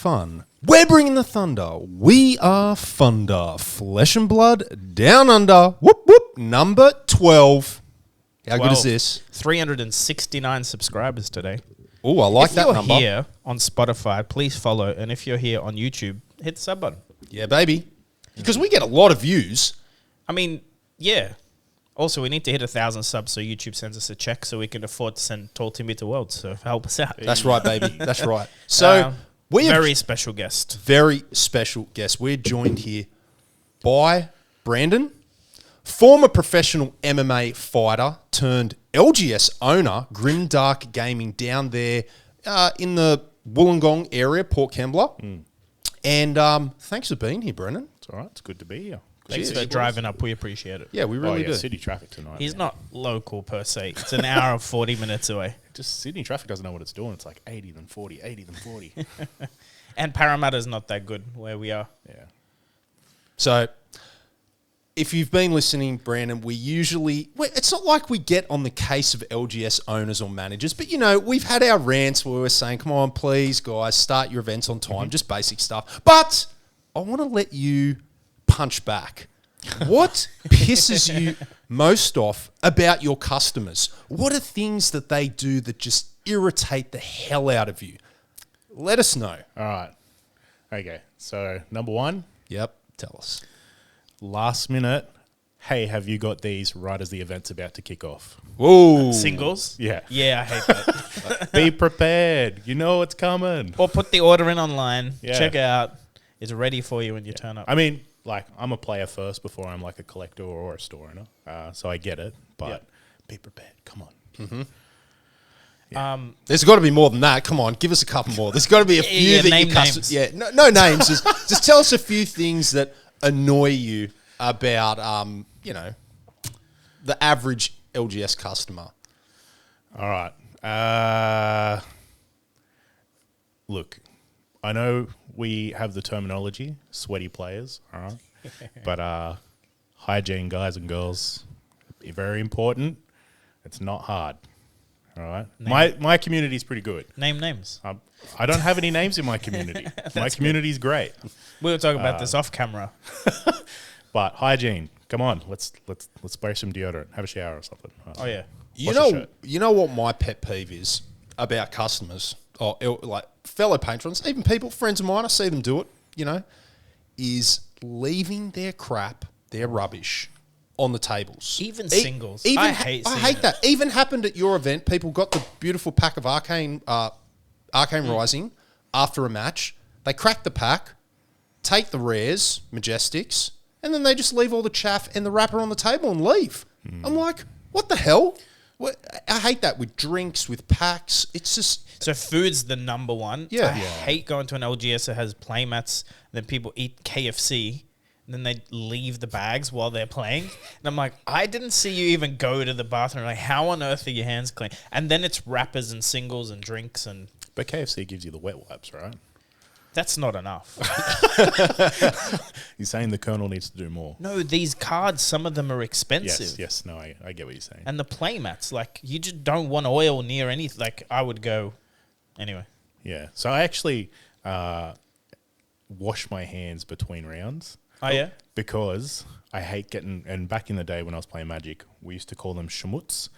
fun. We're bringing the thunder. We are Funder. Flesh and blood, down under. Whoop, whoop. Number 12. How good is this? 369 subscribers today. Oh, I like that number. If you're here on Spotify, please follow. And if you're here on YouTube, hit the sub button. Yeah, baby. Because we get a lot of views. I mean, yeah. Also, we need to hit 1,000 subs so YouTube sends us a check so we can afford to send Tall Timmy to Worlds. So help us out. That's right, baby. That's right. So we have very special guest. Very special guest. We're joined here by Brandon, former professional MMA fighter turned LGS owner, Grimdark Gaming down there in the Wollongong area, Port Kembla. And thanks for being here, Brendan. It's all right. It's good to be here. Thanks for driving up. We appreciate it. Yeah, we really do. City traffic tonight. He's not local per se. It's an hour and 40 minutes away. Just Sydney traffic doesn't know what it's doing. It's like 80 then 40, 80 then 40. And Parramatta's not that good where we are. Yeah. So if you've been listening, Brandon, it's not like we get on the case of LGS owners or managers, but, you know, we've had our rants where we're saying, come on, please, guys, start your events on time, just basic stuff. But I want to let you punch back. What pisses you most off about your customers? What are things that they do that just irritate the hell out of you? Let us know. All right. Okay. So, number one. Yep. Tell us. Last minute. Hey, have you got these right as the event's about to kick off? Whoa. Singles? Yeah. Yeah, I hate that. Be prepared. You know it's coming. Or put the order in online. Yeah. Check it out. It's ready for you when you turn up. I mean, like, I'm a player first before I'm like a collector or a store owner. So I get it, but be prepared. Come on. Mm-hmm. Yeah. There's got to be more than that. Come on, give us a couple more. There's got to be a few that name you names. Yeah, no names. just tell us a few things that annoy you about, the average LGS customer. All right. Look, I know we have the terminology, sweaty players, all right? But hygiene, guys and girls, very important. It's not hard, all right? My community's pretty good. Name names. I don't have any names in my community. My community's great. We were talking about this off camera. But hygiene, come on, let's spray some deodorant, have a shower or something. Oh, yeah. You know what my pet peeve is about customers, or like fellow patrons, even people, friends of mine, I see them do it, is leaving their crap, their rubbish on the tables. Even singles. I hate that. Even happened at your event. People got the beautiful pack of Arcane Rising after a match. They crack the pack, take the rares, Majestics, and then they just leave all the chaff and the wrapper on the table and leave. I'm like, what the hell? I hate that with drinks, with packs. It's just... So food's the number one. Yeah. I hate going to an LGS that has playmats, and then people eat KFC, and then they leave the bags while they're playing. And I'm like, I didn't see you even go to the bathroom. Like, how on earth are your hands clean? And then it's wrappers and singles and drinks and... But KFC gives you the wet wipes, right? That's not enough. You're saying the Colonel needs to do more. No, these cards, some of them are expensive. Yes. No, I get what you're saying. And the playmats, like, you just don't want oil near anything. Like, I would go... Anyway. Yeah. So I actually wash my hands between rounds. Oh, yeah? Because I hate getting... And back in the day when I was playing Magic, we used to call them schmutz.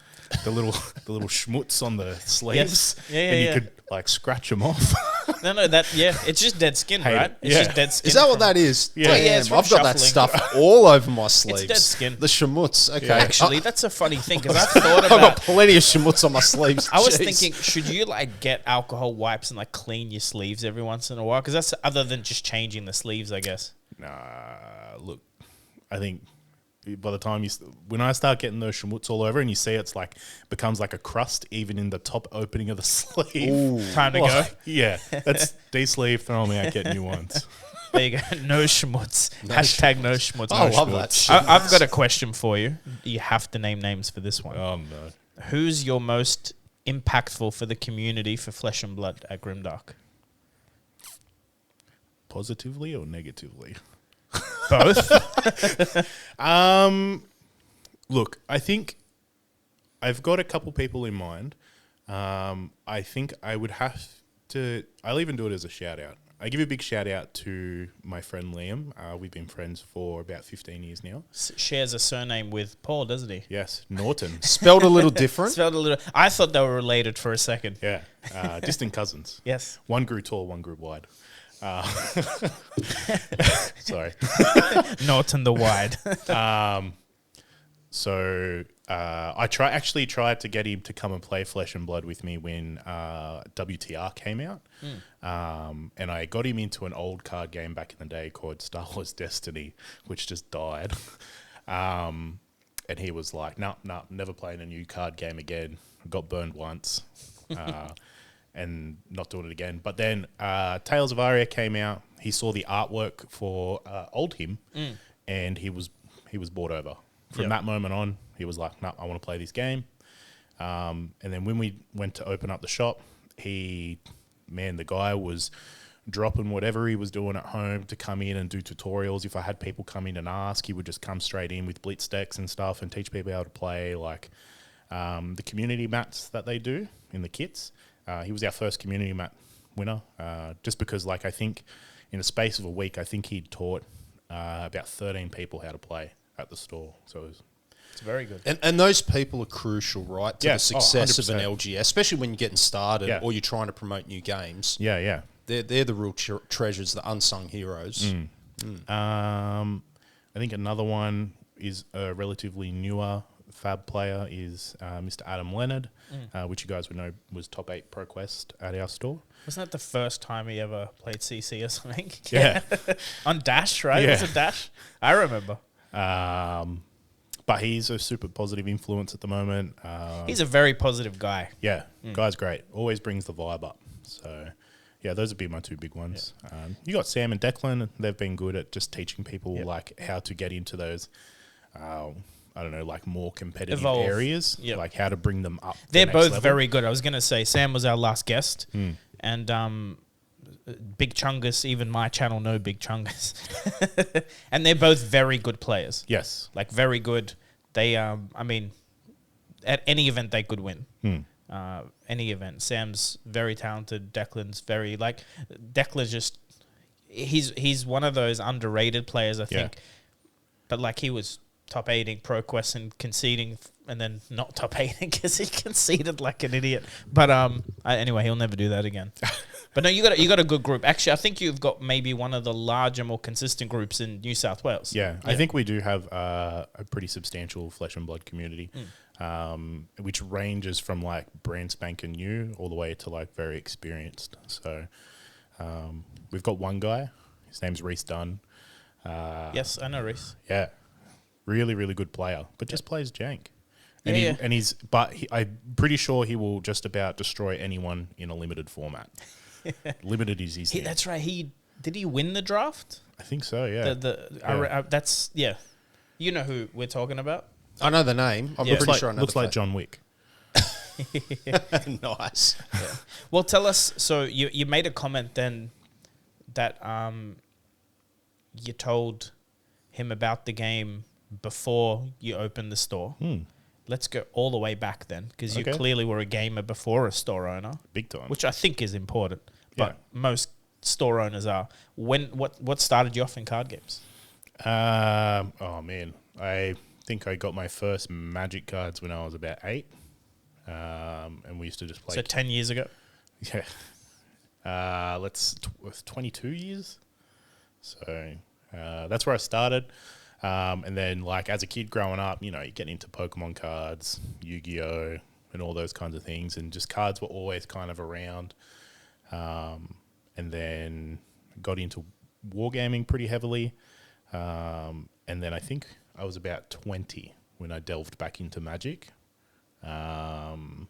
The little schmutz on the sleeves. Yes. Yeah, and you could, like, scratch them off. No, it's just dead skin, right? It's just dead skin. Is that what that is? Yeah. Damn, it's I've got that shuffling. stuff all over my sleeves. dead skin. The schmutz. Okay. Actually, that's a funny thing because I've thought I've got about... plenty of schmutz on my sleeves. I was Jeez. thinking, should you, like, get alcohol wipes and, like, clean your sleeves every once in a while? Because that's other than just changing the sleeves, I guess. Nah, look, I think... By the time when I start getting those schmutz all over and you see it's like becomes like a crust even in the top opening of the sleeve. Ooh. Time to go. Yeah, that's de-sleeve, throw them out, get new ones. There you go. No schmutz. Hashtag no schmutz. I No love schmutz. that. I've got a question for you. You have to name names for this one. Oh, no. Who's your most impactful for the community for Flesh and Blood at Grimdark? Positively or negatively? Both? Look, I think I've got a couple people in mind. I think I would have to... I'll even do it as a shout-out. I give a big shout out to my friend Liam. We've been friends for about 15 years now. Shares a surname with Paul, doesn't he? Yes, Norton. Spelled a little different. Spelled a little. I thought they were related for a second. Yeah, distant cousins. Yes. One grew tall, one grew wide. Sorry. Norton the Wide. So I actually tried to get him to come and play Flesh and Blood with me when WTR came out. And I got him into an old card game back in the day called Star Wars Destiny, which just died. And he was like, no, never playing a new card game again. I got burned once and not doing it again. But then Tales of Aria came out. He saw the artwork for Old Him and he was bought over. From that moment on, he was like, no, I want to play this game. And then when we went to open up the shop, the guy was dropping whatever he was doing at home to come in and do tutorials. If I had people come in and ask, he would just come straight in with Blitz decks and stuff and teach people how to play, like the community mats that they do in the kits. He was our first community mat winner, just because, like, I think in the space of a week, I think he'd taught about 13 people how to play at the store. So It's very good. And those people are crucial, right, to the success of an 100%. LGS, especially when you're getting started Yeah. or you're trying to promote new games. yeah. They're the real treasures, the unsung heroes. I think another one is a relatively newer Fab player is Mr. Adam Leonard, which you guys would know was top 8 ProQuest at our store. Wasn't that the first time he ever played CC or something? Yeah. On Dash, right? Yeah. Was it Dash? I remember. But he's a super positive influence at the moment. He's a very positive guy. Yeah, guy's great. Always brings the vibe up. So, yeah, those would be my 2 big ones. You got Sam and Declan. They've been good at just teaching people like how to get into those, I don't know, like more competitive areas, like how to bring them up. They're the next both level. very good. I was going to say Sam was our last guest, and Big Chungus, even my channel know Big Chungus. And they're both very good players. Yes. Like very good. They, I mean, at any event they could win. Any event. Sam's very talented. Declan's very, like, Declan's just, he's one of those underrated players, I think. But like he was top 8ing ProQuest and conceding, and then not top 8ing because he conceded like an idiot. But anyway, he'll never do that again. But no, you got a good group. Actually, I think you've got maybe one of the larger, more consistent groups in New South Wales. Yeah, I think we do have a pretty substantial Flesh and Blood community, which ranges from like brand spanking new all the way to like very experienced. So we've got one guy. His name's Reese Dunn. Yes, I know Reese. Yeah, really, really good player, but just plays jank. Yeah, I'm pretty sure he will just about destroy anyone in a limited format. Limited is his thing. That's right. Did he win the draft? I think so, yeah. That's You know who we're talking about? I know the name. I'm Looks pretty sure I know looks the like John Wick. Nice. Yeah. Well, tell us. So you made a comment then that you told him about the game before you opened the store. Let's go all the way back then, because you clearly were a gamer before a store owner. Big time. Which I think is important, but most store owners are. What started you off in card games? Oh, man. I think I got my first Magic cards when I was about 8. And we used to just play. So 10 years ago? Yeah. 22 years. So that's where I started. And then, like, as a kid growing up, you know, you get into Pokemon cards, Yu-Gi-Oh, and all those kinds of things. And just cards were always kind of around. And then got into wargaming pretty heavily. And then I think I was about 20 when I delved back into Magic. And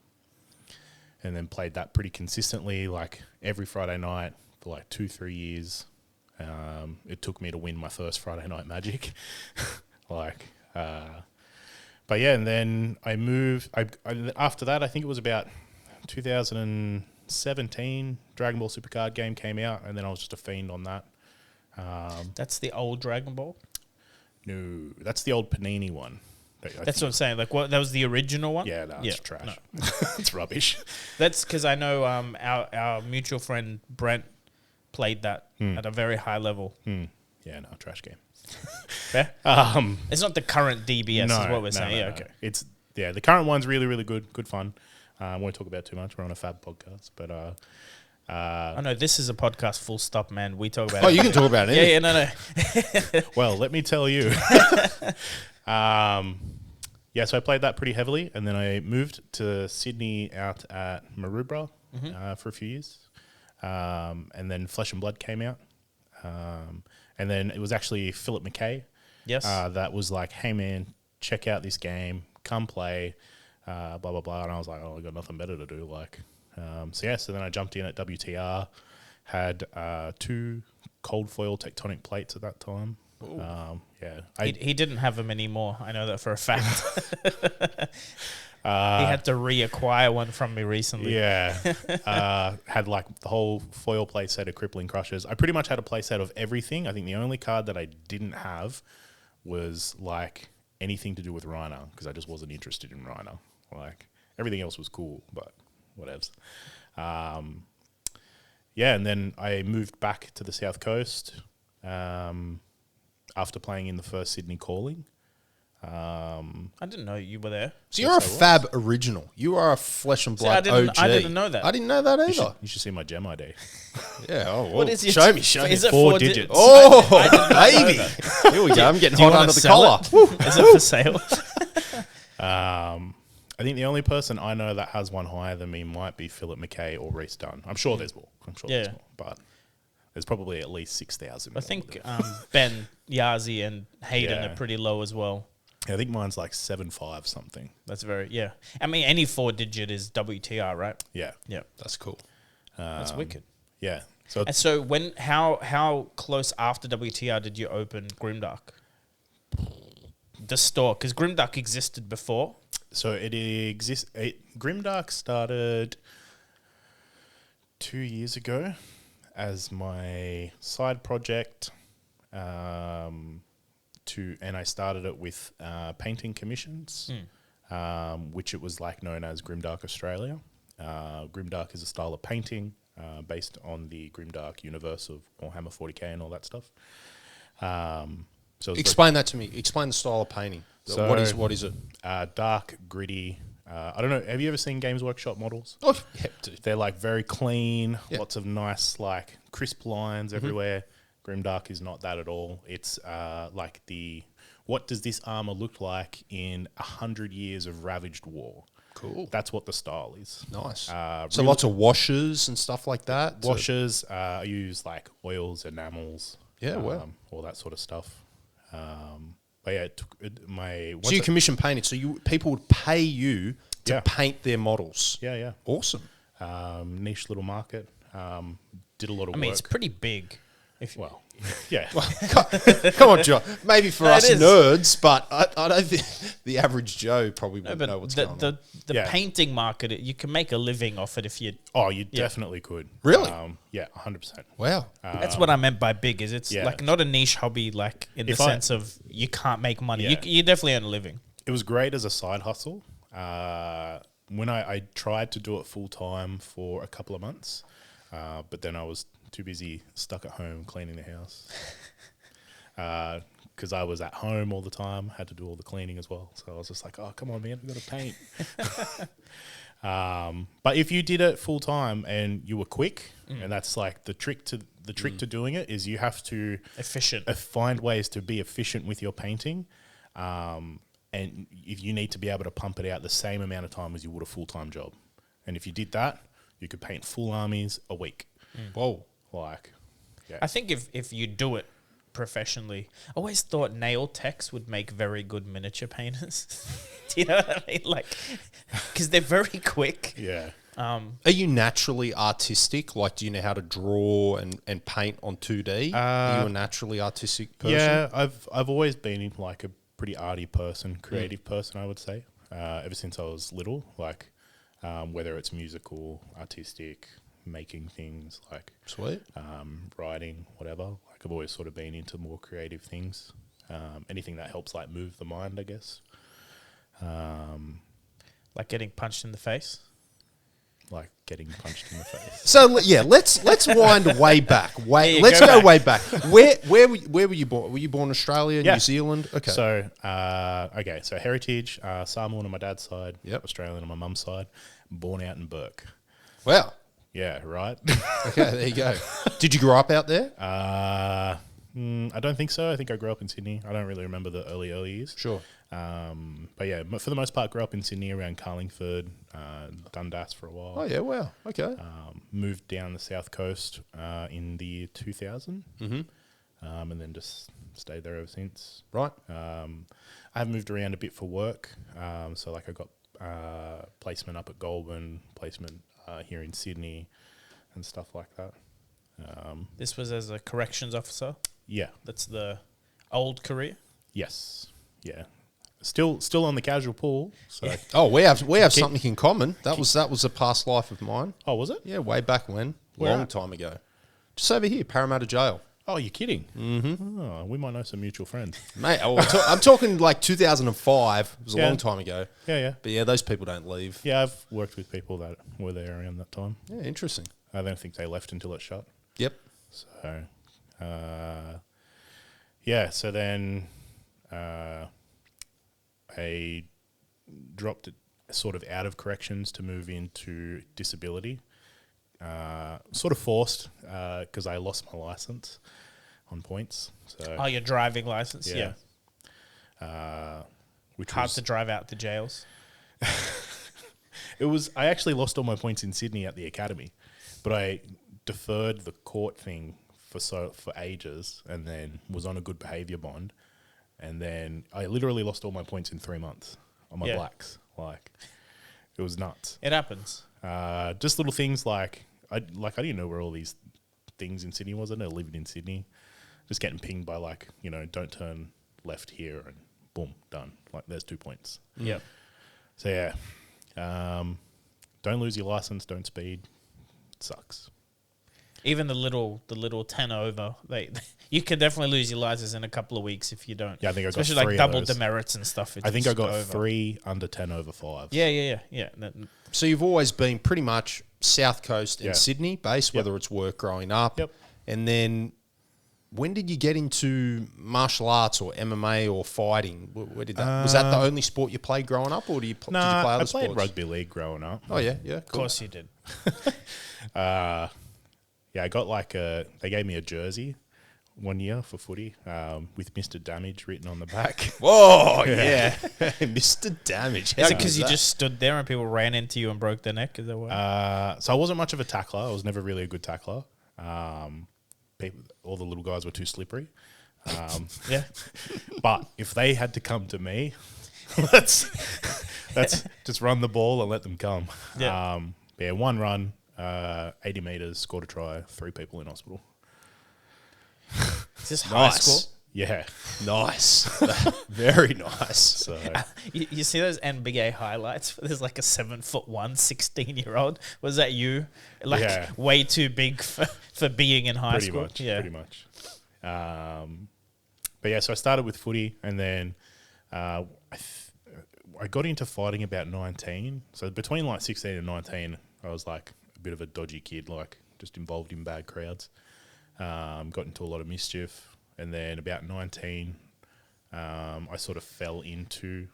then played that pretty consistently, like every Friday night for like 2-3 years. It took me to win my first Friday Night Magic. But yeah, and then I moved. After that, I think it was about 2017, Dragon Ball Super Card game came out, and then I was just a fiend on that. That's the old Dragon Ball? No, that's the old Panini one. That's what I'm saying. Like, what? That was the original one? Yeah, no, it's trash. No. It's rubbish. That's because I know our mutual friend Brent played that at a very high level. Yeah, no, trash game. Fair? It's not the current DBS, is what we're saying. No. Okay. It's the current one's really, really good fun. I won't talk about it too much. We're on a fab podcast, but Oh no, this is a podcast. Full stop, man. We talk about. Oh, you can talk about it. Yeah, no. well, let me tell you. So I played that pretty heavily, and then I moved to Sydney out at Maroubra for a few years, and then Flesh and Blood came out, and then it was actually Philip McKay. Yes. That was like, hey man, check out this game, come play, blah blah blah, and I was like, oh, I got nothing better to do, like. So then I jumped in at WTR, had 2 cold foil tectonic plates at that time. He didn't have them anymore. I know that for a fact. He had to reacquire one from me recently. Yeah. Had like the whole foil play set of Crippling Crushers. I pretty much had a play set of everything. I think the only card that I didn't have was like anything to do with Rhino, because I just wasn't interested in Rhino. Like everything else was cool, but whatevs. And then I moved back to the South Coast after playing in the first Sydney Calling. I didn't know you were there. So you're a Fab original. You are a Flesh and Blood OG. I didn't know that. I didn't know that either. You should see my gem ID. Yeah. Oh, well, What is it? show me. Is it 4 digits. Oh, I did not know baby. that. Here we go. I'm getting Do you hot wanna under the sell collar. it? Is it for sale? I think the only person I know that has one higher than me might be Philip McKay or Reece Dunn. I'm sure there's more. There's more. But there's probably at least 6,000. I think Ben, Yazi, and Hayden Yeah. are pretty low as well. I think mine's like 7.5 something. That's I mean, any 4-digit is WTR, right? Yeah. Yeah. That's cool. That's wicked. Yeah. So And so how close after WTR did you open Grimdark? The store, because Grimdark existed before. So it exists. Grimdark started 2 years ago as my side project, and I started it with painting commissions, which it was like known as Grimdark Australia. Grimdark is a style of painting based on the Grimdark universe of Warhammer 40k and all that stuff. So Explain that to me. Explain the style of painting. So, what is it? Dark, gritty. I don't know. Have you ever seen Games Workshop models? Oh, yeah, dude. They're like very clean, Yeah. lots of nice, like crisp lines everywhere. Grimdark is not that at all. It's like what does this armor look like in 100 years of ravaged war? Cool. That's what the style is. Nice. So So lots of washes and stuff like that. Washes. I use like oils, enamels. Yeah, wow. All that sort of stuff. But yeah, So you commission painted. So people would pay you to Yeah. paint their models. Yeah. Awesome. Niche little market. Did a lot of I mean, work. it's pretty big. Well, yeah. Come on, John. Maybe for No, us it is. nerds, but I don't think the average Joe probably No, wouldn't know but what's the going on. the Yeah. painting market, you can make a living off it if you. Oh, you definitely could. Really? Yeah, 100%. Wow. That's what I meant by big. Is it's yeah. like not a niche hobby, like in the If I- sense of you can't make money. Yeah. You definitely earn a living. It was great as a side hustle. When I tried to do it full time for a couple of months, but then I was too busy stuck at home cleaning the house. Because I was at home all the time, had to do all the cleaning as well. So I was just like, oh, come on, man, I've got to paint. But if you did it full time and you were quick, and that's like the trick to doing it is you have to Efficient. find ways to be efficient with your painting. And if you need to be able to pump it out the same amount of time as you would a full-time job. And if you did that, you could paint full armies a week. Whoa. Like, yeah. I think if you do it professionally, I always thought nail techs would make very good miniature painters. Do you know what I mean? Like, because they're very quick. Yeah. Are you naturally artistic? Like, do you know how to draw and paint on 2D? Are you a naturally artistic person? Yeah, I've always been like a pretty arty person, creative person, I would say. Ever since I was little, like whether it's musical, artistic, making things, like Sweet. writing, whatever. Like I've always sort of been into more creative things. Anything that helps like move the mind, I guess. Like getting punched in the face. like getting punched in the face. So yeah, let's wind way back. Yeah, Let's go go back. way back. Where were you born? Were you born in Australia, Yeah. New Zealand? Okay. So heritage, Samoan on my dad's side, Yep. Australian on my mum's side, born out in Burke. Wow. Yeah, right. Okay, there you go. Did you grow up out there? I don't think so. I think I grew up in Sydney. I don't really remember the early years. Sure. But yeah, for the most part, grew up in Sydney around Carlingford, Dundas for a while. Oh yeah. Wow. Okay. Moved down the south coast in the year 2000, and then just stayed there ever since. Right. I have moved around a bit for work. So like I got placement up at Goulburn, placement here in Sydney, and stuff like that. This was as a corrections officer. Yeah. That's the old career. Yes. Yeah. Still on the casual pool. So. Oh, we have something in common. That was a past life of mine. Oh, was it? Yeah, way back when, Where long at? time ago. Just over here, Parramatta Jail. Oh, you're kidding? Mm-hmm. Oh, we might know some mutual friends. Mate, I'm talking like 2005. It was a Yeah. long time ago. Yeah. But yeah, those people don't leave. Yeah, I've worked with people that were there around that time. Yeah, interesting. I don't think they left until it shut. Yep. So, yeah. So then, I dropped it sort of out of corrections to move into disability. Sort of forced because I lost my license on points. So Oh, your driving license. Yeah. which Hard was to drive out the jails. it was. I actually lost all my points in Sydney at the academy, but I deferred the court thing for ages, and then was on a good behaviour bond, and then I literally lost all my points in 3 months on my Yeah. blacks. Like, it was nuts. It happens. Just little things like I didn't know where all these things in Sydney was. I never lived in Sydney. Just getting pinged by don't turn left here, and boom, done. Like, there's 2 points. Yep. So yeah, don't lose your license. Don't speed. It sucks. Even the little 10 over, you can definitely lose your license in a couple of weeks if you don't. Yeah, I think I got especially 3 like of double those. demerits and stuff. I think I got over. 3 under 10 over 5. Yeah. So you've always been pretty much South Coast and Yeah. Sydney based, whether it's work growing up. Yep. And then when did you get into martial arts or MMA or fighting? Where did that was that the only sport you played growing up, or did you play other I sports? played rugby league growing up. Oh yeah, Of course you did. Yeah, I got they gave me a jersey one year for footy with Mr. Damage written on the back. Whoa, yeah, Mr. Damage. Is it because you just stood there and people ran into you and broke their neck? Is that why? So I wasn't much of a tackler. I was never really a good tackler. All the little guys were too slippery. Yeah. But if they had to come to me, let's just run the ball and let them come. Yeah. Yeah, one run, 80 metres, scored a try, 3 people in hospital. Is this high school? Yeah. Nice, very nice. So You see those NBA highlights? There's like a 7'1", 16-year-old. Was that you? Like Yeah. way too big for being in high pretty school. much, Yeah. pretty much. But yeah, so I started with footy, and then I got into fighting about 19. So between like 16 and 19, I was like a bit of a dodgy kid, like just involved in bad crowds. Got into a lot of mischief. And then about 19, I sort of fell into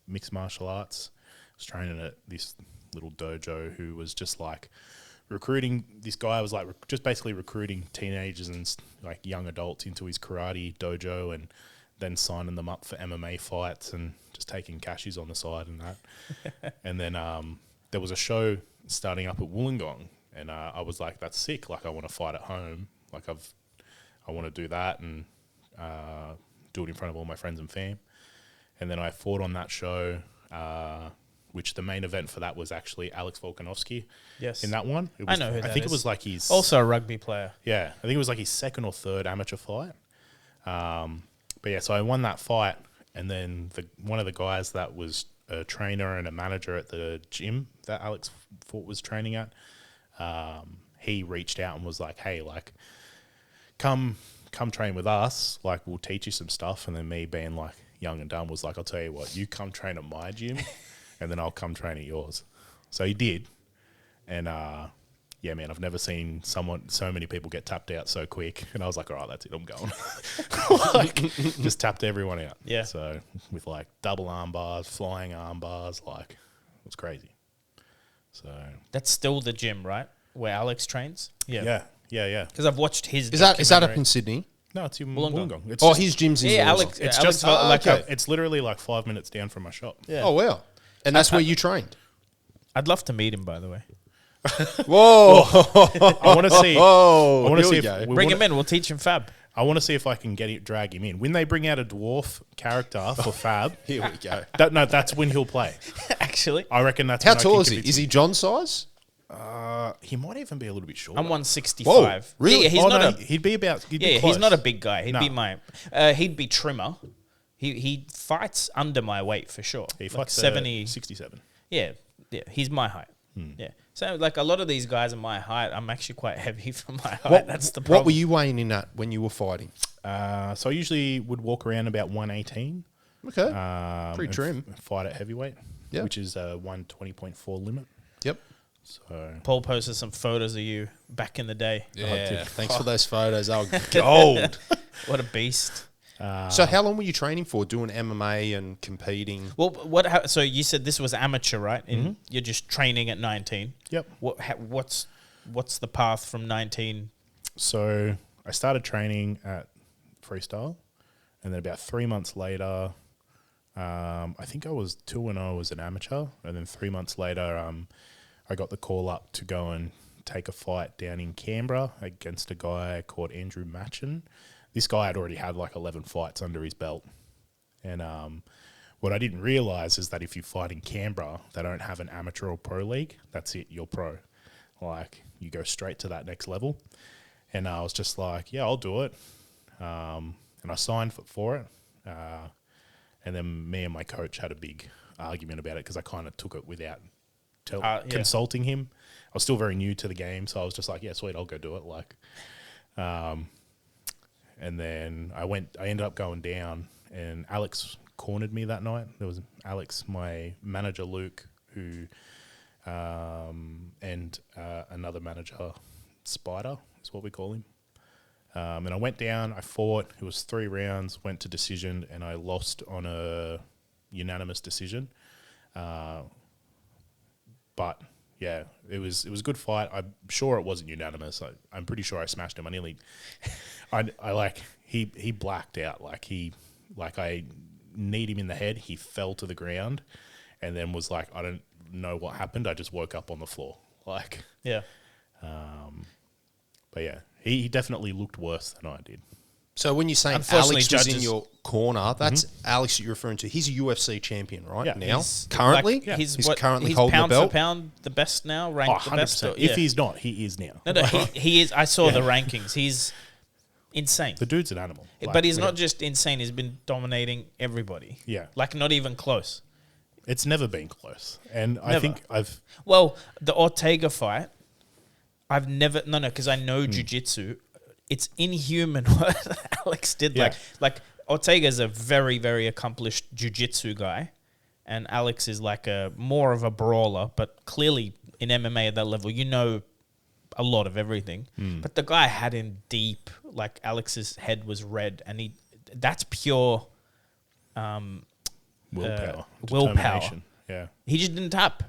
mixed martial arts. I was training at this little dojo who was just like recruiting. This guy was like just basically recruiting teenagers and like young adults into his karate dojo, and then signing them up for MMA fights and just taking cashies on the side and that. And then there was a show starting up at Wollongong, and I was like, that's sick. Like, I want to fight at home. Like, I want to do that and do it in front of all my friends and fam. And then I fought on that show, which the main event for that was actually Alex Volkanovski. Yes. In that one. It I was, know who that I think is. it was like his... Also a rugby player. Yeah, I think it was like his 2nd or 3rd amateur fight. But yeah, so I won that fight, and then one of the guys that was a trainer and a manager at the gym that Alex was training at, he reached out and was like, hey, like, come train with us, like, we'll teach you some stuff. And then me being like young and dumb was like, I'll tell you what, you come train at my gym and then I'll come train at yours. So he did. And yeah, man, I've never seen so many people get tapped out so quick. And I was like, all right, that's it, I'm going. Like, just tapped everyone out. Yeah. So with like double arm bars, flying arm bars, like it was crazy. So That's still the gym, right? Where Alex trains? yeah. Because I've watched his Is that up documentary. in Sydney? No, it's in Wollongong. Wollongong. It's Oh, just, his gym's in Yeah, Wollongong. Alex. it's Alex just felt like okay. it's literally like 5 minutes down from my shop. Yeah. Oh, wow. And that's where you trained? I'd love to meet him, by the way. Whoa. I want to see. Oh, I want to here see we if go. we Bring wanna- him in. We'll teach him fab. I want to see if I can drag him in. When they bring out a dwarf character for Fab, Here we go. that's when he'll play. Actually, I reckon that's How when I tall can is he? convince Is him. he John size? He might even be a little bit shorter. I'm 165. Whoa, really? Yeah, he's Oh, not no, a. he'd be about. He'd be Yeah, close. he's not a big guy. He'd No. be my. He'd be trimmer. He fights under my weight for sure. He Like fights 70. 67. Yeah, he's my height. Yeah. So like a lot of these guys are my height. I'm actually quite heavy for my height. That's the problem. What were you weighing in at when you were fighting? So I usually would walk around about 118. Okay. and Pretty trim. fight at heavyweight, Yeah. which is a 120.4 limit. Yep. So Paul posted some photos of you back in the day. Yeah. Thanks for those photos. They were gold. What a beast. So how long were you training for, doing MMA and competing? Well, so you said this was amateur, right? And you're just training at 19. Yep. What's the path from 19? So I started training at freestyle, and then about 3 months later, I think I was 2-0 as an amateur, and then 3 months later, I got the call up to go and take a fight down in Canberra against a guy called Andrew Machen. This guy had already had like 11 fights under his belt, and what I didn't realise is that if you fight in Canberra, they don't have an amateur or pro league. That's it, you're pro. Like, you go straight to that next level. And I was just like, yeah, I'll do it. And I signed for it. And then me and my coach had a big argument about it because I kind of took it without consulting him. I was still very new to the game, so I was just like, yeah, sweet, I'll go do it. Like, and then I ended up going down, and Alex cornered me that night. There was Alex, my manager, Luke, who, and another manager, Spider, is what we call him. And I went down, I fought, it was 3 rounds, went to decision, and I lost on a unanimous decision. But yeah, it was a good fight. I'm sure it wasn't unanimous. I'm pretty sure I smashed him. He blacked out. I kneed him in the head. He fell to the ground, and then was like, I don't know what happened. I just woke up on the floor. Yeah. But yeah, he definitely looked worse than I did. So when you're saying Unfortunately, Alex was in judges- your corner, that's Alex that you're referring to. He's a UFC champion, right? Yeah. Now, He's currently, like, he's he's currently he's holding the pound belt. for pound the best now, Oh, ranked the 100%. best. If he's not, he is now. No, he is. I saw the rankings. He's insane. The dude's an animal. But he's not just insane. He's been dominating everybody. Yeah. Like not even close. It's never been close. And I Never. think Well, the Ortega fight, I've never because I know jiu-jitsu. It's inhuman what Alex did. Yeah. Like Ortega's a very, very accomplished jiu-jitsu guy, and Alex is like a more of a brawler, but clearly in MMA at that level, you know a lot of everything. But the guy had him deep. Like Alex's head was red, and that's pure willpower. willpower. Determination. Yeah. He just didn't tap.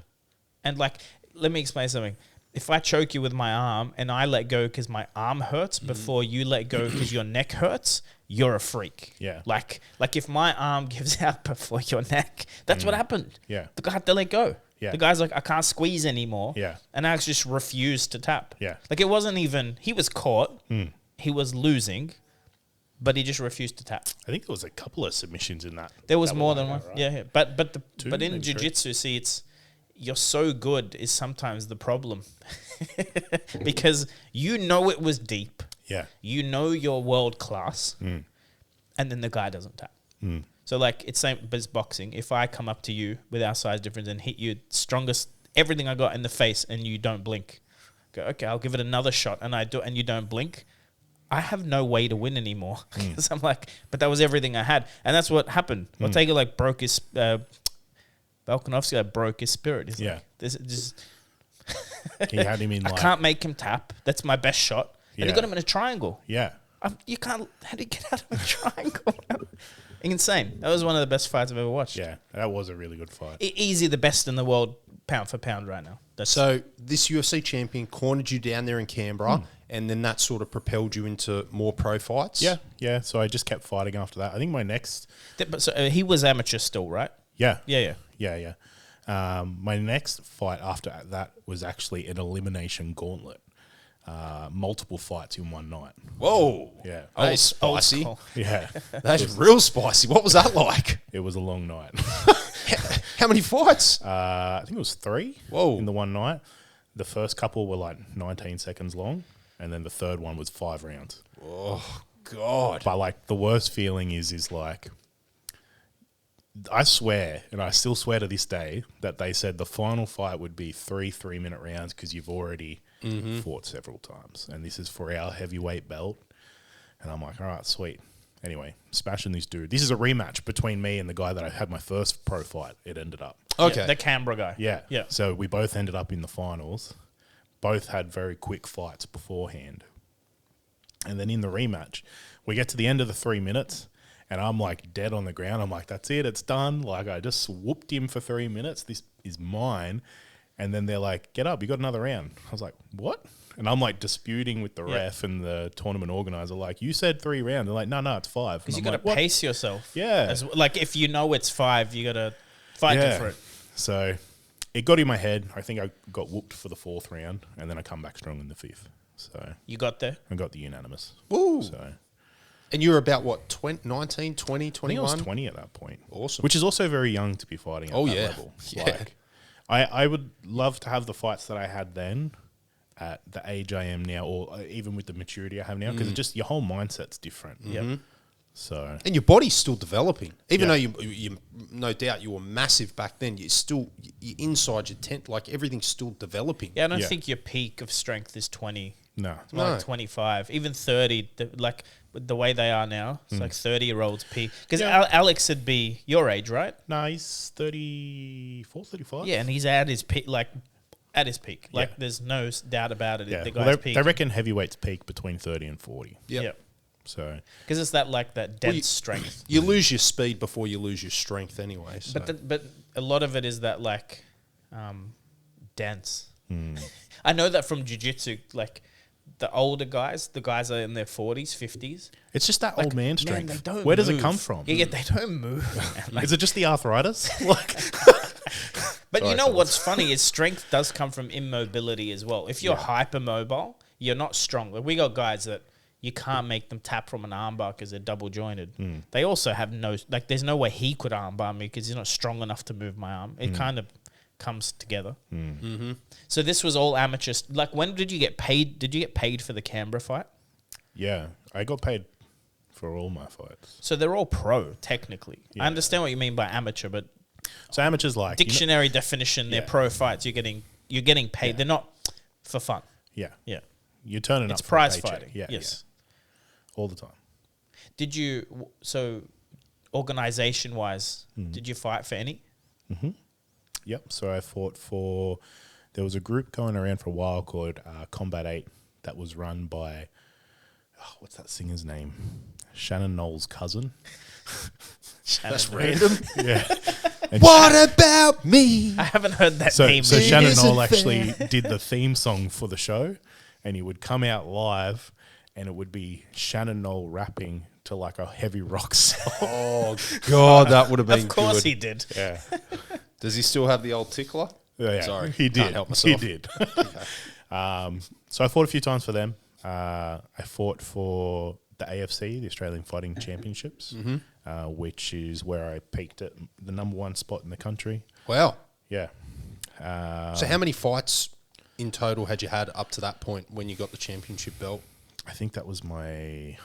And like, let me explain something. If I choke you with my arm and I let go because my arm hurts before you let go because your neck hurts, you're a freak. Yeah. Like if my arm gives out before your neck, that's what happened. Yeah. The guy had to let go. Yeah. The guy's like, I can't squeeze anymore. Yeah. And Alex just refused to tap. Yeah. Like it wasn't even, he was caught. He was losing, but he just refused to tap. I think there was a couple of submissions in that. There was that more were than like one. that, right? Yeah. But Two, in maybe three. jiu-jitsu, see, it's, you're so good is sometimes the problem because you know it was deep. Yeah. You know you're world class, and then the guy doesn't tap. So like it's same as boxing. If I come up to you with our size difference and hit you strongest everything I got in the face and you don't blink, go okay, I'll give it another shot, and I do, and you don't blink. I have no way to win anymore because I'm like, but that was everything I had, and that's what happened. Ortega like broke his. Volkanovski broke his spirit. He's Yeah. like, this is just He had him in I like can't make him tap. That's my best shot. And he Yeah. got him in a triangle. yeah. You can't. How do you get out of a triangle? Insane. That was one of the best fights I've ever watched. Yeah, that was a really good fight. Easy the best in the world, pound for pound, right now. That's So this UFC champion cornered you down there in Canberra, and then that sort of propelled you into more pro fights? Yeah. So I just kept fighting after that. I think my next, But so he was amateur still, right? yeah, Yeah. my next fight after that was actually an elimination gauntlet. Multiple fights in one night. Whoa. Yeah. That is spicy. school. Yeah, That's real spicy. What was that like? it was a long night. How many fights? I think it was 3 Whoa. in the one night. The first couple were like 19 seconds long, and then the third one was 5 rounds. Oh, God. But like the worst feeling is like, I swear, and I still swear to this day, that they said the final fight would be 3 3-minute rounds because you've already fought several times. And this is for our heavyweight belt. And I'm like, all right, sweet. Anyway, smashing this dude. This is a rematch between me and the guy that I had my first pro fight. It ended up. Okay. Yeah, the Canberra guy. Yeah. Yeah. So we both ended up in the finals. Both had very quick fights beforehand. And then in the rematch, we get to the end of the 3 minutes and I'm like dead on the ground. I'm like, that's it. It's done. Like I just whooped him for 3 minutes. This is mine. And then they're like, get up. You got another round. I was like, what? And I'm like disputing with the ref and the tournament organizer. Like, you said 3 rounds. They're like, no, it's 5. Because you And got I'm to like, "What?" pace yourself. Yeah. Like if you know it's 5, you got to fight for it. So it got in my head. I think I got whooped for the 4th round, and then I come back strong in the 5th. So You got there. I got the unanimous. Woo. So And you were about, what, 20, 19, 20, I think I 21? was 20 at that point. Awesome. Which is also very young to be fighting at that level. Yeah. Like, I would love to have the fights that I had then at the age I am now, or even with the maturity I have now, because just your whole mindset's different. Yeah. So And your body's still developing. Even Yeah. though you no doubt you were massive back then, you still, you inside your tent, like everything's still developing. Yeah, I don't Yeah. think your peak of strength is 20. no, It's more like No. 25. Even 30, like with the way they are now, it's like 30-year-olds peak. Because Yeah. Alex would be your age, right? no, he's 34, 35. Yeah, and he's at his peak, like at his peak. Like Yeah. there's no doubt about it. Yeah. The Well, guy's they peak. reckon heavyweights peak between 30 and 40. Yep. Yeah. So Because it's that dense you- strength. You lose your speed before you lose your strength anyway. So. But a lot of it is that like dense. I know that from jiu-jitsu, like the older guys, the guys are in their 40s, 50s. it's just that Like, old man man, strength. they don't Where does it move. come from? Yeah, they don't move. man. Like, Is it just the arthritis? Like, but Sorry, you know fellas. what's funny is strength does come from immobility as well. If you're hypermobile, you're not strong. Like we got guys that you can't make them tap from an armbar because they're double jointed. They also have there's no way he could armbar me because he's not strong enough to move my arm. It kind of comes together. So this was all amateur. Like when did you get paid? Did you get paid for the Canberra fight? yeah, I got paid for all my fights. So they're all pro technically. Yeah. I understand what you mean by amateur, but So amateurs like dictionary definition, they're Yeah. pro fights. You're getting paid. Yeah. They're not for fun. yeah, Yeah, you're turning it's up for a prize paycheck. fighting. Yeah, Yes. yeah, all the time. Did you organization wise? Did you fight for any? Yep. So I fought for. There was a group going around for a while called Combat 8 that was run by. Oh, what's that singer's name? Shannon Knoll's cousin. That's random. Yeah. And What about me? I haven't heard that So, name. so It Shannon isn't Knoll actually did the theme song for the show, and he would come out live, and it would be Shannon Knoll rapping to like a heavy rock song. Oh, God, that would have been Of course good. he did. Yeah, Does he still have the old tickler? yeah, Sorry, he can't did. help He myself. did. So I fought a few times for them. I fought for the AFC, the Australian Fighting Championships, which is where I peaked at the #1 spot in the country. Wow. Yeah. So how many fights in total had you had up to that point when you got the championship belt? I think that was my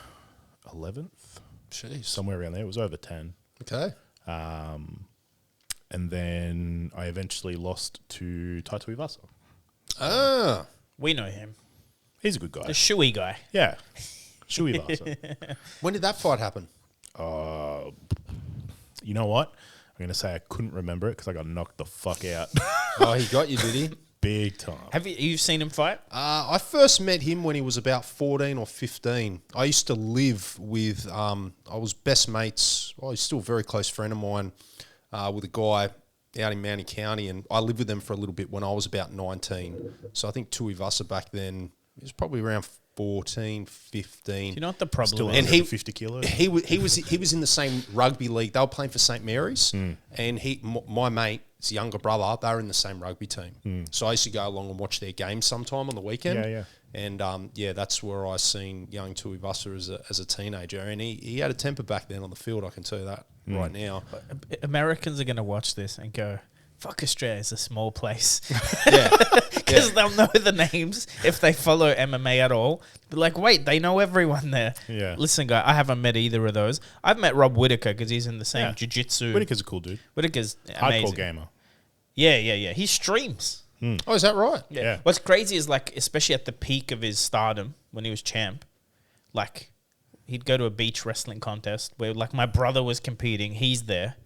11th, Jeez. somewhere around there. It was over 10. Okay. And then I eventually lost to Taito Iwasa. Ah. We know him. He's a good guy. The shoey guy. Yeah. Shui Iwasa. When did that fight happen? You know what? I'm going to say I couldn't remember it because I got knocked the fuck out. Oh, he got you, did he? Big time. Have you've seen him fight? I first met him when he was about 14 or 15. I used to live with, I was best mates, well, he's still a very close friend of mine, with a guy out in Mountie County, and I lived with them for a little bit when I was about 19. So I think Tui Vasa back then, he was probably around 14, 15. Do you know what the problem Still is? And 150 kilos. He was in the same rugby league. They were playing for St Mary's, and my mate, his younger brother, they were in the same rugby team. So I used to go along and watch their games sometime on the weekend. Yeah. And that's where I seen young Tui Vasa as a teenager, and he had a temper back then on the field. I can tell you that right now. Americans are going to watch this and go, fuck, Australia is a small place. Yeah, Because they'll know the names if they follow MMA at all. But like, wait, they know everyone there. Yeah. Listen, guy, I haven't met either of those. I've met Rob Whitaker because he's in the same jiu-jitsu. Whitaker's a cool dude. Whitaker's amazing. Hardcore gamer. Yeah. He streams. Oh, is that right? Yeah. What's crazy is like, especially at the peak of his stardom when he was champ, like he'd go to a beach wrestling contest where like my brother was competing. He's there.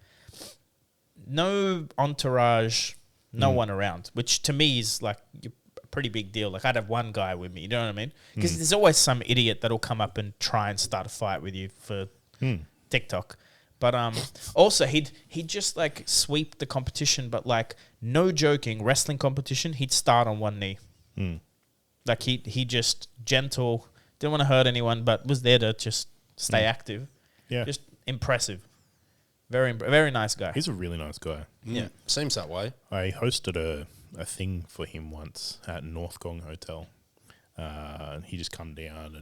No entourage, no one around, which to me is like a pretty big deal. Like I'd have one guy with me, you know what I mean? Because there's always some idiot that'll come up and try and start a fight with you for TikTok. But also he'd just like sweep the competition, but like no joking, wrestling competition, he'd start on one knee. Like he just gentle, didn't want to hurt anyone, but was there to just stay active. Yeah. Just impressive. Very nice guy. He's a really nice guy. Yeah, seems that way. I hosted a thing for him once at North Gong Hotel. He just come down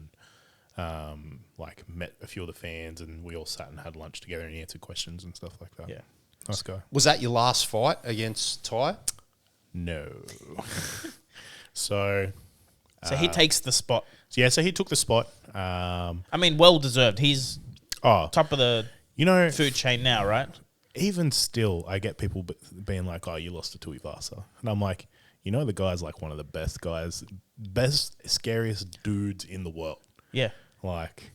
and like met a few of the fans, and we all sat and had lunch together, and he answered questions and stuff like that. Yeah. Nice guy. Was that your last fight against Ty? No. So he takes the spot. so he took the spot. I mean, well deserved. He's top of the food chain now, right? Even still, I get people being like, "Oh, you lost to Tui Vasa," and I'm like, the guy's like one of the best guys, scariest dudes in the world. Yeah. Like,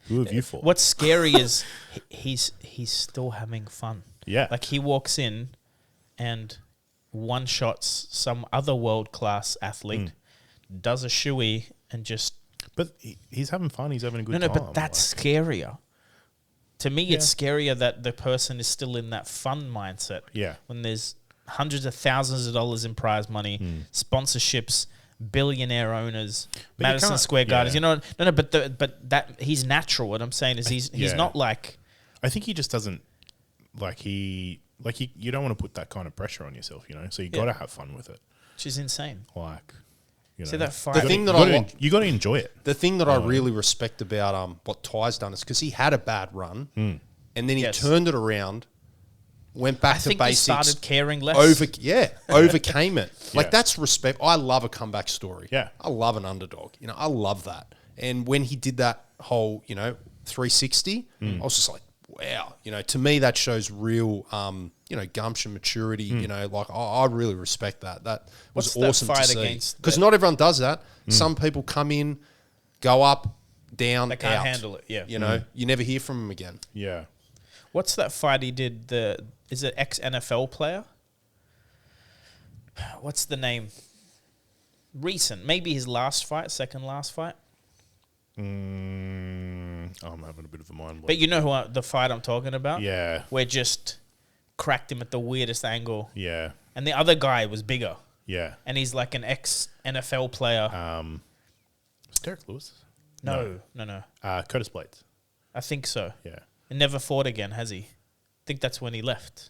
who have you fought? What's scary is he's still having fun. Yeah. Like he walks in and one shots some other world class athlete, does a shoey and just. But he's having fun. He's having a good time. No, but that's scarier. To me, it's scarier that the person is still in that fun mindset. Yeah. When there's hundreds of thousands of dollars in prize money, sponsorships, billionaire owners, But you Madison can't- Square Gardens. But that he's natural. What I'm saying is he's not like. I think he just doesn't you don't want to put that kind of pressure on yourself, So you got to have fun with it. Which is insane. Like, See that fight? The thing that you got to enjoy it. The thing that I really respect about what Ty's done is because he had a bad run, and then he turned it around, went back to think basics, he started caring less. overcame it. Like Yeah. that's respect. I love a comeback story. Yeah. I love an underdog. I love that. And when he did that whole 360, I was just like, wow. To me that shows real gumption, maturity. Like I really respect that. That was What's that awesome to fight see. against Because not everyone does that. Some people come in, go up, down, They can't out. handle it, yeah. You never hear from them again. Yeah. What's that fight he did? Is it ex-NFL player? What's the name? Recent. Maybe his last fight, second last fight. I'm having a bit of a mind blow. But you know the fight I'm talking about? Yeah. Where just cracked him at the weirdest angle. Yeah. And the other guy was bigger. Yeah. And he's like an ex-NFL player. Was Derek Lewis? No. Curtis Blades. I think so. Yeah. And never fought again, has he? I think that's when he left.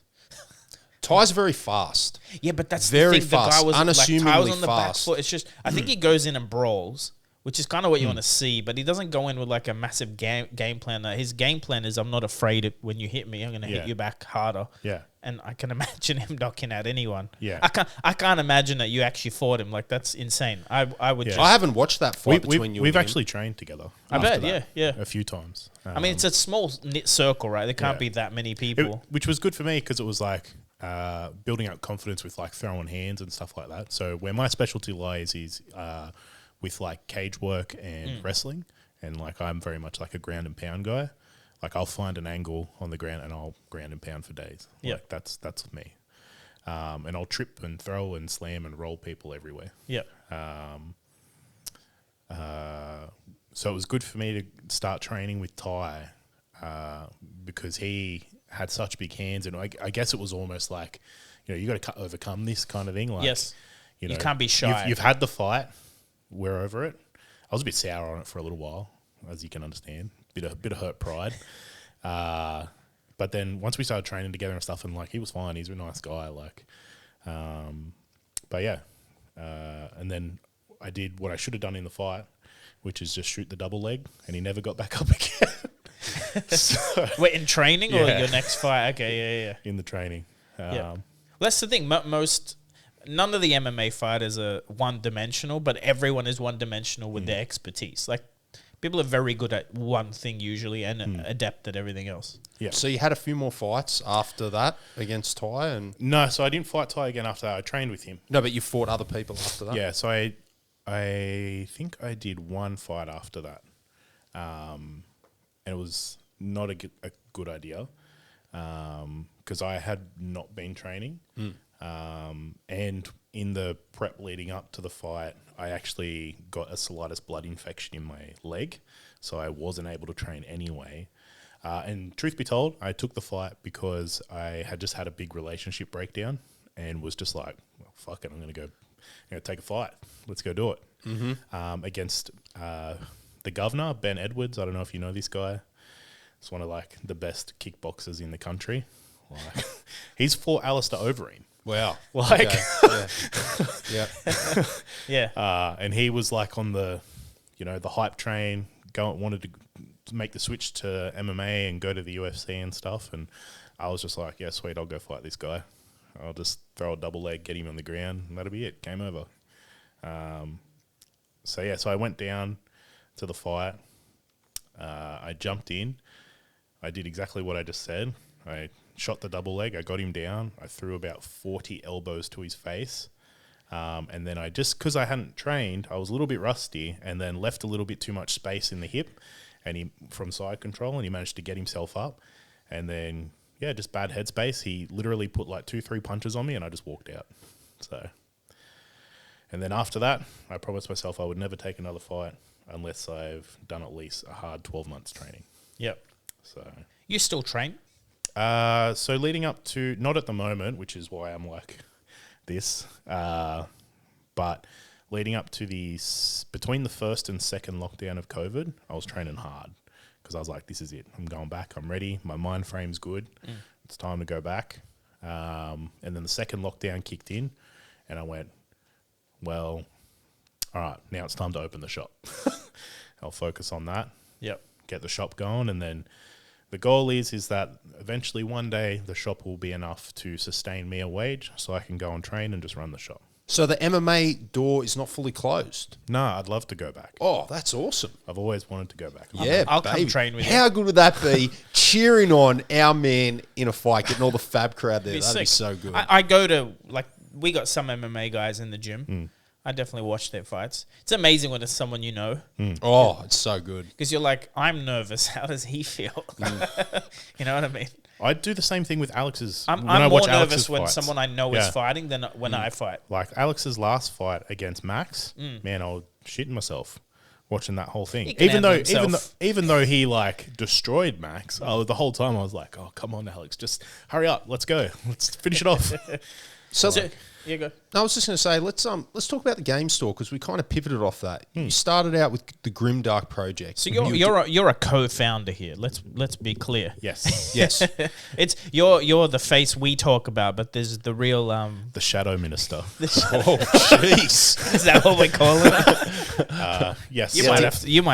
Ty's very fast. Yeah, but that's Very the thing. fast, The guy was unassumingly Ty was on the back fast. foot. It's just, I think he goes in and brawls, which is kind of what you want to see, but he doesn't go in with like a massive game plan. His game plan is, I'm not afraid when you hit me, I'm going to hit you back harder. Yeah. And I can imagine him knocking out anyone. Yeah. I can't imagine that you actually fought him. Like, that's insane. I would Yeah. just, I haven't watched that fight between you We've and him. actually trained together. I after bet, that yeah. A few times. I mean, it's a small knit circle, right? There can't be that many people. Which was good for me because it was like building up confidence with like throwing hands and stuff like that. So where my specialty lies is with like cage work and wrestling, and like I'm very much like a ground and pound guy. Like I'll find an angle on the ground and I'll ground and pound for days. Yeah. Like that's me. And I'll trip and throw and slam and roll people everywhere. Yep. So it was good for me to start training with Ty because he had such big hands, and I guess it was almost like, you got to overcome this kind of thing. Like, Yes. You can't be shy. You've had the fight. We're over it. I was a bit sour on it for a little while, as you can understand. Bit of hurt pride. But then once we started training together and stuff, and like he was fine. He's a nice guy. Like, but yeah. And then I did what I should have done in the fight, which is just shoot the double leg, and he never got back up again. So, Wait, in training or your next fight? Okay, yeah. in the training. Well, that's the thing. None of the MMA fighters are one-dimensional, but everyone is one-dimensional with their expertise. Like, people are very good at one thing usually and adept at everything else. Yeah. So you had a few more fights after that against Ty, and No, so I didn't fight Ty again after that. I trained with him. no, but you fought other people after that. Yeah, so I think I did one fight after that, and it was not a good idea because I had not been training, and in the prep leading up to the fight, I actually got a colitis blood infection in my leg, so I wasn't able to train anyway. And truth be told, I took the fight because I had just had a big relationship breakdown and was just like, well, fuck it, I'm going to go take a fight. Let's go do it. Against the governor, Ben Edwards. I don't know if you know this guy. He's one of like the best kickboxers in the country. Like, he's fought Alistair Overeem. Wow. Like, Okay. Yeah. Yeah. and he was like on the hype train, wanted to make the switch to MMA and go to the UFC and stuff. And I was just like, yeah, sweet, I'll go fight this guy. I'll just throw a double leg, get him on the ground, and that'll be it. Game over. So I went down to the fight. I jumped in. I did exactly what I just said. I shot the double leg. I got him down. I threw about 40 elbows to his face. And then because I hadn't trained, I was a little bit rusty, and then left a little bit too much space in the hip and from side control, and he managed to get himself up. And then, just bad headspace. He literally put like 2-3 punches on me, and I just walked out. So, and then after that, I promised myself I would never take another fight unless I've done at least a hard 12 months training. Yep. So, You still train? so leading up to, not at the moment, which is why I'm like this, but leading up to between the first and second lockdown of COVID, I was training hard because I was like, this is it. I'm going back. I'm ready. My mind frame's good. It's time to go back. And then the second lockdown kicked in, and I went, well, all right, now it's time to open the shop. I'll focus on that. Yep. Get the shop going, and then the goal is that eventually one day the shop will be enough to sustain me a wage so I can go and train and just run the shop. So the MMA door is not fully closed. No, I'd love to go back. Oh, that's awesome. I've always wanted to go back. Yeah, I'll come baby. train with you. How good would that be? Cheering on our man in a fight, getting all the fab crowd there. Be That'd be sick. so good. I go to, like, we got some MMA guys in the gym. I definitely watch their fights. It's amazing when it's someone you know. Oh, it's so good. Because you're like, I'm nervous. How does he feel? You know what I mean? I do the same thing with Alex's. I'm I more watch nervous Alex's when fights. someone I know is Yeah. fighting than when I fight. Like Alex's last fight against Max, man, I was shitting myself watching that whole thing. He can handle himself. Even though he like destroyed Max, the whole time I was like, oh come on, Alex, just hurry up, let's go, let's finish it off. So, Yeah, go. I was just going to say, let's talk about the game store because we kind of pivoted off that. You started out with the Grimdark project. So you're a co-founder here. Let's be clear. Yes, Yes. It's you're the face we talk about, but there's the real the Shadow Minister. Oh, jeez. Is that what we call it? Yes, You might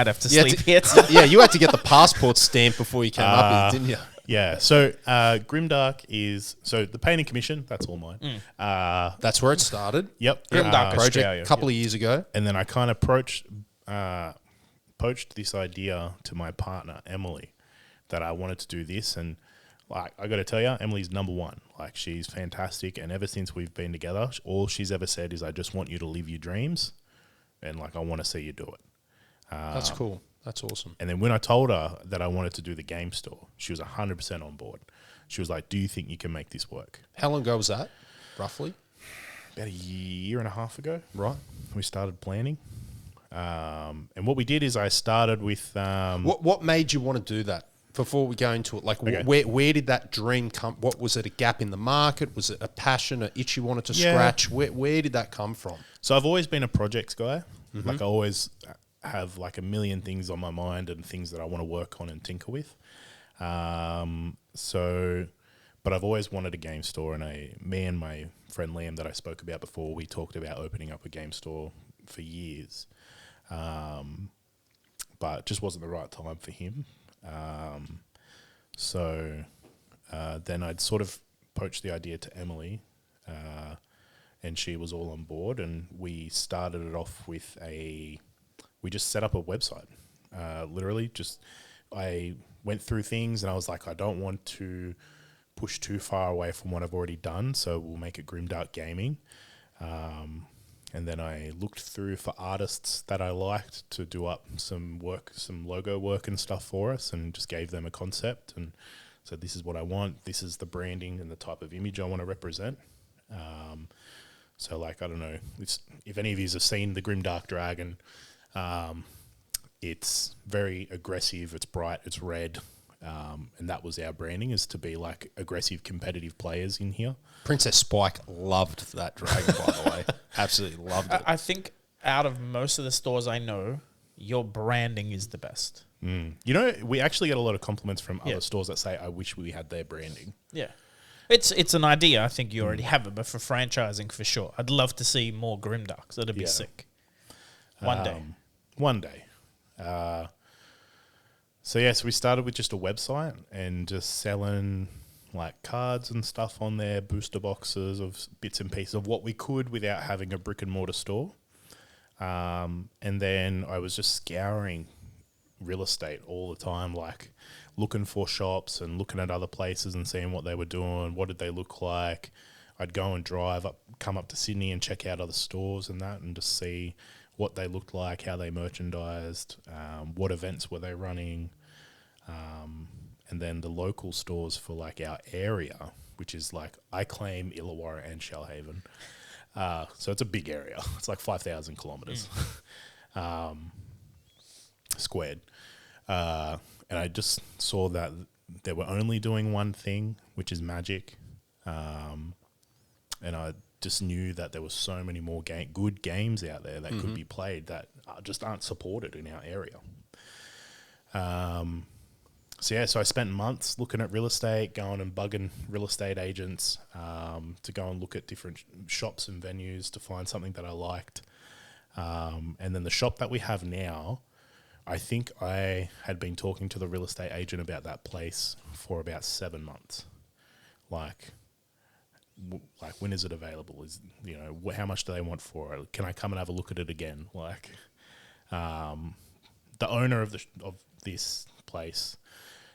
have to You had sleep to- here. Yeah, you had to get the passport stamp before you came up here, didn't you? yeah. So Grimdark is the painting commission. That's all mine. That's where it started. Yep, Grimdark Project Australia. a couple of years ago. And then I kind of poached this idea to my partner, Emily, that I wanted to do this. And like, I got to tell you, Emily's number one. Like, she's fantastic. And ever since we've been together, all she's ever said is, I just want you to live your dreams. And like, I want to see you do it. That's cool. That's awesome. And then when I told her that I wanted to do the game store, she was 100% on board. She was like, do you think you can make this work? How long ago was that? roughly? About a year and a half ago, Right. we started planning. And what we did is I started with... What made you want to do that? Before we go into it, like Okay. where did that dream come? What was it? A gap in the market? Was it a passion, an itch you wanted to scratch? Where did that come from? So I've always been a projects guy. Like I always have like a million things on my mind and things that I want to work on and tinker with. But I've always wanted a game store, and me and my friend Liam that I spoke about before, we talked about opening up a game store for years. But it just wasn't the right time for him. Then I'd sort of poached the idea to Emily, and she was all on board, and we started it off with we just set up a website. Literally just, I went through things and I was like, I don't want to push too far away from what I've already done, so we'll make it Grimdark Gaming. And then I looked through for artists that I liked to do up some work, some logo work and stuff for us, and just gave them a concept and said, this is what I want. This is the branding and the type of image I want to represent. So like, I don't know, if any of you have seen the Grimdark Dragon, it's very aggressive, it's bright, it's red. And that was our branding, is to be like aggressive, competitive players in here. Princess Spike loved that dragon, by the way. Absolutely loved it. I think out of most of the stores I know, your branding is the best. You know, we actually get a lot of compliments from other stores that say, I wish we had their branding. Yeah. It's an idea. I think you already have it, but for franchising, for sure. I'd love to see more Grimdarks. That'd be sick. One day. One day. So we started with just a website and just selling like cards and stuff on there, booster boxes of bits and pieces of what we could without having a brick and mortar store. And then I was just scouring real estate all the time, like looking for shops and looking at other places and seeing what they were doing, what did they look like. I'd go and come up to Sydney and check out other stores and that, and just see what they looked like, how they merchandised, what events were they running, and then the local stores for like our area, which is like, I claim Illawarra and Shellhaven. So it's a big area. It's like 5,000 kilometres squared. And I just saw that they were only doing one thing, which is Magic. And I just knew that there were so many more good games out there that could be played that just aren't supported in our area. So I spent months looking at real estate, going and bugging real estate agents to go and look at different shops and venues to find something that I liked. And then the shop that we have now, I think I had been talking to the real estate agent about that place for about 7 months. Like when is it available? How much do they want for it? Can I come and have a look at it again? Like, the owner of this place,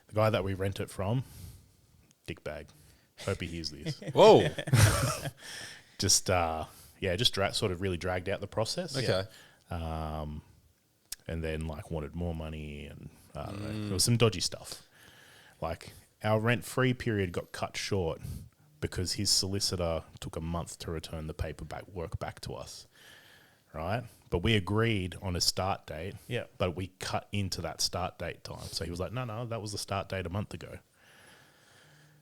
the guy that we rent it from, dickbag. Hope he hears this. Whoa. Sort of really dragged out the process. Okay. And then wanted more money, and I don't know, there was some dodgy stuff. Like, our rent-free period got cut short because his solicitor took a month to return the paperwork back to us, right? But we agreed on a start date, but we cut into that start date time. So he was like, no, that was the start date a month ago.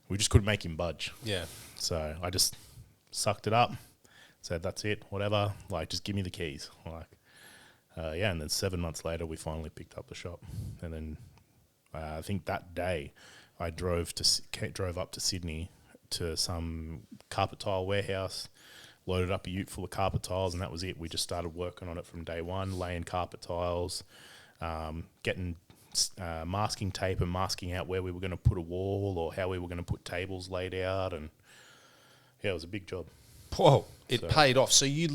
We just couldn't make him budge. Yeah. So I just sucked it up, said, that's it, whatever, just give me the keys. And then 7 months later, we finally picked up the shop. And then I think that day I drove up to Sydney to some carpet tile warehouse, loaded up a ute full of carpet tiles, and that was it. We just started working on it from day one, laying carpet tiles, getting masking tape and masking out where we were going to put a wall or how we were going to put tables laid out. And it was a big job. Whoa, it paid off. So you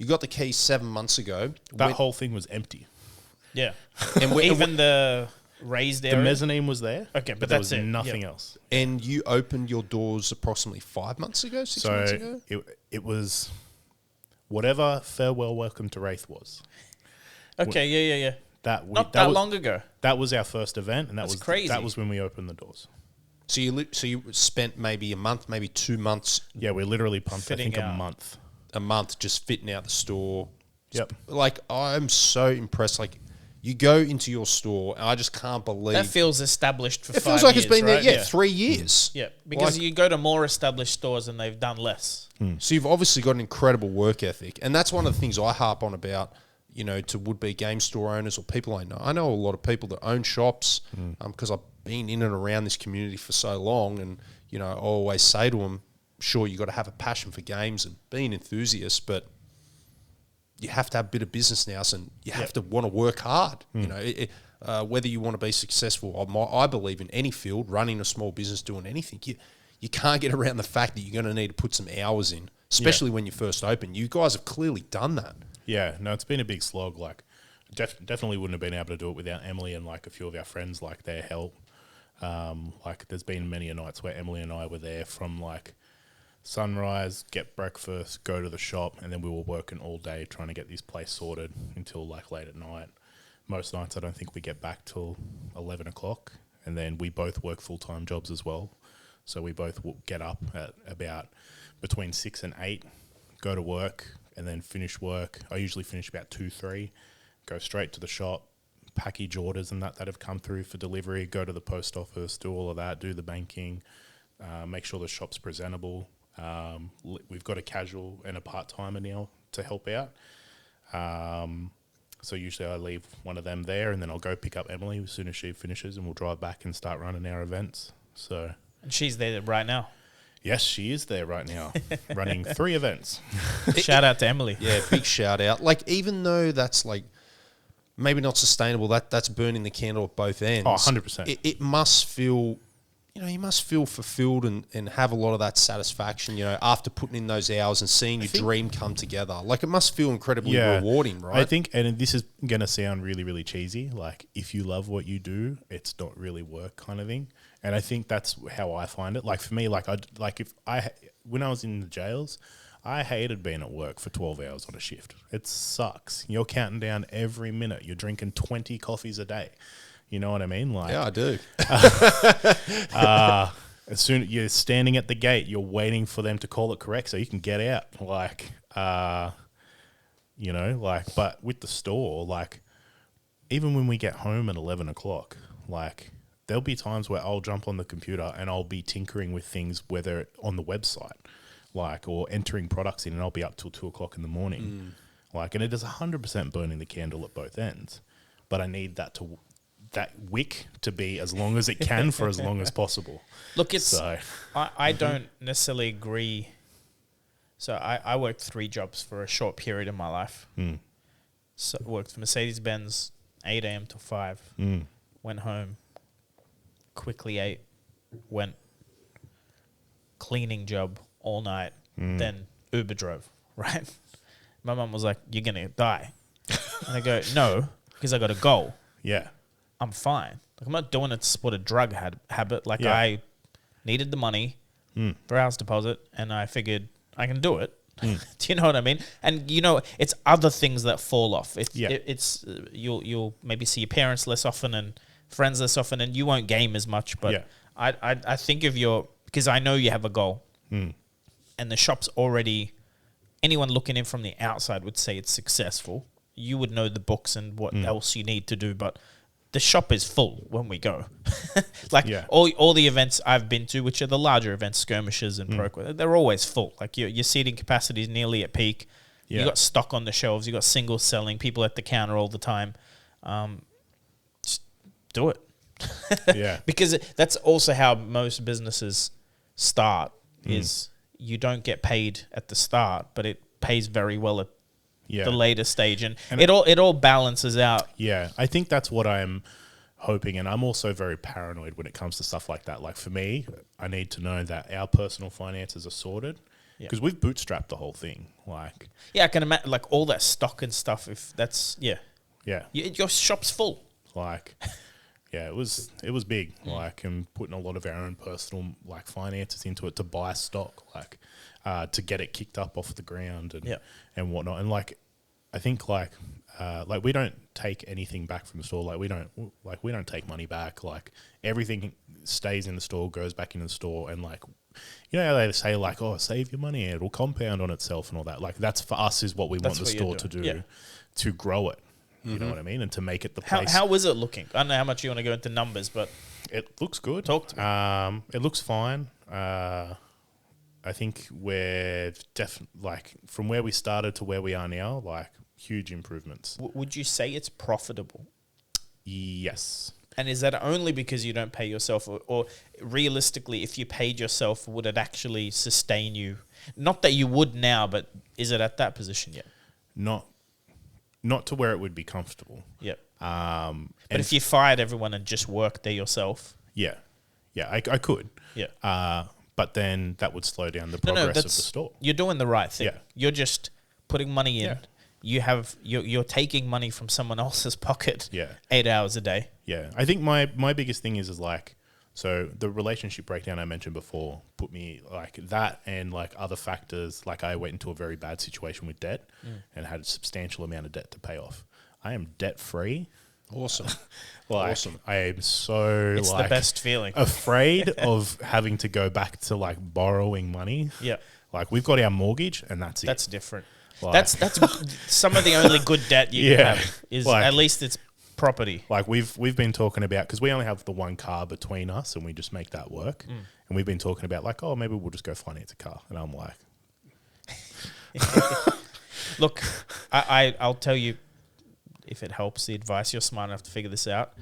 got the keys 7 months ago. That whole thing was empty. Yeah. And even the raised area? The mezzanine was there. Okay, but there that's was it. nothing else. And you opened your doors approximately 5 months ago, 6 months ago? It was whatever Farewell Welcome to Wraith was. Okay, yeah. Not long ago. That was our first event, and that was crazy. That was when we opened the doors. So you spent maybe a month, maybe 2 months, Yeah, we literally pumped, I Fitting think, out. a month. just fitting out the store. Yep. Like, I'm so impressed. Like, you go into your store, and I just can't believe That feels established for 5 it years. feels like it's been there, right? 3 years. Yeah, because Like- you go to more established stores and they've done less. So you've obviously got an incredible work ethic, and that's one of the things I harp on about. To would-be game store owners or people I know. I know a lot of people that own shops because I've been in and around this community for so long, and I always say to them, "Sure, you got to have a passion for games and be an enthusiast, but you have to have a bit of business now, and you have to want to work hard. Whether you want to be successful, I believe in any field, running a small business, doing anything. You can't get around the fact that you're going to need to put some hours in, especially when you first open. You guys have clearly done that. Yeah, no, it's been a big slog. Like, definitely wouldn't have been able to do it without Emily and like a few of our friends, like their help. Like, there's been many a nights where Emily and I were there from like sunrise, get breakfast, go to the shop, and then we were working all day trying to get this place sorted until like late at night. Most nights I don't think we get back till 11 o'clock, and then we both work full-time jobs as well. So we both get up at about between 6 and 8, go to work, and then finish work. I usually finish about 2, 3, go straight to the shop, package orders and that have come through for delivery, go to the post office, do all of that, do the banking, make sure the shop's presentable. We've got a casual and a part-timer now to help out. So usually I leave one of them there, and then I'll go pick up Emily as soon as she finishes, and we'll drive back and start running our events. So, And she's there right now. yes, she is there right now, running 3 events. Shout out to Emily. Yeah, big shout out. Like, even though that's like maybe not sustainable, that's burning the candle at both ends. Oh, 100%. It must feel, you must feel fulfilled and have a lot of that satisfaction, after putting in those hours and seeing your dream come together. Like, it must feel incredibly rewarding, right? I think, and this is going to sound really, really cheesy, like, if you love what you do, it's not really work kind of thing. And I think that's how I find it. Like, for me, when I was in the jails, I hated being at work for 12 hours on a shift. It sucks. You're counting down every minute. You're drinking 20 coffees a day. You know what I mean? Like, Yeah, I do. as soon as you're standing at the gate, you're waiting for them to call it correct so you can get out. Like, but with the store, like, even when we get home at 11 o'clock, like, there'll be times where I'll jump on the computer and I'll be tinkering with things, whether on the website, like, or entering products in, and I'll be up till 2 o'clock in the morning. Like, and it is 100% burning the candle at both ends. But I need that wick to be as long as it can for as long as possible. Look, So, I don't necessarily agree. So I worked 3 jobs for a short period in my life. So worked for Mercedes-Benz, 8 a.m. till 5. Went home, quickly ate, went cleaning job all night, then Uber drove, right? My mum was like, "You're going to die." And I go, "No, because I got a goal. yeah. I'm fine. Like, I'm not doing it to support a drug habit. Like, Yeah. I needed the money for house deposit, and I figured I can do it. Do you know what I mean? And it's other things that fall off. You'll maybe see your parents less often and friends less often, and you won't game as much. But I think of because I know you have a goal, and the shop's already. Anyone looking in from the outside would say it's successful. You would know the books and what else you need to do, but the shop is full when we go. All the events I've been to, which are the larger events, skirmishes and pro, they're always full. Like, your seating capacity is nearly at peak. Yeah. You got stock on the shelves. You got singles selling. People at the counter all the time. Just do it. Yeah. Because that's also how most businesses start. Is you don't get paid at the start, but it pays very well at the later stage, and it all balances out. Yeah, I think that's what I'm hoping, and I'm also very paranoid when it comes to stuff like that. Like, for me, I need to know that our personal finances are sorted, because we've bootstrapped the whole thing. Like, I can imagine, like, all that stock and stuff. If that's your shop's full. Like, it was big. Like, and putting a lot of our own personal finances into it to buy stock, to get it kicked up off the ground and whatnot. And I think like we don't take anything back from the store. We don't take money back. Like everything stays in the store, goes back in the store, and like, you know, they say like, oh, save your money, it'll compound on itself and all that. Like that's for us is what we want the store to do, to grow it. You know what I mean? And to make it the place. How is it looking? I don't know how much you want to go into numbers, but it looks good. Talk to me. It looks fine. I think we're like from where we started to where we are now, like huge improvements. Would you say it's profitable? Yes. And is that only because you don't pay yourself, or realistically, if you paid yourself, would it actually sustain you? Not that you would now, but is it at that position yet? Not to where it would be comfortable. Yep. But if you fired everyone and just worked there yourself, I could. Yeah. But then that would slow down the progress of the store. You're doing the right thing. Yeah. You're just putting money in. Yeah. You're taking money from someone else's pocket. Yeah. 8 hours a day. Yeah. I think my biggest thing is like, so the relationship breakdown I mentioned before put me like that, and like other factors. Like I went into a very bad situation with debt and had a substantial amount of debt to pay off. I am debt free. Awesome. Awesome. I am so It's the best feeling. Afraid of having to go back to like borrowing money. Yeah. Like we've got our mortgage and that's it. That's different. Like, that's some of the only good debt you can have is like, at least it's property. Like we've been talking about, because we only have the one car between us and we just make that work. And we've been talking about like, oh, maybe we'll just go finance a car. And I'm like, look, I'll tell you, if it helps the advice, you're smart enough to figure this out.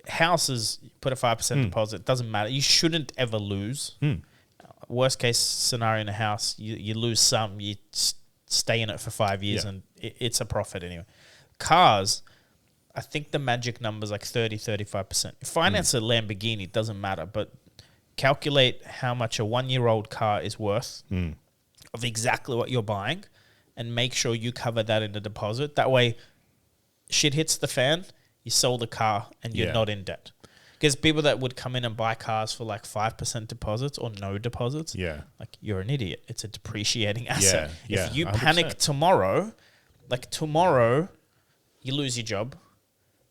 Houses, put a 5% deposit. Doesn't matter. You shouldn't ever lose. Worst case scenario in a house, you lose some, you stay in it for 5 years and it's a profit anyway. Cars, I think the magic number is like 30-35%. Finance a Lamborghini, doesn't matter, but calculate how much a 1-year-old car is worth of exactly what you're buying and make sure you cover that in the deposit. That way, shit hits the fan, you sell the car and you're not in debt. Because people that would come in and buy cars for like 5% deposits or no deposits, like you're an idiot. It's a depreciating asset. If you 100%. Panic tomorrow, you lose your job.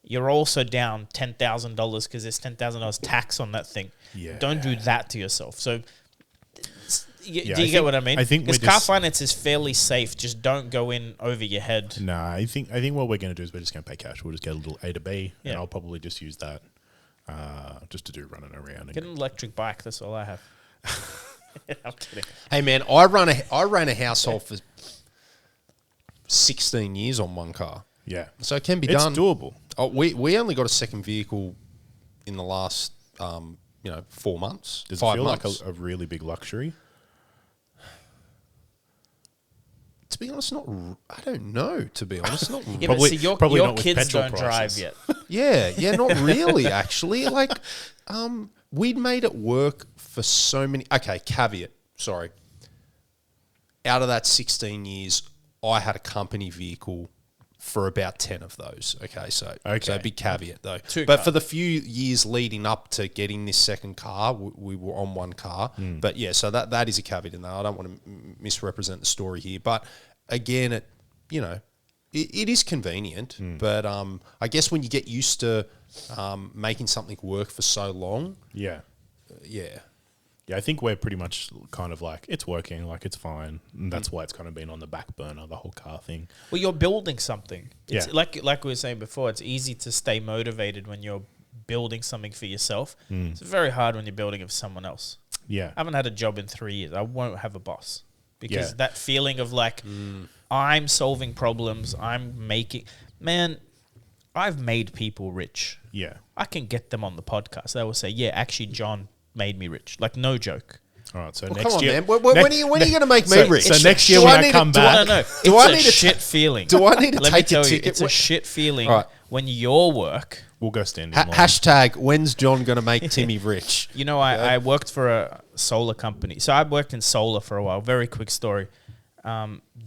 You're also down $10,000 because there's $10,000 tax on that thing. Yeah. Don't do that to yourself. So do you get what I mean? I think because car finance is fairly safe. Just don't go in over your head. No, I think what we're going to do is we're just going to pay cash. We'll just get a little A to B, and I'll probably just use that just to do running around. Get an electric bike. That's all I have. I'm kidding. Hey man, I ran a household for 16 years on one car. Yeah, so it can be done. It's doable. Oh, we only got a second vehicle in the last 4 months. Does 5 it feel months. like a really big luxury? To be honest, I don't know. To be honest, not yeah, probably, but probably your not with kids petrol don't prices. drive yet. Yeah, not really. Actually, like we'd made it work for so many. Okay, caveat. Sorry. Out of that 16 years, I had a company vehicle for about 10 of those. Okay, so big caveat though. But for the few years leading up to getting this second car, we were on one car. But yeah, so that is a caveat in there. I don't want to misrepresent the story here. But again, it is convenient. But I guess when you get used to making something work for so long. Yeah. Yeah, I think we're pretty much kind of like, it's working, like it's fine. And that's why it's kind of been on the back burner, the whole car thing. Well, you're building something. It's like we were saying before, it's easy to stay motivated when you're building something for yourself. It's very hard when you're building it for someone else. Yeah. I haven't had a job in 3 years. I won't have a boss. Because that feeling of like, I'm solving problems, man, I've made people rich. Yeah. I can get them on the podcast. They will say, yeah, actually, John made me rich. Like, no joke. All right, so well, next come on, year, man. When are you going to make me rich? So next year when I come back, do I need a shit feeling? Do I need to Let take me tell a you, ticket? it's a shit feeling when your work. We'll go stand in line. Hashtag, when's John going to make Timmy rich? You know, I worked for a solar company. So I worked in solar for a while. Very quick story.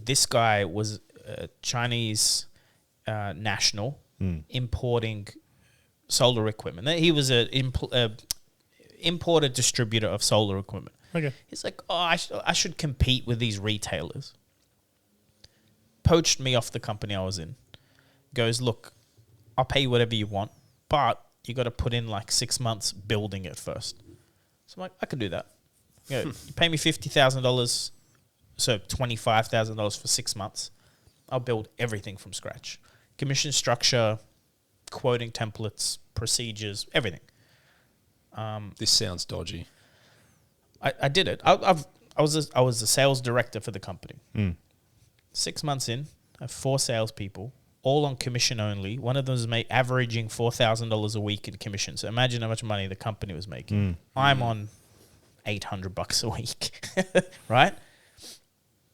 This guy was a Chinese national importing solar equipment. He was an imported distributor of solar equipment. Okay. He's like, I should compete with these retailers. poached me off the company I was in. Goes, look, I'll pay you whatever you want, but you got to put in like 6 months building it first. So I'm like, I can do that. You pay me $50,000, so $25,000 for 6 months. I'll build everything from scratch. Commission structure, quoting templates, procedures, everything. This sounds dodgy. I did it. I was the sales director for the company. 6 months in, I have 4 salespeople, all on commission only. One of them is averaging $4,000 a week in commission. So imagine how much money the company was making. I'm on $800 a week, right?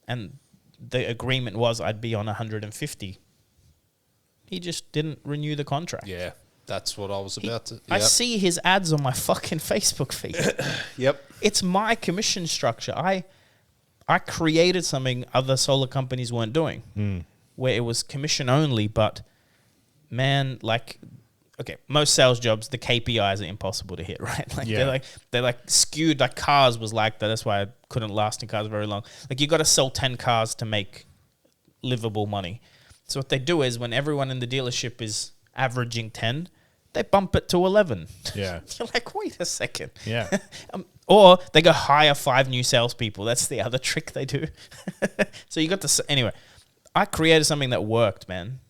And the agreement was I'd be on 150. He just didn't renew the contract. Yeah, that's what I was about to. Yep. I see his ads on my fucking Facebook feed. Yep. It's my commission structure. I created something other solar companies weren't doing, where it was commission only. But man, like, okay, most sales jobs, the KPIs are impossible to hit, right? Like they're like skewed. Like cars was like that. That's why I couldn't last in cars very long. Like you got to sell 10 cars to make livable money. So what they do is when everyone in the dealership is averaging 10, they bump it to 11. Yeah. You're like, wait a second. Yeah. Or they go hire 5 new salespeople. That's the other trick they do. So you got to... Anyway, I created something that worked, man.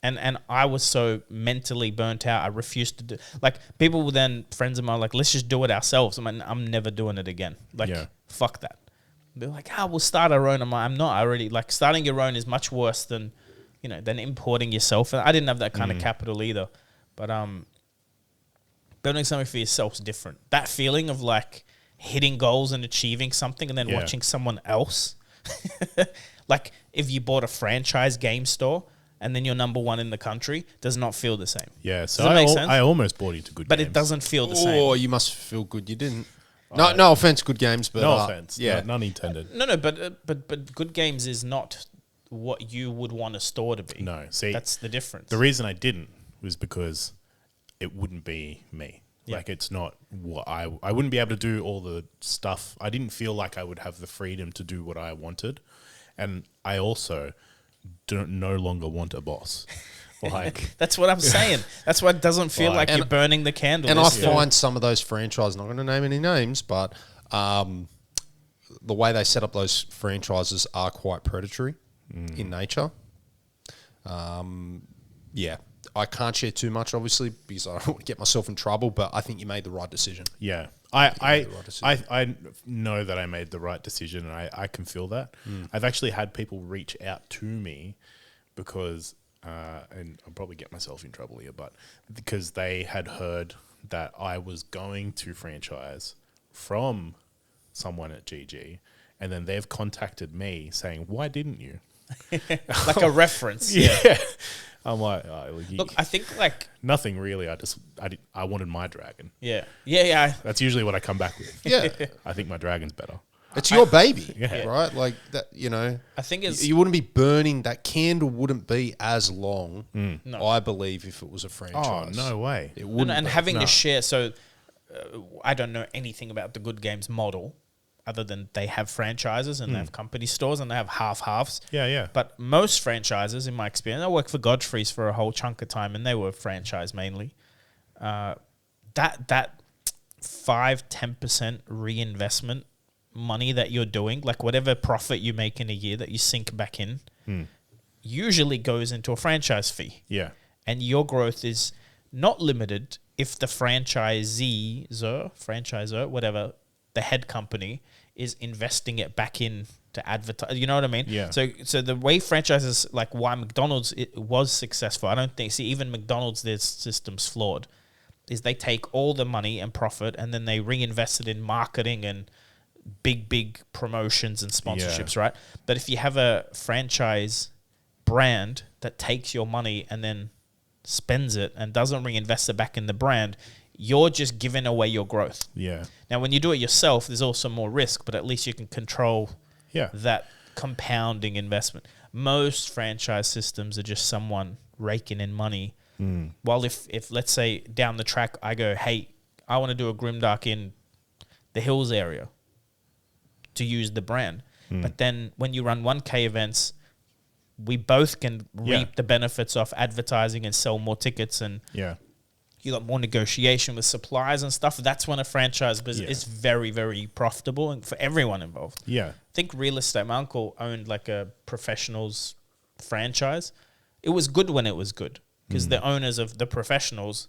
And I was so mentally burnt out. I refused to do... Like, people were then, friends of mine, like, let's just do it ourselves. I'm like, I'm never doing it again. Like, fuck that. They're like, we'll start our own. I'm like, I'm not. I already... Like, starting your own is much worse than, than importing yourself. And I didn't have that kind of capital either. But building something for yourself is different. That feeling of like hitting goals and achieving something and then watching someone else. Like if you bought a franchise game store and then you're number 1 in the country, does not feel the same. Yeah, so Does that make sense? I almost bought into Good But Games. it doesn't feel the same. Oh, you must feel good you didn't. No offense, Good Games, but No offense. yeah, none intended. No, but Good Games is not what you would want a store to be. No, see, that's the difference. The reason I didn't was because it wouldn't be me. Yeah. Like it's not what I wouldn't be able to do all the stuff. I didn't feel like I would have the freedom to do what I wanted. And I also no longer want a boss. Like that's what I'm saying. That's why it doesn't feel like you're burning the candle. And I find some of those franchises, not going to name any names, but the way they set up those franchises are quite predatory in nature. Yeah. I can't share too much, obviously, because I don't want to get myself in trouble, but I think you made the right decision. Yeah. I know that I made the right decision, and I can feel that. I've actually had people reach out to me because, and I'll probably get myself in trouble here, but because they had heard that I was going to franchise from someone at GG, and then they've contacted me saying, why didn't you? Like a reference. Yeah. I'm like, look, I think like nothing really. I wanted my dragon. Yeah. That's usually what I come back with. Yeah. I think my dragon's better. It's your baby, Yeah. right? Like that, I think it's you wouldn't be burning, that candle wouldn't be as long, No. I believe, if it was a franchise. Oh, no way. It wouldn't and be. having to share. So I don't know anything about the Good Games model other than they have franchises and they have company stores and they have halves. Yeah. But most franchises, in my experience, I worked for Godfrey's for a whole chunk of time and they were franchise mainly. That 5-10% reinvestment money that you're doing, like whatever profit you make in a year that you sink back in, usually goes into a franchise fee. Yeah. And your growth is not limited if the franchisor, whatever, the head company is investing it back in to advertise. You know what I mean? Yeah. So the way franchises, like why McDonald's it was successful, I don't think, even McDonald's, their system's flawed, is they take all the money and profit and then they reinvest it in marketing and big promotions and sponsorships, right? But if you have a franchise brand that takes your money and then spends it and doesn't reinvest it back in the brand, you're just giving away your growth. Yeah. Now, when you do it yourself, there's also more risk, but at least you can control that compounding investment. Most franchise systems are just someone raking in money. While if let's say down the track, I go, hey, I want to do a Grimdark in the Hills area to use the brand. But then when you run 1K events, we both can Yeah. reap the benefits of advertising and sell more tickets, and Yeah. you got more negotiation with suppliers and stuff. That's when a franchise business is very, very profitable and for everyone involved. Yeah. I think real estate. My uncle owned like a professionals franchise. It was good when it was good because the owners of the professionals,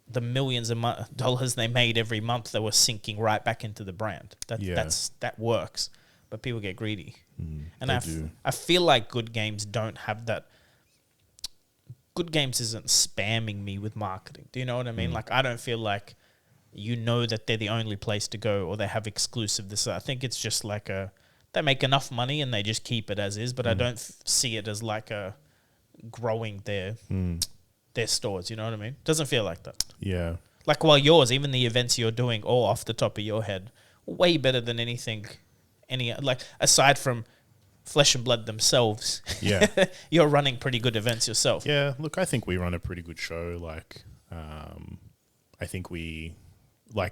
the millions of dollars they made every month, they were sinking right back into the brand. That works, but people get greedy, and I feel like good games don't have that. Good games isn't spamming me with marketing. Do you know what I mean? Like I don't feel like that they're the only place to go or they have exclusive this. I think it's just like they make enough money and they just keep it as is, but I don't see it as like a growing their stores. You know what I mean? Doesn't feel like that. Yeah. Like while yours, even the events you're doing all off the top of your head, way better than anything, like aside from Flesh and Blood themselves. Yeah. You're running pretty good events yourself. Yeah. Look, I think we run a pretty good show. Like, I think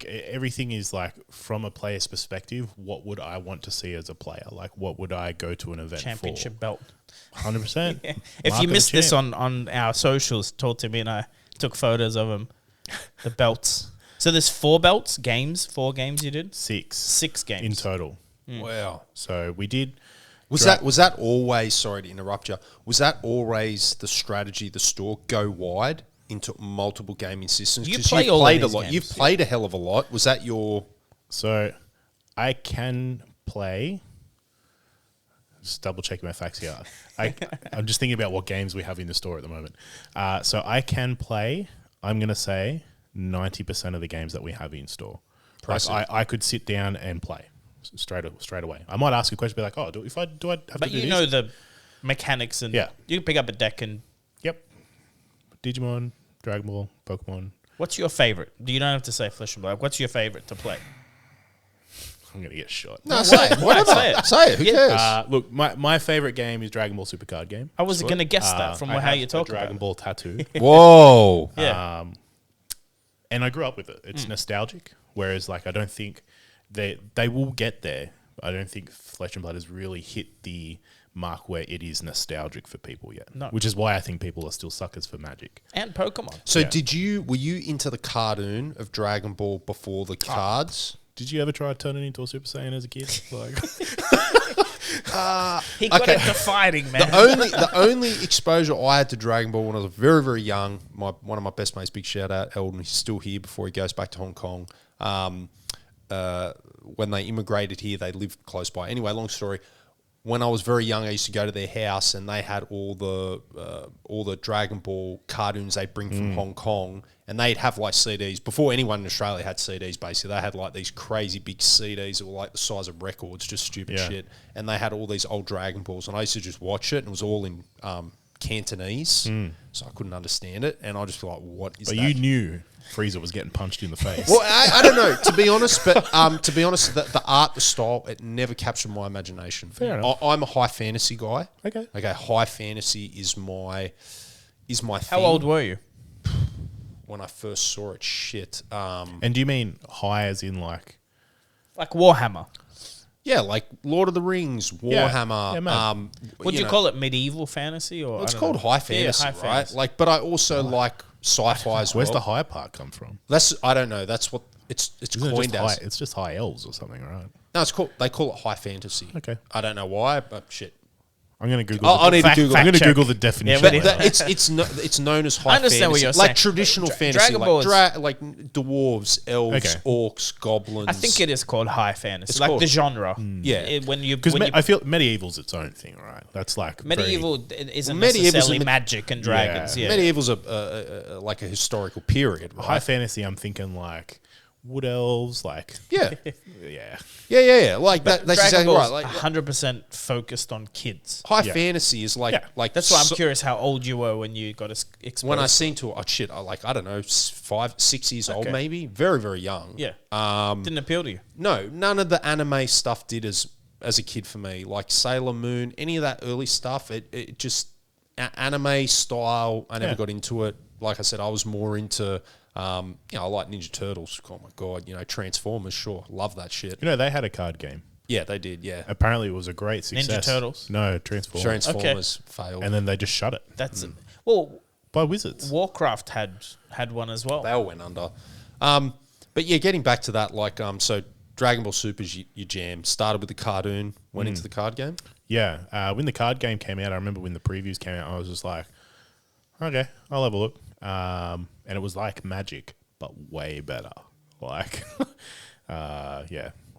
everything is like from a player's perspective. What would I want to see as a player? Like, what would I go to an event Championship for? belt. 100%. Yeah. If you missed this on our socials, told Timmy and I took photos of them. The belts. So there's 4 games you did? 6 games. In total. Wow. So we did. Was that always, sorry to interrupt you, was that always the strategy, the store, go wide into multiple gaming systems? You 'Cause play you've all of played these a lot. games, You've played a hell of a lot. Was that your... So I can play. Just double checking my facts here. I'm just thinking about what games we have in the store at the moment. So I can play, I'm going to say, 90% of the games that we have in store. Like I could sit down and play straight away. I might ask a question, be like, "Oh, do I have to do But you this?" know the mechanics, and Yeah. you can pick up a deck and... Yep. Digimon, Dragon Ball, Pokemon. What's your favorite? You don't have to say Flesh and Blood. What's your favorite to play? I'm going to get shot. No, say it. Whatever. Say it. Say it. Who cares? Look, my favorite game is Dragon Ball Super Card Game. I was going to guess that from I how have you a talk about Dragon it. Ball tattoo. Whoa. Yeah. And I grew up with it. It's nostalgic. Whereas, like, I don't think they will get there. I don't think Flesh and Blood has really hit the mark where it is nostalgic for people yet. No. Which is why I think people are still suckers for Magic. And Pokemon. So Yeah. were you into the cartoon of Dragon Ball before the cards? Did you ever try turning into a Super Saiyan as a kid? Like, He got Okay. into fighting, man. The only exposure I had to Dragon Ball when I was very, very young, one of my best mates, big shout out, Eldon, he's still here before he goes back to Hong Kong. When they immigrated here, they lived close by. Anyway, long story. When I was very young, I used to go to their house, and they had all the Dragon Ball cartoons they bring from Hong Kong, and they'd have like CDs before anyone in Australia had CDs. Basically, they had like these crazy big CDs that were like the size of records, just stupid shit. And they had all these old Dragon Balls, and I used to just watch it, and it was all in Cantonese, so I couldn't understand it, and I just feel like, what is but that? you knew Frieza was getting punched in the face. Well, I don't know, to be honest, but the art, the style, it never captured my imagination. Fair enough. I'm a high fantasy guy. Okay. High fantasy is my thing. How old were you? When I first saw it? Shit. And do you mean high as in like... Like Warhammer. Yeah, like Lord of the Rings, Warhammer. Yeah, man. Would you call it medieval fantasy? Or It's I don't called know. high fantasy, high right? fantasy. Like, but I also like sci-fi as well. Where's the high part come from? I don't know. That's what it's Isn't it coined just as. high, it's just high elves or something, right? No, it's called. They call it high fantasy. Okay. I don't know why, but shit. I'm going to Google. I need to Google. I'm going to check. Google the definition. Yeah, of but that. It's known as high I understand fantasy. what you're like saying. traditional fantasy, Dragon Ball like dwarves, elves, Okay. orcs, goblins. I think it is called high fantasy. It's like called- the genre. Yeah. When you Because I feel medieval's its own thing, right? That's like medieval isn't Medieval's necessarily a- magic and dragons. Yeah. Medieval's a like a historical period, right? high fantasy. I'm thinking like wood elves, like yeah, yeah. Like that. That's Dragon exactly Ball's right. Like 100% focused on kids. high Yeah. fantasy is like Yeah. like That's why I'm so- curious how old you were when you got exposed. When I seen to shit, I don't know, 5, 6 years old, Okay. maybe, very, very young. yeah, didn't appeal to you. No, none of the anime stuff did as a kid for me. Like Sailor Moon, any of that early stuff, it just anime style. I never Yeah. got into it. Like I said, I was more into, I like Ninja Turtles. Oh my god, Transformers. Sure, love that shit. You know, they had a card game. Yeah, they did. Yeah, Apparently, it was a great success. Ninja Turtles? No, Transformers. Transformers failed. And then they just shut it That's well, by Wizards. Warcraft had one as well. They all went under. But yeah, getting back to that, like, so Dragon Ball Super's your jam. Started with the cartoon, went into the card game. Yeah, when the card game came out, I remember when the previews came out, I was just like, okay, I'll have a look. And it was like Magic, but way better. Like,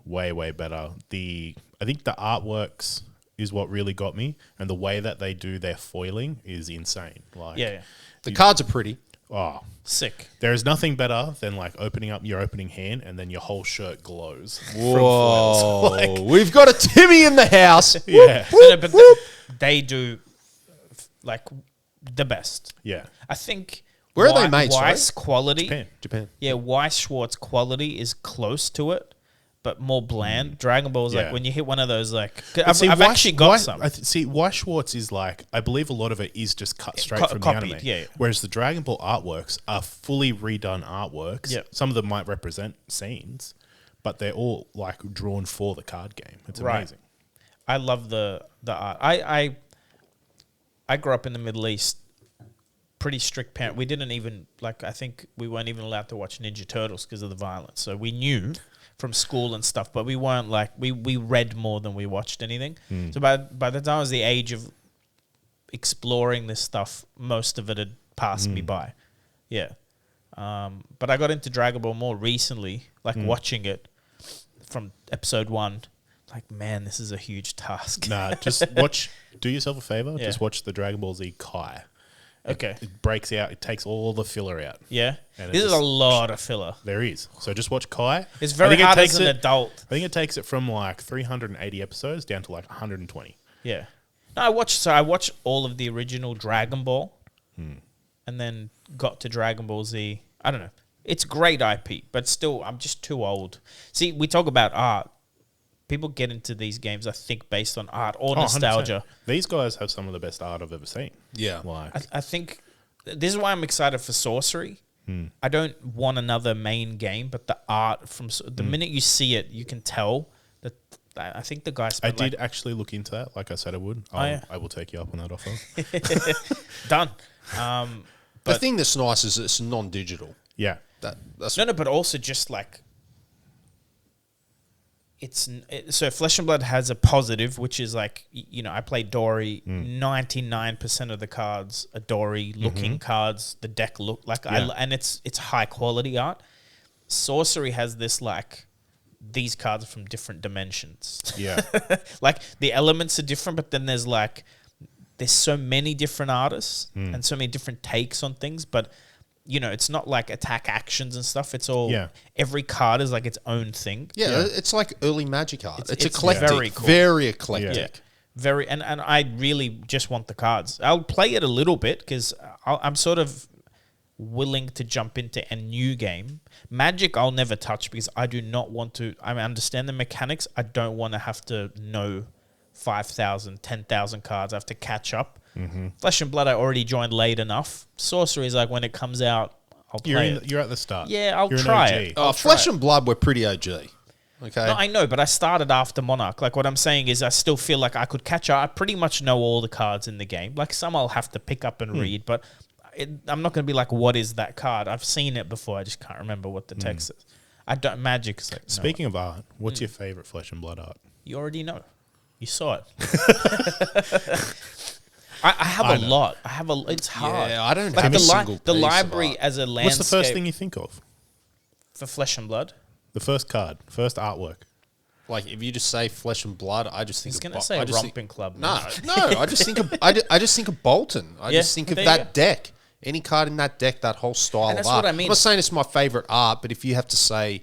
way better. I think the artworks is what really got me, and the way that they do their foiling is insane. Like, Yeah. The cards are pretty. oh, Sick. there is nothing better than like opening up your opening hand and then your whole shirt glows. from foils. Whoa, Like, we've got a Timmy in the house. yeah, No, but they do like the best. yeah. I think. Where are they made, sorry? Weiss quality. Japan. Yeah, Weiss Schwartz quality is close to it, but more bland. Dragon Ball is Yeah. like when you hit one of those, like But I've see, actually got some. See, Weiss Schwartz is like, I believe a lot of it is just cut straight from copied, the anime. yeah. Whereas the Dragon Ball artworks are fully redone artworks. Yeah. Some of them might represent scenes, but they're all like drawn for the card game. It's Right. amazing. I love the art. I grew up in the Middle East. Pretty strict parent. We didn't even I think we weren't even allowed to watch Ninja Turtles because of the violence. So we knew from school and stuff, but we weren't we read more than we watched anything. So by the time I was the age of exploring this stuff, most of it had passed me by. Yeah. But I got into Dragon Ball more recently, watching it from episode 1. Like, man, this is a huge task. Nah, just do yourself a favor. Yeah. Just watch the Dragon Ball Z Kai. Okay. It breaks out. It takes all the filler out. Yeah. And This it is a just- lot of filler. There is. So just watch Kai. It's I very think it hard takes as an it- adult. I think it takes it from like 380 episodes down to like 120. Yeah. No, I watched all of the original Dragon Ball and then got to Dragon Ball Z. I don't know. It's great IP, but still, I'm just too old. See, we talk about art. People get into these games, I think, based on art or Oh, 100%. nostalgia. These guys have some of the best art I've ever seen. Yeah. Like, I think this is why I'm excited for Sorcery. I don't want another main game, but the art the minute you see it, you can tell that. I think the guy I spent did actually look into that, like I said I would. yeah. I will take you up on that offer. done. The thing that's nice is it's non-digital. Yeah. That's No, but also just like so Flesh and Blood has a positive, which is like, I played Dory. 99% of the cards are Dory looking cards. The deck look like and it's high quality art. Sorcery has this like these cards are from different dimensions. Yeah. Like the elements are different, but then there's so many different artists and so many different takes on things, but it's not like attack actions and stuff. It's all every card is like its own thing. Yeah, it's like early Magic art. It's eclectic, very cool. very eclectic. Yeah. Very, and I really just want the cards. I'll play it a little bit because I'm sort of willing to jump into a new game. Magic I'll never touch because I do not want to. I understand the mechanics. I don't want to have to know 5,000, 10,000 cards. I have to catch up. Flesh and Blood I already joined late enough. Sorcery is like when it comes out, I'll play it. You're at the start. Yeah, I'll You're an try OG. it. Oh, Flesh and Blood were pretty OG. Okay. No, I know, but I started after Monarch. Like, what I'm saying is I still feel like I could catch up. I pretty much know all the cards in the game. Like, some I'll have to pick up and read, but I'm not going to be like, what is that card? I've seen it before. I just can't remember what the text is. Magic is like, no. Speaking of art, what's your favorite Flesh and Blood art? You already know. You saw it. I have a lot. It's hard. Yeah, I don't Like have the a single the piece of library art. as a landscape. What's the first thing you think of? for Flesh and Blood? The first card, first artwork. Like if you just say Flesh and Blood, I just think He's of going to Bo- say I a just romping club. No, man. no. I just think of I just think of Bolton. I Yeah, just think of there you that go. deck. Any card in that deck, that whole style And of that's art. what I mean. I'm not saying it's my favorite art, but if you have to say,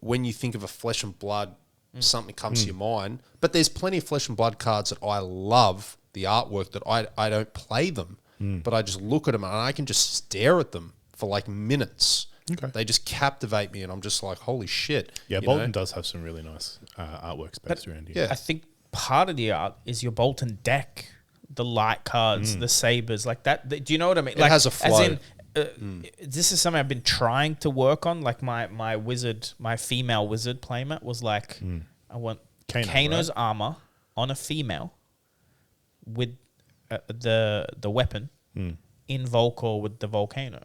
when you think of a Flesh and Blood, something comes to your mind. But there's plenty of Flesh and Blood cards that I love the artwork that I don't play them, but I just look at them and I can just stare at them for like minutes. Okay. They just captivate me, and I'm just like, holy shit. Yeah, you Bolton know? does have some really nice artwork space around here. yeah. I think part of the art is your Bolton deck, the light cards, the sabers, like that. Do you know what I mean? It has a flow. As in, this is something I've been trying to work on. Like my female wizard playmat was like, I want Kano's right? armor on a female with the weapon in Volcor with the volcano.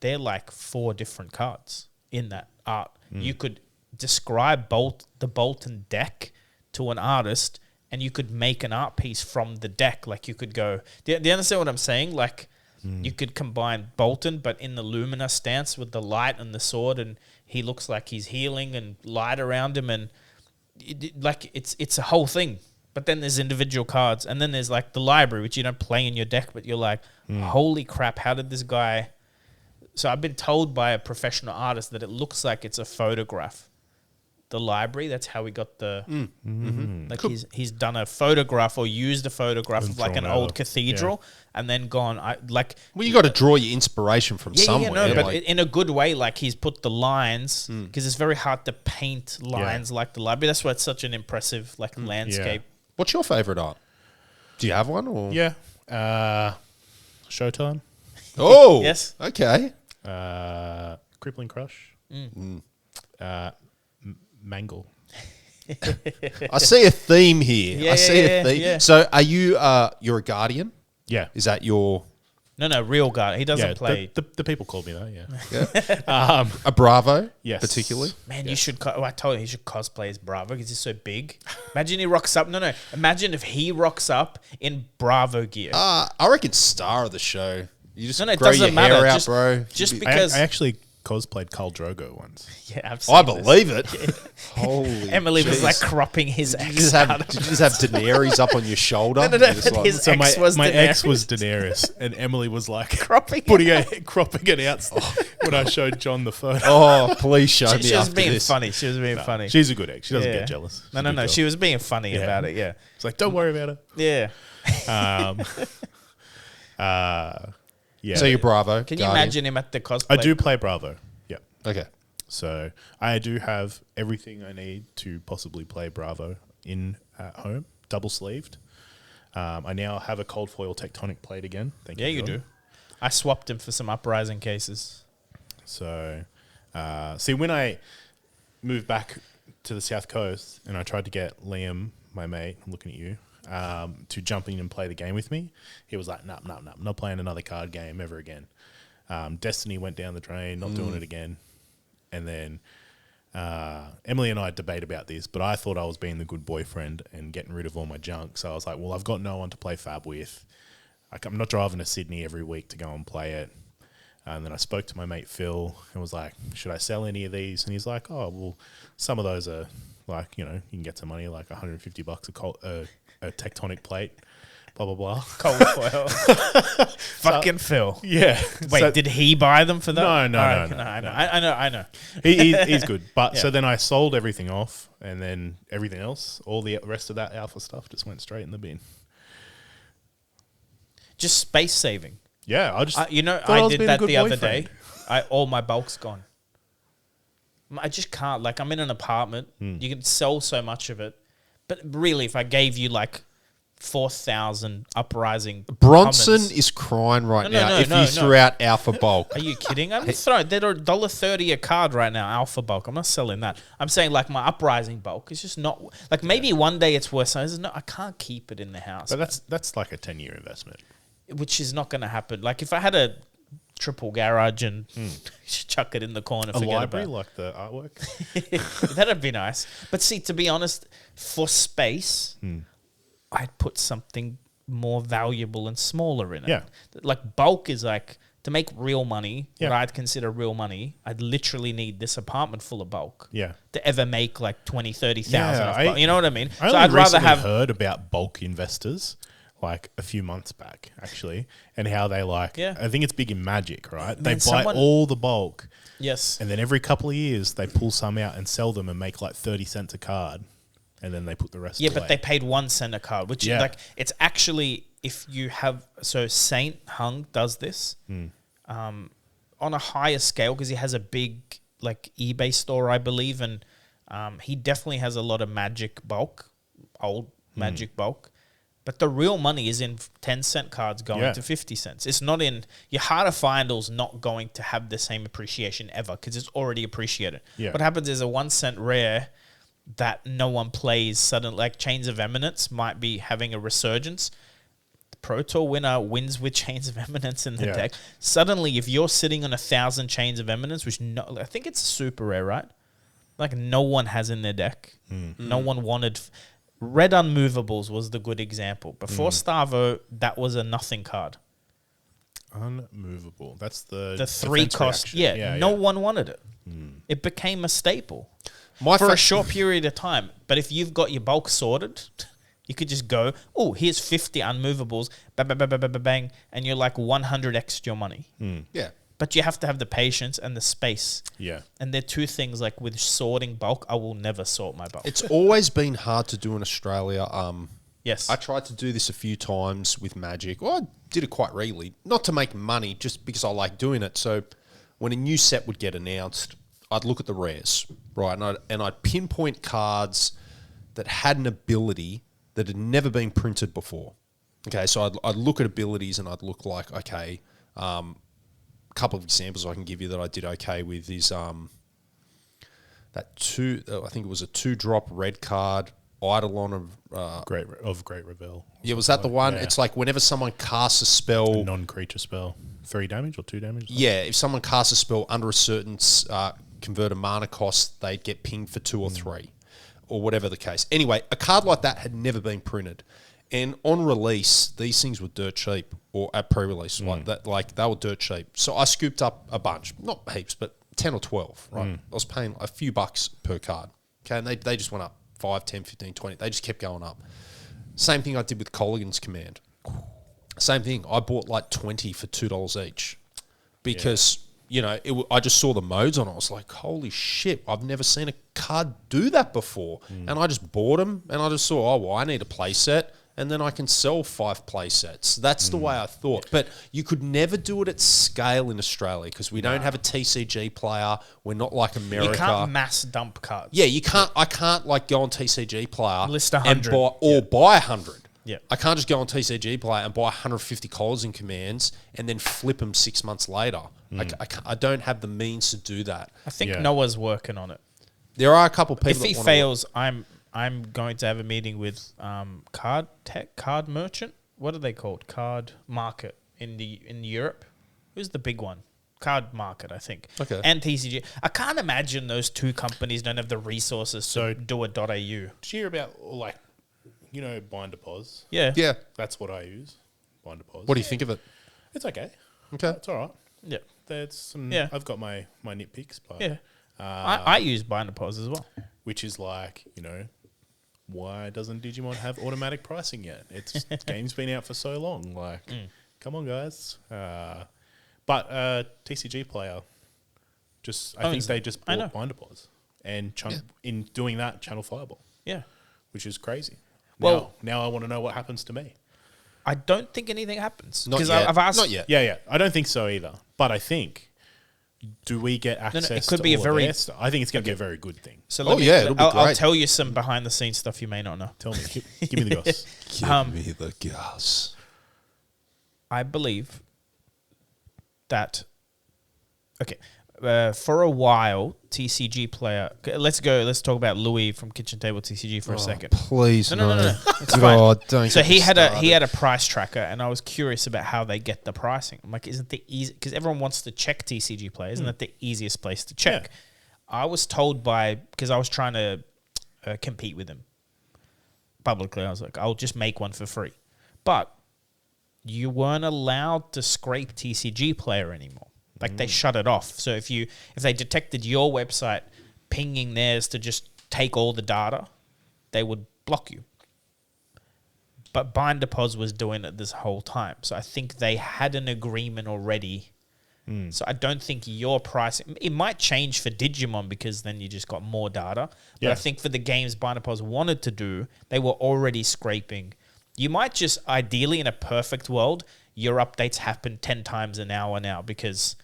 They're like 4 different cards in that art. You could describe the Bolton deck to an artist, and you could make an art piece from the deck. Like you could go. Do you understand what I'm saying? Like you could combine Bolton, but in the Lumina stance with the light and the sword, and he looks like he's healing and light around him, and it's a whole thing. But then there's individual cards, and then there's like the library, which you don't play in your deck, but you're like, holy crap, how did this guy... So I've been told by a professional artist that it looks like it's a photograph. The library, that's how we got the... Like he's done a photograph or used a photograph And of like an drawn old out. cathedral and then gone... Well, you got to draw your inspiration from somewhere. Yeah, but like- in a good way, like he's put the lines, because it's very hard to paint lines like the library. That's why it's such an impressive like landscape. What's your favourite art? Do you have one? Or? Yeah. Showtime. Oh, Yes. Okay. Crippling Crush. Mangle. I see a theme here. Yeah, I see yeah, a theme. yeah. So, are you? You're a guardian. Yeah. Is that your No, real guy. He doesn't play. The people called me that, yeah. a Bravo? Yes. Particularly. Man, you should. I told him he should cosplay as Bravo because he's so big. Imagine he rocks up. No. Imagine if he rocks up in Bravo gear. I reckon star of the show. You just No, it grow doesn't your matter. hair out, Just- bro. just You'd be- because- I actually cosplayed Khal Drogo once. Yeah, I've I seen this. believe it. Holy. Emily was jeez. like cropping his ex. Did you just have Daenerys up on your shoulder? No, You're just like- his So ex my was ex Daenerys. was Daenerys, and Emily was like Cropping cropping it out when I showed John the photo. oh, please show me She was after being this. funny. She was being funny. She's a good ex. She doesn't Yeah. get jealous. She's No. a good girl. She was being funny Yeah. about it. Yeah. It's like, don't worry about Yeah. it. Yeah. So you're Bravo. Can you Guardian. imagine him at the cosplay? I do play Bravo. Yeah. Okay. So I do have everything I need to possibly play Bravo at home, double sleeved. I now have a cold foil tectonic plate again. Thank you. Yeah, you John. do. I swapped him for some uprising cases. So, see, when I moved back to the South Coast and I tried to get Liam, my mate, I'm looking at you, to jump in and play the game with me, he was like, nah, not playing another card game ever again. Destiny went down the drain, not doing it again. And then Emily and I debate about this, but I thought I was being the good boyfriend and getting rid of all my junk. So I was like, well, I've got no one to play Fab with. I'm not driving to Sydney every week to go and play it. And then I spoke to my mate Phil and was like, should I sell any of these? And he's like, oh, well, some of those are like, you can get some money, like $150 a tectonic plate, blah, blah, blah. Cold foil. Fucking Phil. Yeah. Wait, So- did he buy them for that? No, Alright, no. I know. He's good. But Yeah. so then I sold everything off, and then everything else, all the rest of that alpha stuff just went straight in the bin. Just space saving. Yeah, I just I thought I was did being a that good the other boyfriend. day. All my bulk's gone. I just can't. Like, I'm in an apartment. You can sell so much of it. But really, if I gave you like 4,000 uprising Bronson commons- is crying right No, now no, if no, you no. threw out Alpha Bulk. Are you kidding? I'm throwing. They're $1.30 a card right now. Alpha bulk. I'm not selling that. I'm saying like my uprising bulk is just not like maybe one day it's worth. So no, I can't keep it in the house, But that's like a 10-year investment. which is not going to happen. Like if I had a triple garage and chuck it in the corner, A forget library, about like the artwork. that'd be nice. But see, to be honest, for space, I'd put something more valuable and smaller in it. Yeah. Like bulk is like to make real money, Yeah. what I'd consider real money, I'd literally need this apartment full of bulk. Yeah. To ever make like 20, 30,000 Yeah, of bulk. You know what I mean? I So only I'd rather recently have heard about bulk investors like a few months back, actually, and how they Yeah. I think it's big in Magic, right? They buy someone- all the bulk, yes. and then every couple of years they pull some out and sell them and make like 30 cents a card, and then they put the rest Yeah, away. but they paid 1 cent a card, which Yeah. is like it's actually if you have Saint Hung does this on a higher scale because he has a big like eBay store, I believe, and he definitely has a lot of Magic bulk, old Magic bulk. But the real money is in 10-cent cards going Yeah. to 50 cents. It's not in your harder finder's not going to have the same appreciation ever because it's already appreciated. Yeah. What happens is a 1 cent rare that no one plays suddenly, like Chains of Eminence might be having a resurgence. The Pro Tour winner wins with Chains of Eminence in the deck. Suddenly, if you're sitting on 1,000 Chains of Eminence, which I think it's super rare, right? Like no one has in their deck. No one wanted. Red Unmovables was the good example. Before Starvo, that was a nothing card. Unmovable. That's the 3 cost. No one wanted it. It became a staple for a short period of time. But if you've got your bulk sorted, you could just go, oh, here's 50 unmovables, bang, bang, bang, bang, bang, bang, and you're like 100x your money. Yeah. But you have to have the patience and the space. Yeah. And they're two things, like with sorting bulk, I will never sort my bulk. It's always been hard to do in Australia. Yes. I tried to do this a few times with Magic. Well, I did it quite regularly. Not to make money, just because I like doing it. So when a new set would get announced, I'd look at the rares, right? And I'd pinpoint cards that had an ability that had never been printed before. Okay, so I'd look at abilities and I'd look like, okay, a couple of examples I can give you that I did okay with is I think it was a 2-drop red card, Eidolon of Great Reveal. Yeah, was that the one? Yeah. It's like whenever someone casts a spell, Non-creature spell. 3 damage or 2 damage? yeah, if someone casts a spell under a certain converter mana cost, they'd get pinged for 2 or 3, or whatever the case. Anyway, a card like that had never been printed, and on release, these things were dirt cheap, or at pre-release, like that, like they were dirt cheap. So I scooped up a bunch, not heaps, but 10 or 12. Right, I was paying a few bucks per card. Okay, and they just went up 5, 10, 15, 20. They just kept going up. Same thing I did with Colligan's Command. Same thing. I bought like 20 for $2 each because, you know, I just saw the modes on it. I was like, holy shit, I've never seen a card do that before. And I just bought them and I just saw, oh, well, I need a play set and then I can sell 5 play sets. That's the way I thought. But you could never do it at scale in Australia because we don't have a TCG player. We're not like America. You can't mass dump cards. Yeah, you can't. I can't like go on TCG Player List and 100. buy 100. Yeah. I can't just go on TCG Player and buy 150 collars and commands and then flip them 6 months later. I don't have the means to do that. I think Noah's working on it. There are a couple people. If he fails, I'm going to have a meeting with Card Merchant. What are they called? Card Market in Europe. Who's the big one? Card Market, I think. Okay. And TCG. I can't imagine those two companies don't have the resources to do a .au. Did you hear about, like, you know, Binder Pos? Yeah. Yeah. That's what I use. Binder Pos. What do you think of it? It's okay. Okay. It's all right. Yeah. There's some. Yeah. I've got my nitpicks, but Yeah. I use Binder Pos as well. which is like, you know, why doesn't Digimon have automatic pricing yet? It's game's been out for so long. Like, come on, guys. But TCG Player, I think they just bought Binder Pos and in doing that, Channel Fireball. Yeah. Which is crazy. Well, now I want to know what happens to me. I don't think anything happens. Not Because yet. I've asked. Not yet. Yeah. I don't think so either. But I think, do we get access it could to be a all very- of their stuff? I think it's going to be a very good thing. So it'll be I'll great. tell you some behind the scenes stuff you may not know. Tell me. Give me the goss. Give me the gas. I believe that for a while, TCG Player. Let's talk about Louis from Kitchen Table TCG for a second. Please, No. It's fine. God, don't. So get me he had started. a price tracker, and I was curious about how they get the pricing. I'm like, isn't the easy? Because everyone wants to check TCG Player. Isn't that the easiest place to check? Yeah. I was told because I was trying to compete with him publicly. I was like, I'll just make one for free, but you weren't allowed to scrape TCG Player anymore. Like they shut it off. So if they detected your website pinging theirs to just take all the data, they would block you. But Binder Pos was doing it this whole time. So I think they had an agreement already. So I don't think your pricing... It might change for Digimon because then you just got more data. But I think for the games Binder Pos wanted to do, they were already scraping. You might just, ideally in a perfect world, your updates happen 10 times an hour now because...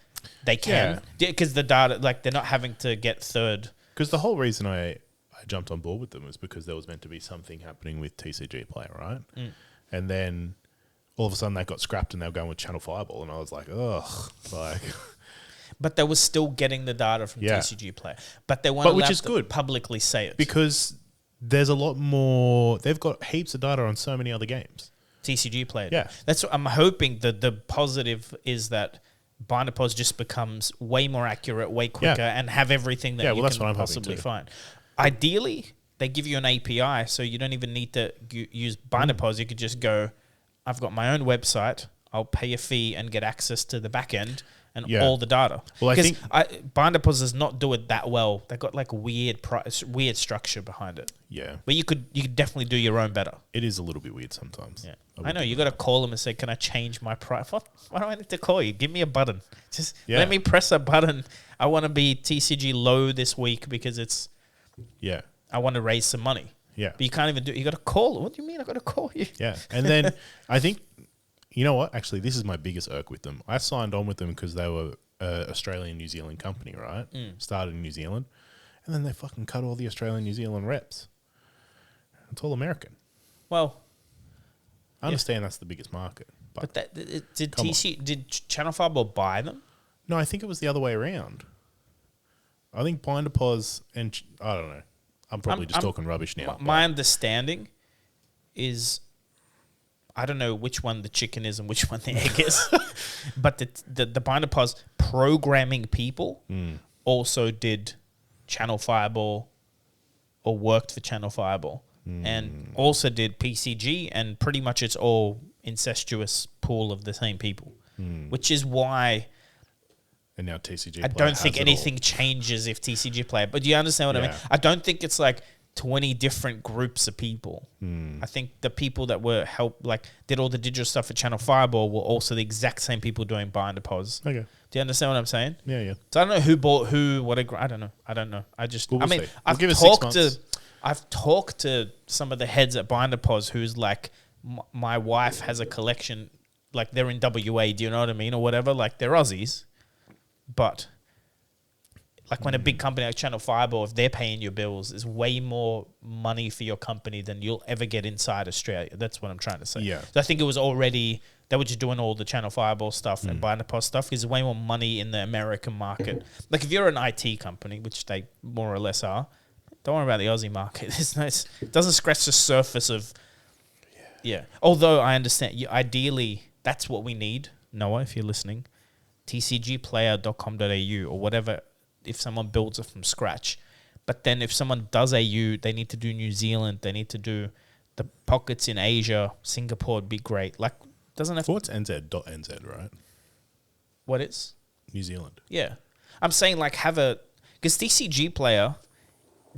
They can. Because the data, like, they're not having to get third. Because the whole reason I jumped on board with them was because there was meant to be something happening with TCG Player, right? And then all of a sudden they got scrapped and they were going with Channel Fireball. And I was like, ugh. Like, But they were still getting the data from Yeah. TCG Player. But they weren't Which allowed is to good. publicly say it. Because there's a lot more. They've got heaps of data on so many other games. TCG Player. Yeah. That's what I'm hoping that the positive is that Binder Pos just becomes way more accurate, way quicker, and have everything that Yeah, you well, that's can what I'm hoping possibly too. find. Ideally, they give you an API, so you don't even need to use Binder Pos. You could just go, I've got my own website. I'll pay a fee and get access to the back end and Yeah. all the data. Well, I Because think Binder Pos does not do it that well. They've got like weird structure behind it. yeah, But you could definitely do your own better. it is a little bit weird sometimes. Yeah, would I know. do You got to call them and say, "Can I change my price?" Why do I need to call you? Give me a button. Just Yeah. let me press a button. I want to be TCG low this week because Yeah, I want to raise some money. yeah, But you can't even do it. You got to call. What do you mean? I got to call you? yeah. And then I think, you know what? Actually, this is my biggest irk with them. I signed on with them because they were an Australian New Zealand company, right? Started in New Zealand, and then they fucking cut all the Australian New Zealand reps. It's all American. Well, I understand that's the biggest market, but did Come did Channel Fireball buy them? no, I think it was the other way around. I think Binder Pos and I don't know. I'm probably just talking rubbish now. My understanding is, I don't know which one the chicken is and which one the egg is, but the Binder Pos programming people also did Channel Fireball or worked for Channel Fireball and also did PCG, and pretty much it's all incestuous pool of the same people, which is why and now TCG. I don't think anything changes if TCG Player. But do you understand what I mean? Yeah. I don't think it's like 20 different groups of people. I think the people that were did all the digital stuff for Channel Fireball were also the exact same people doing Binder Pos. Okay. Do you understand what I'm saying? Yeah, yeah. So I don't know who bought who. I don't know. I just. Well, we'll I mean, see. We'll give it 6 months. I've talked to some of the heads at Binder Pos who's like, my wife has a collection. Like they're in WA. Do you know what I mean, or whatever? Like they're Aussies. But like when a big company like Channel Fireball, if they're paying your bills, is way more money for your company than you'll ever get inside Australia. That's what I'm trying to say. Yeah. So I think it was already, they were just doing all the Channel Fireball stuff and Binder Pos stuff. There's way more money in the American market. Like if you're an IT company, which they more or less are, don't worry about the Aussie market. It doesn't scratch the surface of, yeah. Although I understand, ideally, that's what we need. Noah, if you're listening, tcgplayer.com.au or whatever, if someone builds it from scratch. But then if someone does AU, they need to do New Zealand, they need to do the pockets in Asia, Singapore would be great. Like, doesn't have... What's NZ.NZ, right? What is? New Zealand. Yeah. I'm saying like have a... Because TCG Player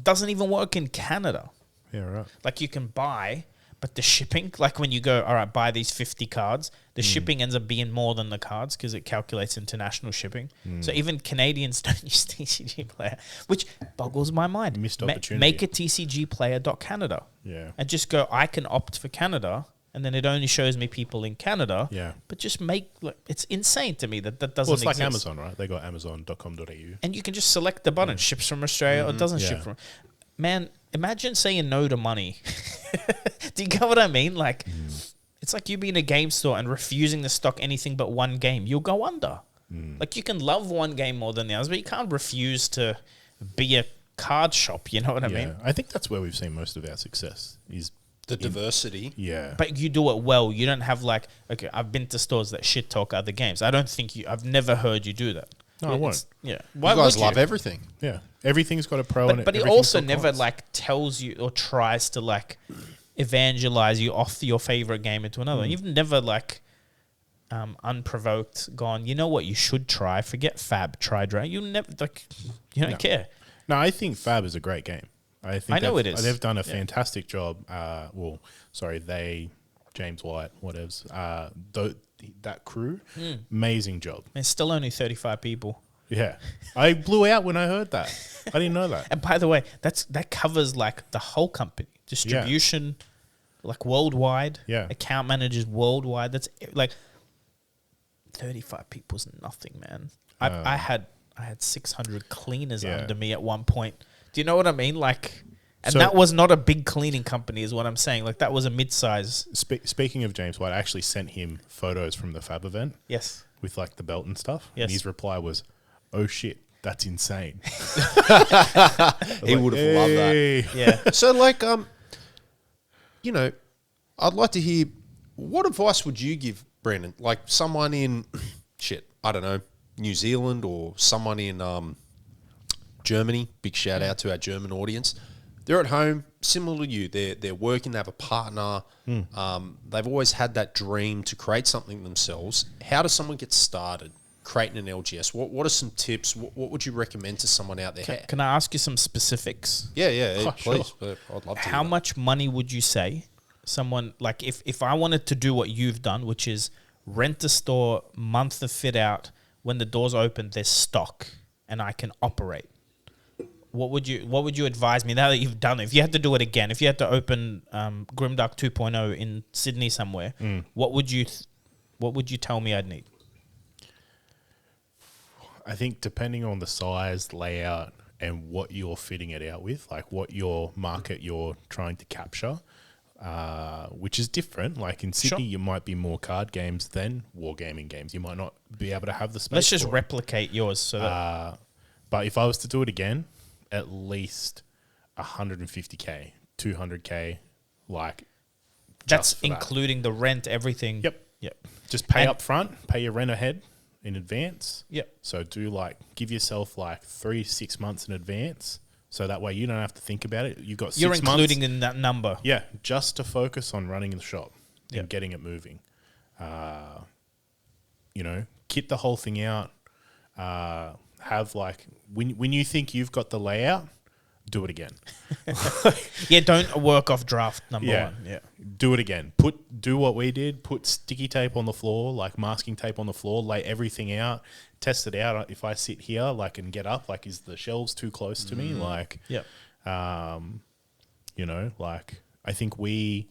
doesn't even work in Canada. Yeah, right. Like you can buy... But the shipping, like when you go, all right, buy these 50 cards, the shipping ends up being more than the cards because it calculates international shipping. So even Canadians don't use TCG Player, which boggles my mind. Missed opportunity. Make a TCGplayer.Canada. Yeah. And just go, I can opt for Canada, and then it only shows me people in Canada. Yeah. But just make, like, it's insane to me that doesn't Well, it's like exist. Amazon, right? They got amazon.com.au. And you can just select the button, ships from Australia or doesn't ship Yeah. from... Man, imagine saying no to money. Do you get what I mean? Like, it's like you being in a game store and refusing to stock anything but one game. You'll go under. Like, you can love one game more than the others, but you can't refuse to be a card shop. You know what I mean? I think that's where we've seen most of our success is The diversity. yeah. But you do it well. You don't have like, okay, I've been to stores that shit talk other games. I don't think I've never heard you do that. No, I won't. Yeah. You Why guys would love everything. Yeah. Everything's got a pro in it. But he everything's also got never cons. like tells you or tries to like evangelize you off your favorite game into another. You've never like unprovoked gone, you know what you should try? Forget Fab, try Dragon. You never like you don't care. No, I think Fab is a great game. I think I know they've- it is. They've done a fantastic job. James White, whatevs. That crew, amazing job. There's still only 35 people. Yeah, I blew out when I heard that. I didn't know that. And by the way, that covers like the whole company. Distribution, like worldwide. Yeah. Account managers worldwide. That's like 35 people's nothing, man. I had 600 cleaners Yeah. under me at one point. Do you know what I mean? Like, and So- that was not a big cleaning company, is what I'm saying. Like that was a mid-size. Speaking of James White, I actually sent him photos from the Fab event Yes. with like the belt and stuff. Yes. And his reply was, oh shit, that's insane. He would have loved that. Yeah. So, like, you know, I'd like to hear, what advice would you give, Brandon? Like someone in, I don't know, New Zealand or someone in Germany. Big shout out to our German audience. They're at home, similar to you. They're working, they have a partner. They've always had that dream to create something themselves. How does someone get started creating an LGS? What are some tips? What would you recommend to someone out there? Can I ask you some specifics? Yeah, Sure. please. I'd love to. How much money would you say someone, like if I wanted to do what you've done, which is rent a store, month of fit out, when the doors open, there's stock and I can operate. What would you advise me now that you've done it? If you had to do it again, if you had to open Grimdark 2.0 in Sydney somewhere, what would you tell me I'd need? I think depending on the size, layout, and what you're fitting it out with, like what your market you're trying to capture, which is different. Like in Sydney, you might be more card games than wargaming games. You might not be able to have the space. Let's just for it. replicate yours. So that But if I was to do it again, at least 150K, 200K, like that's just for that. including the rent, everything. Yep. Just pay And- up front, pay your rent ahead in advance. Yep. So give yourself like 3-6 months in advance. So that way you don't have to think about it. You've got 6 You're months. including in that number. Yeah, just to focus on running the shop Yep. and getting it moving. Kit the whole thing out. Have like when you think you've got the layout, do it again. Yeah, don't work off draft number one. Yeah. Do it again. Do what we did. Put sticky tape on the floor, like masking tape on the floor. Lay everything out. Test it out. If I sit here, like, and get up, like, is the shelves too close to me? Like, Yep. like I think we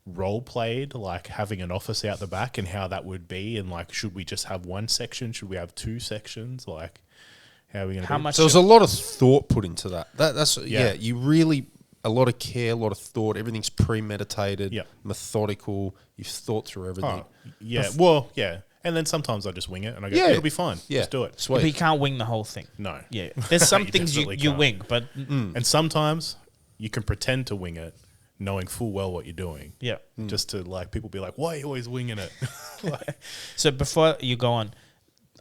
role played like having an office out the back and how that would be, and like, should we just have one section? Should we have two sections? Like, how are we going to? How much? So there's a lot of thought put into that. That's Yeah. you really, a lot of care, a lot of thought. Everything's premeditated, Yep. methodical. You've thought through everything. Yeah. Well, yeah. And then sometimes I just wing it and I go, Yeah. it'll be fine. Yeah. Just do it. Sweet. But you can't wing the whole thing. No. Yeah. There's some You things you definitely can't. wing, but And sometimes you can pretend to wing it, knowing full well what you're doing. yeah. Just to like people be like, why are you always winging it? So before you go on,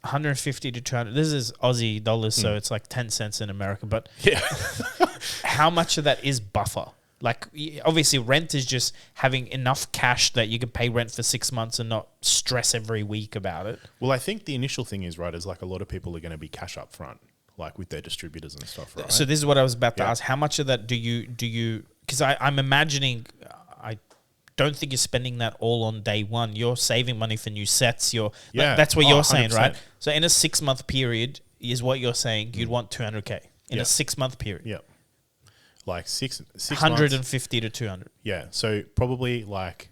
150 to 200. This is Aussie dollars, so it's like 10 cents in America. But Yeah. how much of that is buffer? Like, obviously, rent is just having enough cash that you can pay rent for 6 months and not stress every week about it. Well, I think the initial thing is, right, is like a lot of people are going to be cash up front, like with their distributors and stuff, right? So this is what I was about to Yeah. ask. How much of that do you? Because I'm imagining, I don't think you're spending that all on day one. You're saving money for new sets. Yeah. That's what Oh, you're saying, 100%. right? So in a 6 month period, is what you're saying. You'd want 200K in Yeah. a 6 month period. Yeah. Like six 150 to 200. Yeah. So probably like,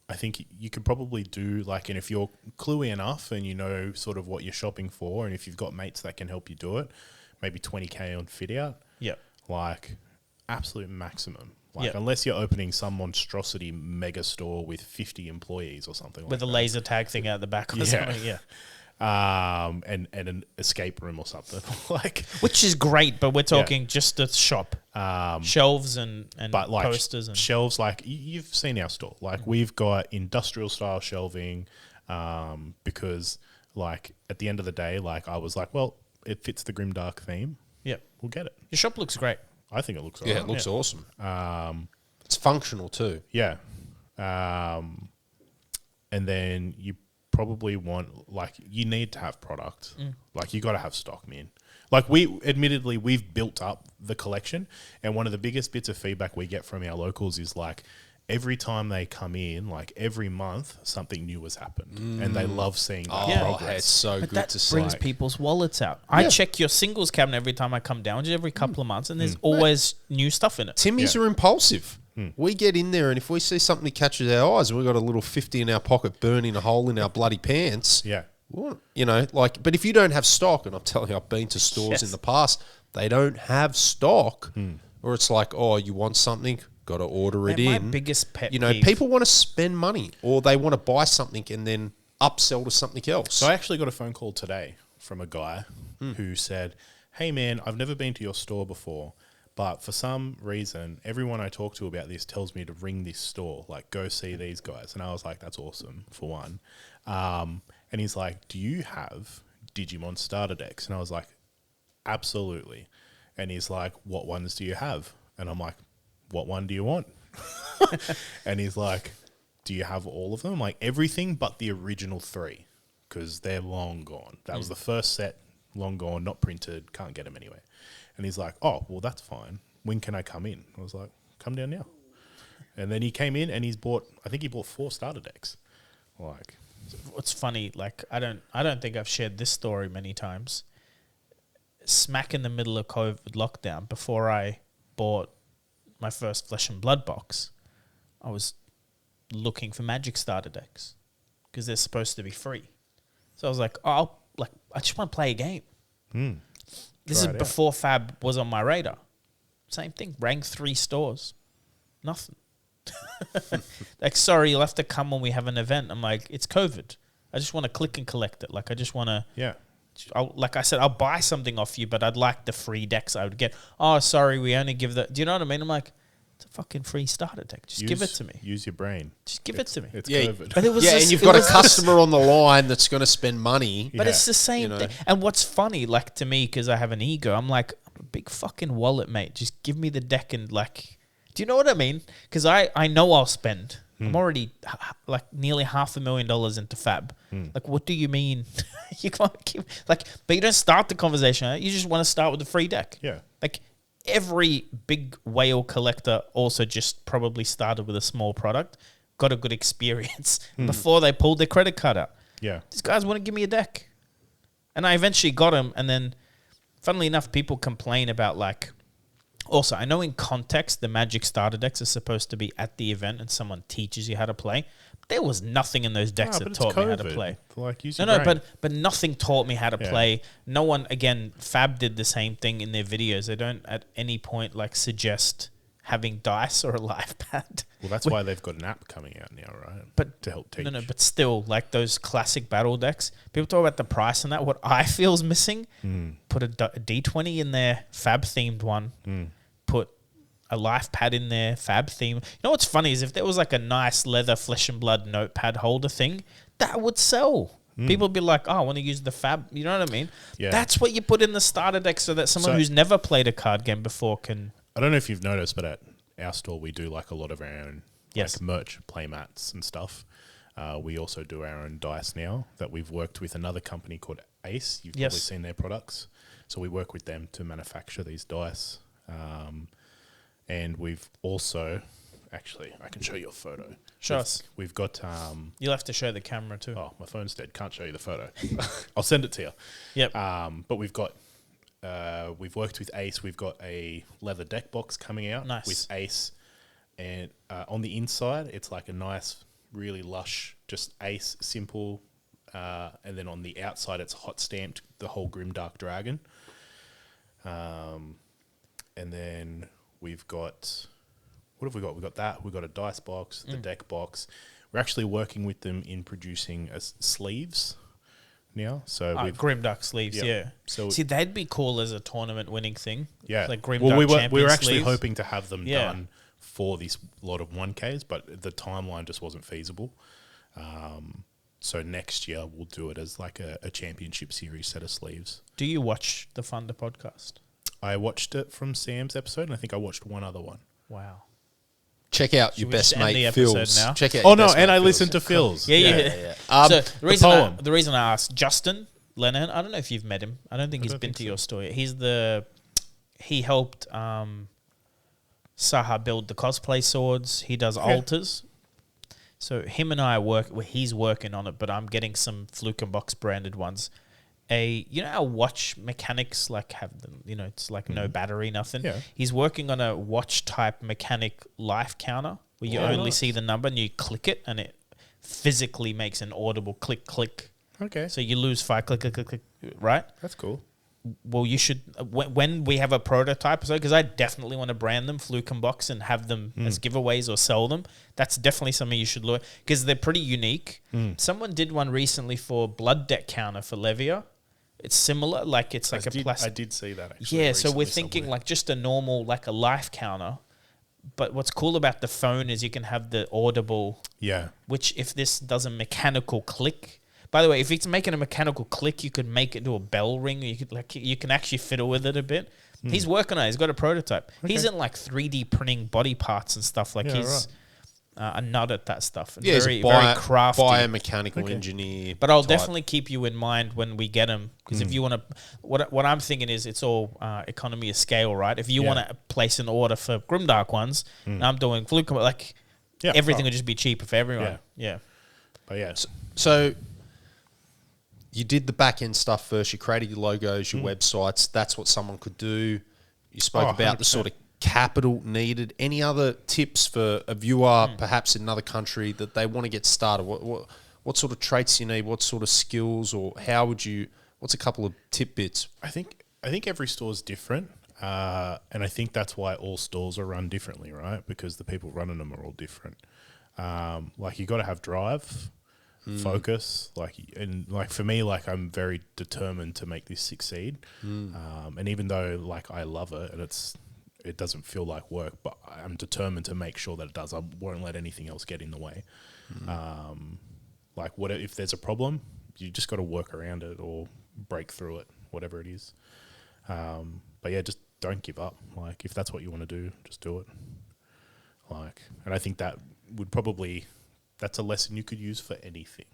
I think you could probably do like, and if you're cluey enough and you know sort of what you're shopping for, and if you've got mates that can help you do it, maybe 20K on fit out. Yeah. Like absolute maximum. Like Yep. unless you're opening some monstrosity mega store with 50 employees or something With a like laser tag thing out the back or Yeah. something. Yeah. that. And an escape room or something. Like, Which is great, but we're talking just a shop. Shelves and but like posters and shelves, like you've seen our store. Like we've got industrial style shelving, because like at the end of the day, like I was like, well, it fits the Grimdark theme. yeah. We'll get it. Your shop looks great. I think it looks Yeah, alright. it looks awesome. It's functional too. Yeah. And then you probably want, like, you need to have product. Like, you got to have stock, man. Like, we've built up the collection. And one of the biggest bits of feedback we get from our locals is, like, every time they come in, like, every month, something new has happened. And they love seeing that Oh, progress. hey, it's so But good that to see. brings people's wallets out. I check your singles cabinet every time I come down, just every couple of months, and there's always new stuff in it. Timmy's Yeah. are impulsive. We get in there, and if we see something that catches our eyes, and we've got a little 50 in our pocket burning a hole in our bloody pants, Yeah. well, you know, like, but if you don't have stock, and I'm telling you, I've been to stores Yes. in the past, they don't have stock, or it's like, oh, you want something, got to order it Man, my in. biggest pet You know, peeve- people want to spend money, or they want to buy something and then upsell to something else. So I actually got a phone call today from a guy who said, "Hey man, I've never been to your store before, but for some reason, everyone I talk to about this tells me to ring this store, like go see these guys." And I was like, "That's awesome for one." And he's like, "Do you have Digimon starter decks?" And I was like, "Absolutely." And he's like, "What ones do you have?" And I'm like, "What one do you want?" And he's like, "Do you have all of them?" I'm like, "Everything but the original 3, because they're long gone. That was the first set, long gone, not printed, can't get them anyway." And he's like, "Oh, well, that's fine. When can I come in?" I was like, "Come down now." And then he came in and I think he bought 4 starter decks. Like, What's funny, like I don't think I've shared this story many times. Smack in the middle of COVID lockdown, before I bought my first Flesh and Blood box, I was looking for Magic starter decks because they're supposed to be free. So I was like, I just want to play a game. This is before Fab was on my radar. Same thing. Rang 3 stores. Nothing. Like, sorry, you'll have to come when we have an event. I'm like, it's COVID. I just want to click and collect it. Like, I just want to... yeah. Like I said, I'll buy something off you, but I'd like the free decks I would get. Oh, sorry, we only give that... Do you know what I mean? I'm like, it's a fucking free starter deck. Just give it to me. Use your brain. Just give it to me. It's Yeah, COVID. But it was and you've got a customer on the line that's going to spend money. But Yeah. it's the same thing. And what's funny, like, to me, because I have an ego, I'm like, I'm a big fucking wallet, mate. Just give me the deck and, like... Do you know what I mean? Because I know I'll spend. I'm already, like, nearly $500,000 into Fab. Like, what do you mean? You can't give... Like, but you don't start the conversation. You just want to start with the free deck. Yeah. Like, every big whale collector also just probably started with a small product, got a good experience before they pulled their credit card out. Yeah. These guys want to give me a deck. And I eventually got them. And then, funnily enough, people complain about, like... Also, I know in context, the Magic starter decks are supposed to be at the event and someone teaches you how to play. But there was nothing in those decks that taught me how to play. Like, use No, your brain. but nothing taught me how to Yeah. play. No one, again, Fab did the same thing in their videos. They don't at any point, like, suggest having dice or a live pad. Well, that's why they've got an app coming out now, right? But to help teach. No, but still, like those classic battle decks, people talk about the price and that. What I feel is missing, put a D20 in their Fab-themed one, put a life pad in there, Fab theme. You know what's funny is if there was like a nice leather Flesh and Blood notepad holder thing, that would sell. People would be like, "Oh, I want to use the Fab." You know what I mean? Yeah. That's what you put in the starter deck so that someone who's never played a card game before can... I don't know if you've noticed, but at our store, we do like a lot of our own Yes. like merch, play mats and stuff. We also do our own dice now that we've worked with another company called Ace. You've probably seen their products. So we work with them to manufacture these dice. And we've also, actually, I can show you a photo. Show us. We've got, You'll have to show the camera too. oh, my phone's dead. Can't show you the photo. I'll send it to you. Yep. But we've got, we've worked with Ace. We've got a leather deck box coming out Nice. with Ace. And on the inside, it's like a nice, really lush, just Ace, simple. And then on the outside, it's hot stamped the whole Grimdark dragon. And then we've got, what have we got? We've got that. We've got a dice box, the deck box. We're actually working with them in producing sleeves now. So we've Grimdark sleeves, yeah. So See, they'd be cool as a tournament winning thing. yeah, Like Grimdark well, we were champion actually sleeves. hoping to have them Yeah. done for this lot of 1Ks, but the timeline just wasn't feasible. So next year we'll do it as like a championship series set of sleeves. Do you watch the Thunder podcast? I watched it from Sam's episode, and I think I watched one other one. Wow. Check out Should your we just best end the mate episode Phil's. now? Check out. Oh your no, best and mate I Phil's. listened to Phil's. Yeah. Um, So poem. the reason I asked Justin Lennon, I don't know if you've met him. I don't think he's don't been think to so. your store yet. He helped Saha build the cosplay swords. He does altars. So him and I he's working on it, but I'm getting some Fluke and Box branded ones. You know how watch mechanics like have them, you know, it's like no battery, nothing. Yeah. He's working on a watch type mechanic life counter where you Oh, only nice. see the number and you click it and it physically makes an audible click, click. Okay, So you lose 5, click, click, click, click, right? that's cool. Well, you should, when we have a prototype, because I definitely want to brand them Fluke and Box and have them as giveaways or sell them. That's definitely something you should look at because they're pretty unique. Someone did one recently for Blood Deck Counter for Levia. It's similar, like it's like a plastic. I did see that actually. Yeah, so we're recently thinking somewhere. like just a normal, like a life counter. But what's cool about the phone is you can have the audible, Yeah. which if this does a mechanical click. By the way, if it's making a mechanical click, you could make it do a bell ring. Or you can actually fiddle with it a bit. He's working on it. He's got a prototype. He's in like 3D printing body parts and stuff. Like he's a nut at that stuff. And Yeah, very, he's a very crafty. biomechanical engineer. But I'll type. definitely keep you in mind when we get them, because if you want to, what I'm thinking is it's all economy of scale, right? If you want to place an order for Grimdark ones, and I'm doing Fluke, like everything will just be cheaper for everyone. Yeah. But yeah. So you did the back end stuff first. You created your logos, your websites. That's what someone could do. You spoke about the 100%. sort of capital needed. Any other tips for a viewer, perhaps in another country, that they want to get started? What sort of traits you need? What sort of skills, or how would you? What's a couple of tidbits? I think every store is different, and I think that's why all stores are run differently, right? Because the people running them are all different. Like you got to have drive, focus. Like for me, like I'm very determined to make this succeed. And even though like I love it and it doesn't feel like work, but I'm determined to make sure that it does. I won't let anything else get in the way. Like if there's a problem, you just got to work around it or break through it, whatever it is. But yeah, just don't give up. Like if that's what you want to do, just do it. Like, and I think that would that's a lesson you could use for anything.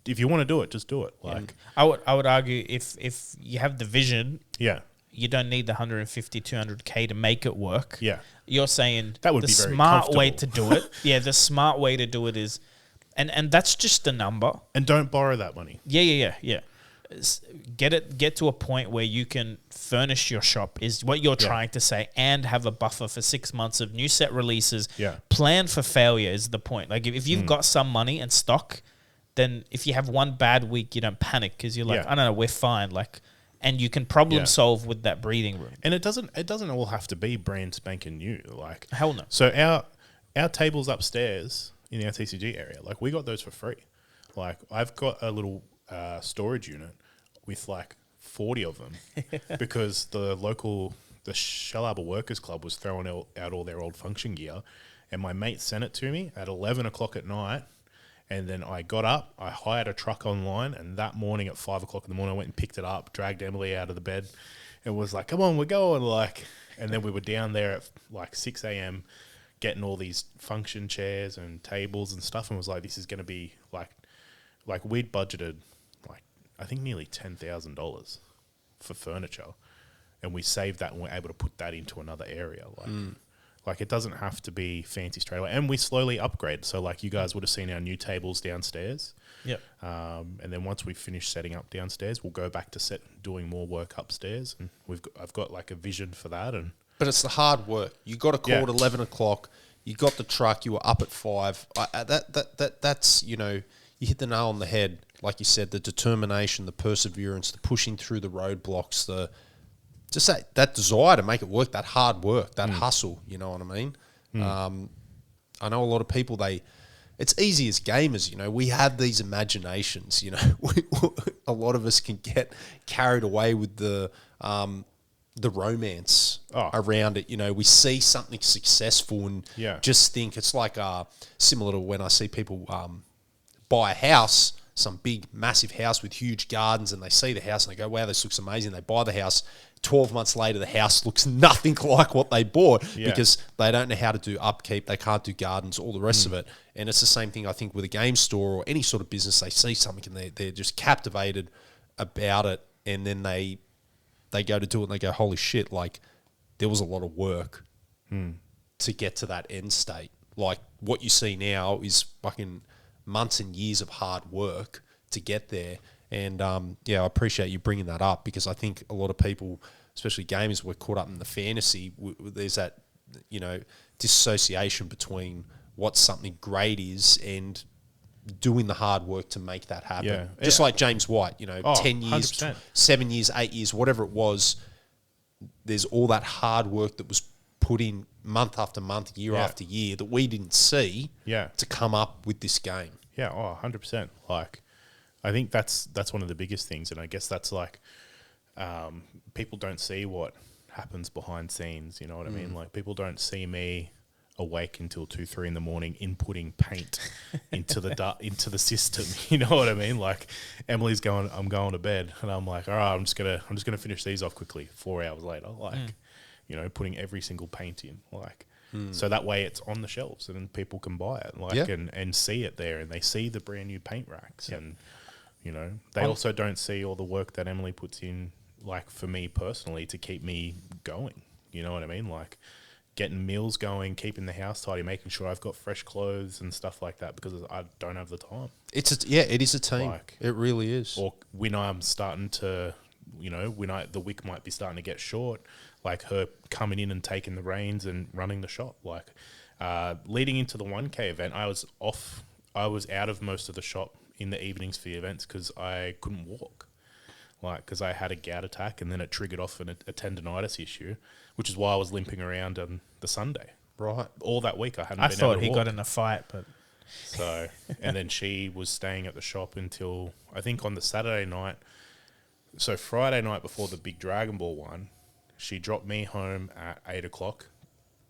If you want to do it, just do it. Like I would argue if you have the vision, yeah, you don't need the 150, 200K to make it work. yeah, You're saying That would the be very smart way to comfortable. do it. Yeah, the smart way to do it is, and that's just a number. and don't borrow that money. Yeah. Get to a point where you can furnish your shop is what you're trying to say, and have a buffer for 6 months of new set releases. Yeah. Plan for failure is the point. Like if you've got some money and stock, then if you have one bad week, you don't panic because you're like, Yeah. I don't know, we're fine. Like, and you can problem Yeah. solve with that breathing room. And it doesn't all have to be brand spanking new. Like Hell no. So our tables upstairs in our TCG area, like we got those for free. Like I've got a little storage unit with like 40 of them because the Shell Harbour Workers Club was throwing out all their old function gear, and my mate sent it to me at 11 o'clock at night. And then I got up, I hired a truck online, and that morning at 5 o'clock in the morning, I went and picked it up, dragged Emily out of the bed, and was like, come on, we're going. Like, and then we were down there at like 6 a.m. getting all these function chairs and tables and stuff, and was like, this is going to be like we'd budgeted like, I think nearly $10,000 for furniture, and we saved that and we're able to put that into another area. Like it doesn't have to be fancy straight away. And we slowly upgrade. So like you guys would have seen our new tables downstairs. Yep. And then once we finish setting up downstairs, we'll go back to doing more work upstairs. And I've got like a vision for that. But it's the hard work. You got a call at 11 o'clock. You got the truck. You were up at 5. That's you hit the nail on the head. Like you said, the determination, the perseverance, the pushing through the roadblocks, just that desire to make it work, that hard work, that hustle, you know what I mean? I know a lot of people, it's easy as gamers, we have these imaginations, a lot of us can get carried away with the romance around it. We see something successful and just think it's like similar to when I see people buy a house, some big, massive house with huge gardens, and they see the house and they go, wow, this looks amazing. They buy the house. 12 months later, the house looks nothing like what they bought because they don't know how to do upkeep. They can't do gardens, all the rest of it. And it's the same thing, I think, with a game store or any sort of business. They see something and they're just captivated about it, and then they go to do it and they go, holy shit, like there was a lot of work to get to that end state. Like what you see now is fucking months and years of hard work to get there. And, I appreciate you bringing that up because I think a lot of people, especially gamers, we're caught up in the fantasy. There's that, disassociation between what something great is and doing the hard work to make that happen. Yeah. Just like James White, 10 years, 100%. 7 years, 8 years, whatever it was, there's all that hard work that was put in month after month, year after year that we didn't see to come up with this game. Yeah, 100%. Like, I think that's one of the biggest things, and I guess that's like people don't see what happens behind scenes. You know what I mean? Like people don't see me awake until 2-3 in the morning inputting paint into the system. You know what I mean? Like Emily's going, I'm going to bed, and I'm like, all right, I'm just gonna finish these off quickly. 4 hours later, like you know, putting every single paint in, like. So that way it's on the shelves and people can buy it, like and see it there, and they see the brand new paint racks, and you know they also don't see all the work that Emily puts in. Like for me personally, to keep me going, you know what I mean? Like getting meals going, keeping the house tidy, making sure I've got fresh clothes and stuff like that, because I don't have the time. It is a team. Like, it really is. Or when I'm starting to, you know, the week might be starting to get short, like her coming in and taking the reins and running the shop. Like leading into the 1K event, I was out of most of the shop in the evenings for the events because I couldn't walk. Like, because I had a gout attack and then it triggered off a tendonitis issue, which is why I was limping around on the Sunday. Right. All that week I hadn't been able to I thought he walk. got in a fight, but... So, and then she was staying at the shop until, I think on the Saturday night. So Friday night before the big Dragon Ball one, she dropped me home at 8 o'clock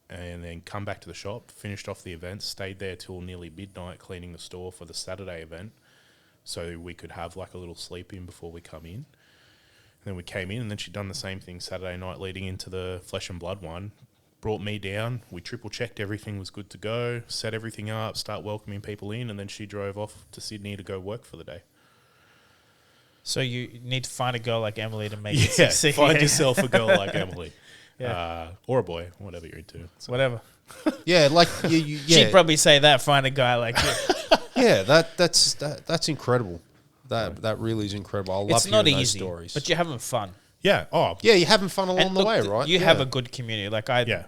and then come back to the shop, finished off the event, stayed there till nearly midnight cleaning the store for the Saturday event so we could have like a little sleep in before we come in. And then we came in, and then she'd done the same thing Saturday night leading into the Flesh and Blood one. Brought me down. We triple-checked everything was good to go, set everything up, start welcoming people in, and then she drove off to Sydney to go work for the day. So you need to find a girl like Emily to make it Yeah, succeed. find yourself a girl like Emily. Yeah. Or a boy, whatever you're into. So. Whatever. Yeah, like She'd probably say that, find a guy like you. Yeah, that's incredible. That really is incredible. I love It's hearing not those easy, stories. but you're having fun. Yeah. Oh, Yeah, you're having fun along And the look, way, right? You have a good community. Like yeah.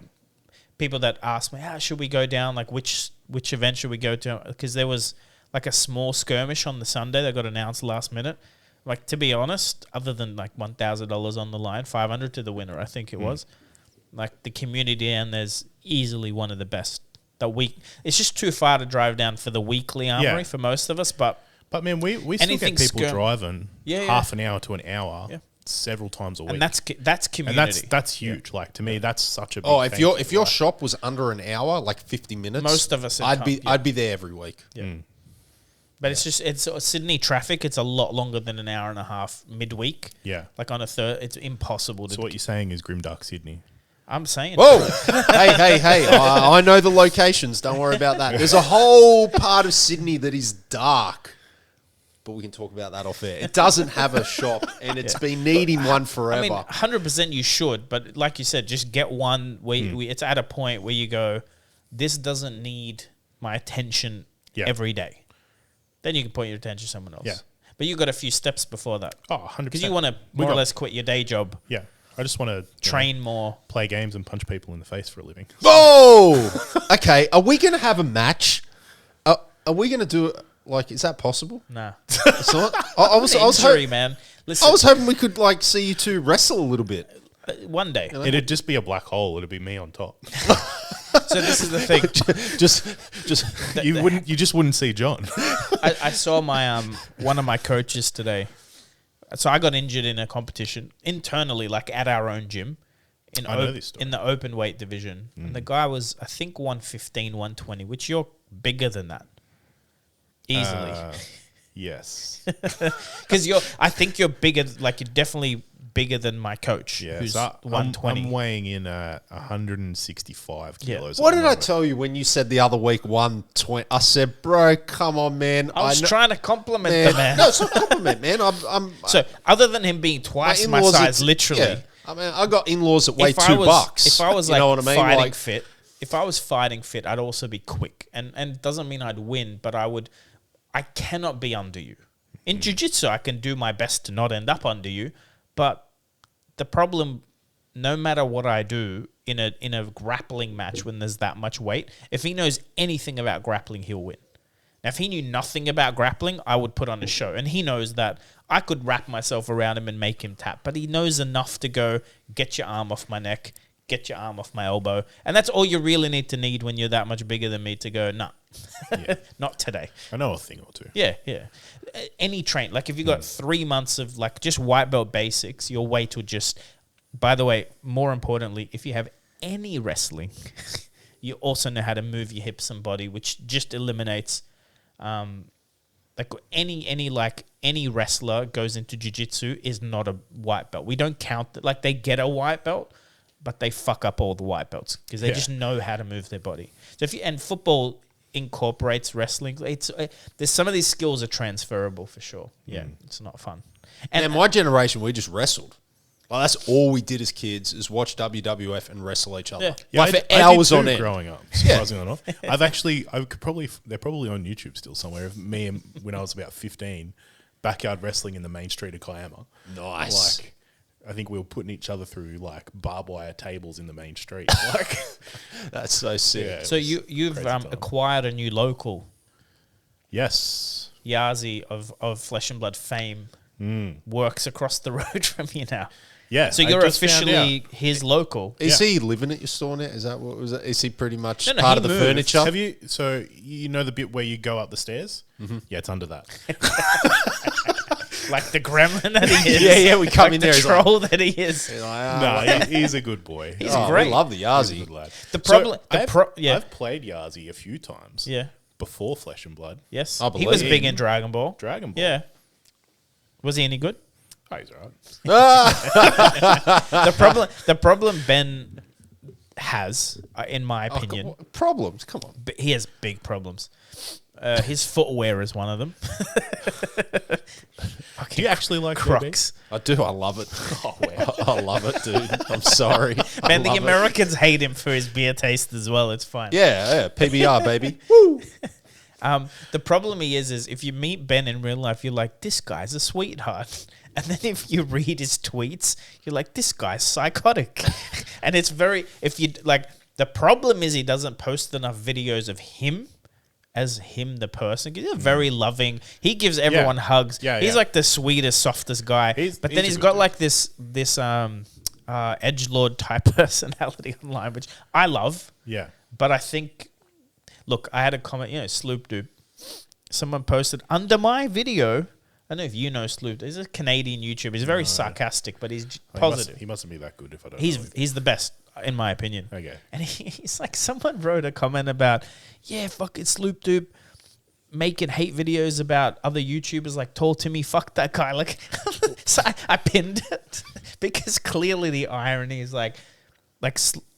people that ask me, how should we go down? Like which event should we go to? Because there was like a small skirmish on the Sunday that got announced last minute. Like, to be honest, other than like $1,000 on the line, $500 to the winner, I think it was. Like the community down there's easily one of the best. It's just too far to drive down for the weekly armory for most of us, but man, we still get people driving half an hour to an hour several times a week. And that's community. And that's huge. Yeah. Like to me, that's such a big thing. If your shop was under an hour, like 50 minutes, most of us I'd be there every week. Yeah. But it's Sydney traffic. It's a lot longer than an hour and a half midweek. Yeah. Like on a third, it's impossible to. So what you're saying is Grimdark, Sydney. I'm saying. Whoa! hey! I know the locations. Don't worry about that. There's a whole part of Sydney that is dark, but we can talk about that off air. It doesn't have a shop, and it's been needing one forever. I mean, 100% you should, but like you said, just get one where it's at a point where you go, this doesn't need my attention every day. Then you can point your attention somewhere else. Yeah. But you got a few steps before that. Oh, 100%. Because you want to more or less quit your day job. Yeah. I just want to train more, play games and punch people in the face for a living. Oh! Okay, are we going to have a match? Are we going to do it? Like, is that possible? Nah. It's not? I was man. Listen, I was hoping we could, like, see you two wrestle a little bit. One day. It'd just be a black hole. It'd be me on top. So this is the thing. You just wouldn't see John. I saw my one of my coaches today. So I got injured in a competition internally, like at our own gym, in the open weight division. And the guy was, I think, 115, 120, which you're bigger than that. Easily. Yes. Because I think you're bigger, like you're definitely bigger than my coach, who's 120. I'm weighing in 165 kilos. What did I tell you when you said the other week 120? I said, bro, come on, man. I was trying to compliment the man. No, it's not compliment, man. So other than him being twice my size, literally. Yeah. I mean, I got in-laws that weigh $2. If I was you know what I mean? fighting fit, if I was fighting fit, I'd also be quick. And it doesn't mean I'd win, but I cannot be under you. In jiu-jitsu, I can do my best to not end up under you. But the problem, no matter what I do in a grappling match when there's that much weight, if he knows anything about grappling, he'll win. Now, if he knew nothing about grappling, I would put on a show. And he knows that I could wrap myself around him and make him tap. But he knows enough to go, get your arm off my neck, get your arm off my elbow. And that's all you really need when you're that much bigger than me to go, nah, Yeah. Not today. I know a thing or two. Yeah. Any train, like if you got 3 months of like just white belt basics, your weight will just. By the way, more importantly, if you have any wrestling, you also know how to move your hips and body, which just eliminates, like any wrestler goes into jiu-jitsu is not a white belt. We don't count that. Like they get a white belt, but they fuck up all the white belts because they just know how to move their body. So and football incorporates wrestling. There's some of these skills are transferable for sure. Yeah, it's not fun. And my generation, we just wrestled. Like that's all we did as kids is watch WWF and wrestle each other. Yeah, Like for I hours did too on end. growing up, surprisingly enough. They're probably on YouTube still somewhere. Of me and when I was about 15, backyard wrestling in the main street of Kiama. Nice. Like, I think we were putting each other through like barbed wire tables in the main street. Like, That's so sick. yeah, So it was you've crazy time. acquired a new local, Yes. Yazi of Flesh and Blood fame, works across the road from you now. Yeah. So I you're just found officially his local. Is he living at your store now? Is that what was it? Is he pretty much No, part he of the moved. furniture? Have you? So you know the bit where you go up the stairs? Mm-hmm. Yeah, it's under that. Like the gremlin that he is. Yeah, we come like in the there, he's like- troll that he is. No, he's a good boy. He's Oh, great. We love the He's a Yazi. good lad. The problem- So I've played Yazi a few times. Yeah. Before Flesh and Blood. Yes. I He was believe. big in Dragon Ball. Dragon Ball. Yeah. Was he any good? Oh, he's alright. The problem Ben has, in my opinion, What problems? Come on. but he has big problems. His footwear is one of them. Do you actually like Crocs. I do. I love it. I love it, dude. I'm sorry. Man, the I love it. Americans hate him for his beer taste as well. It's fine. Yeah, PBR, baby. The problem is if you meet Ben in real life, you're like, this guy's a sweetheart. And then if you read his tweets, you're like, this guy's psychotic. And it's the problem is he doesn't post enough videos of him as him, the person. He's a very loving. He gives everyone hugs. Yeah, he's yeah. like the sweetest, softest guy. But then he's he's a got good like this edgelord type personality online, which I love. Yeah. But I think, look, I had a comment, Sloop Dude. Someone posted under my video. I don't know if you know Sloop. He's a Canadian YouTuber. He's very sarcastic, but he's positive. He mustn't be that good if I don't know him. He's the best, in my opinion. Okay. And he's like, someone wrote a comment about, fucking Sloop Dude making hate videos about other YouTubers like Tall Timmy. Fuck that guy. Like, so I pinned it because clearly the irony is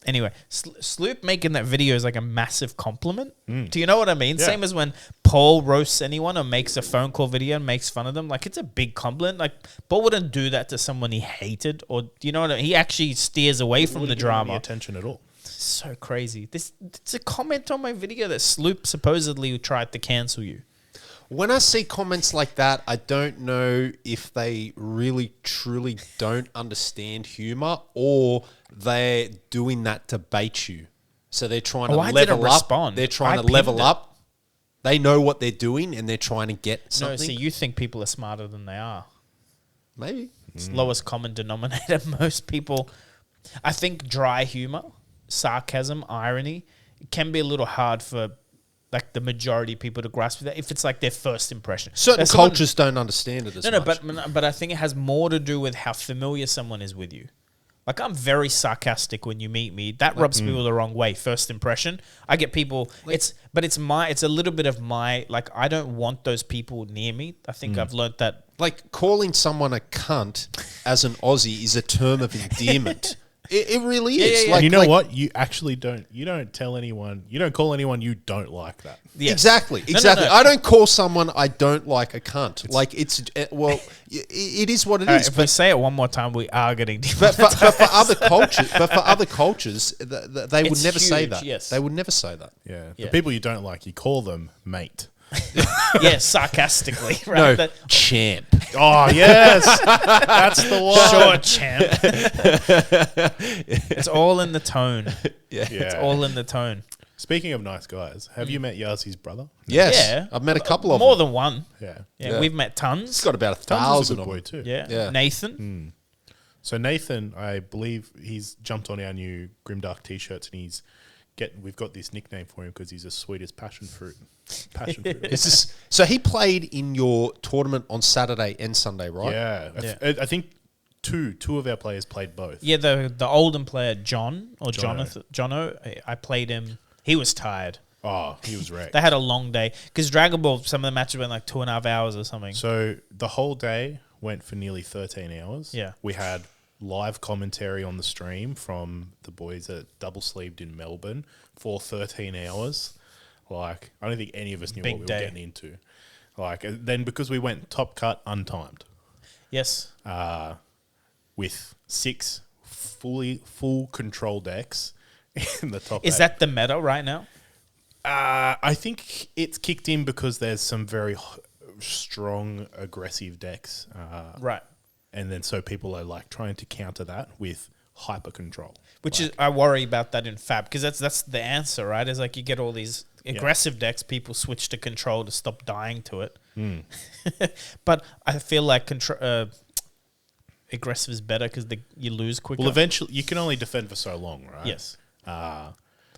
anyway, Sloop making that video is like a massive compliment. Do you know what I mean? Yeah. Same as when Paul roasts anyone or makes a phone call video and makes fun of them. Like, it's a big compliment. Like, Paul wouldn't do that to someone he hated, or do you know what I mean? He actually steers away from the Wouldn't give him any drama. attention at all. So crazy. It's a comment on my video that Sloop supposedly tried to cancel you. When I see comments like that, I don't know if they really, truly don't understand humor or they're doing that to bait you. So they're trying to I didn't level up. respond. They're trying I to level pinned it. up. They know what they're doing and they're trying to get No, something. see, you think people are smarter than they are. Maybe. It's lowest common denominator. Most people, I think dry humor, sarcasm, irony, it can be a little hard for like the majority of people to grasp that if it's like their first impression. Certain Now, someone- cultures don't understand it as No, much. but I think it has more to do with how familiar someone is with you. Like, I'm very sarcastic when you meet me. That rubs people the wrong way. First impression, I get people. It's a little bit of my, like, I don't want those people near me. I think I've learnt that. Like calling someone a cunt as an Aussie is a term of endearment. It really is. yeah. Like, And you know like- what? You actually don't. You don't tell anyone. You don't call anyone you don't like that. Yes. Exactly. No. I don't call someone I don't like a cunt. Like it is what it All right, is. if we say it one more time, we are getting But for other cultures, they would It's never say huge, that. yes. They would never say that. Yeah. Yeah. The people you don't like, you call them mate. yeah, sarcastically, right? No, That- champ. Oh yes, that's the one. Sure, champ. It's all in the tone. Yeah. It's all in the tone. Speaking of nice guys, have you met Yazi's brother? Yes. Yeah. I've met a couple of More them. than one. Yeah. Yeah, we've met tons. He's got about Tons is a 1,000 good of boy them. too. Yeah. Yeah. Nathan. So Nathan, I believe he's jumped on our new Grimdark t-shirts and he's we've got this nickname for him because he's as sweet as passion fruit. Passion fruit. So he played in your tournament on Saturday and Sunday, right? Yeah. I think two of our players played both. Yeah, the Oldham player, Jono, I played him. He was tired. Oh, he was wrecked. They had a long day. Because Dragon Ball, some of the matches went like 2.5 hours or something. So the whole day went for nearly 13 hours. Yeah. We had live commentary on the stream from the boys at Double Sleeved in Melbourne for 13 hours. Like, I don't think any of us knew what we were getting into. Like, then because we went top cut untimed. Yes. With 6 full control decks in the top Is 8. that the meta right now? I think it's kicked in because there's some very strong, aggressive decks. Right. And then so people are like trying to counter that with hyper control. Which is, I worry about that in Fab because that's the answer, right? Is like you get all these aggressive decks, people switch to control to stop dying to it. But I feel like aggressive is better because you lose quicker. Well, eventually you can only defend for so long, right? Yes.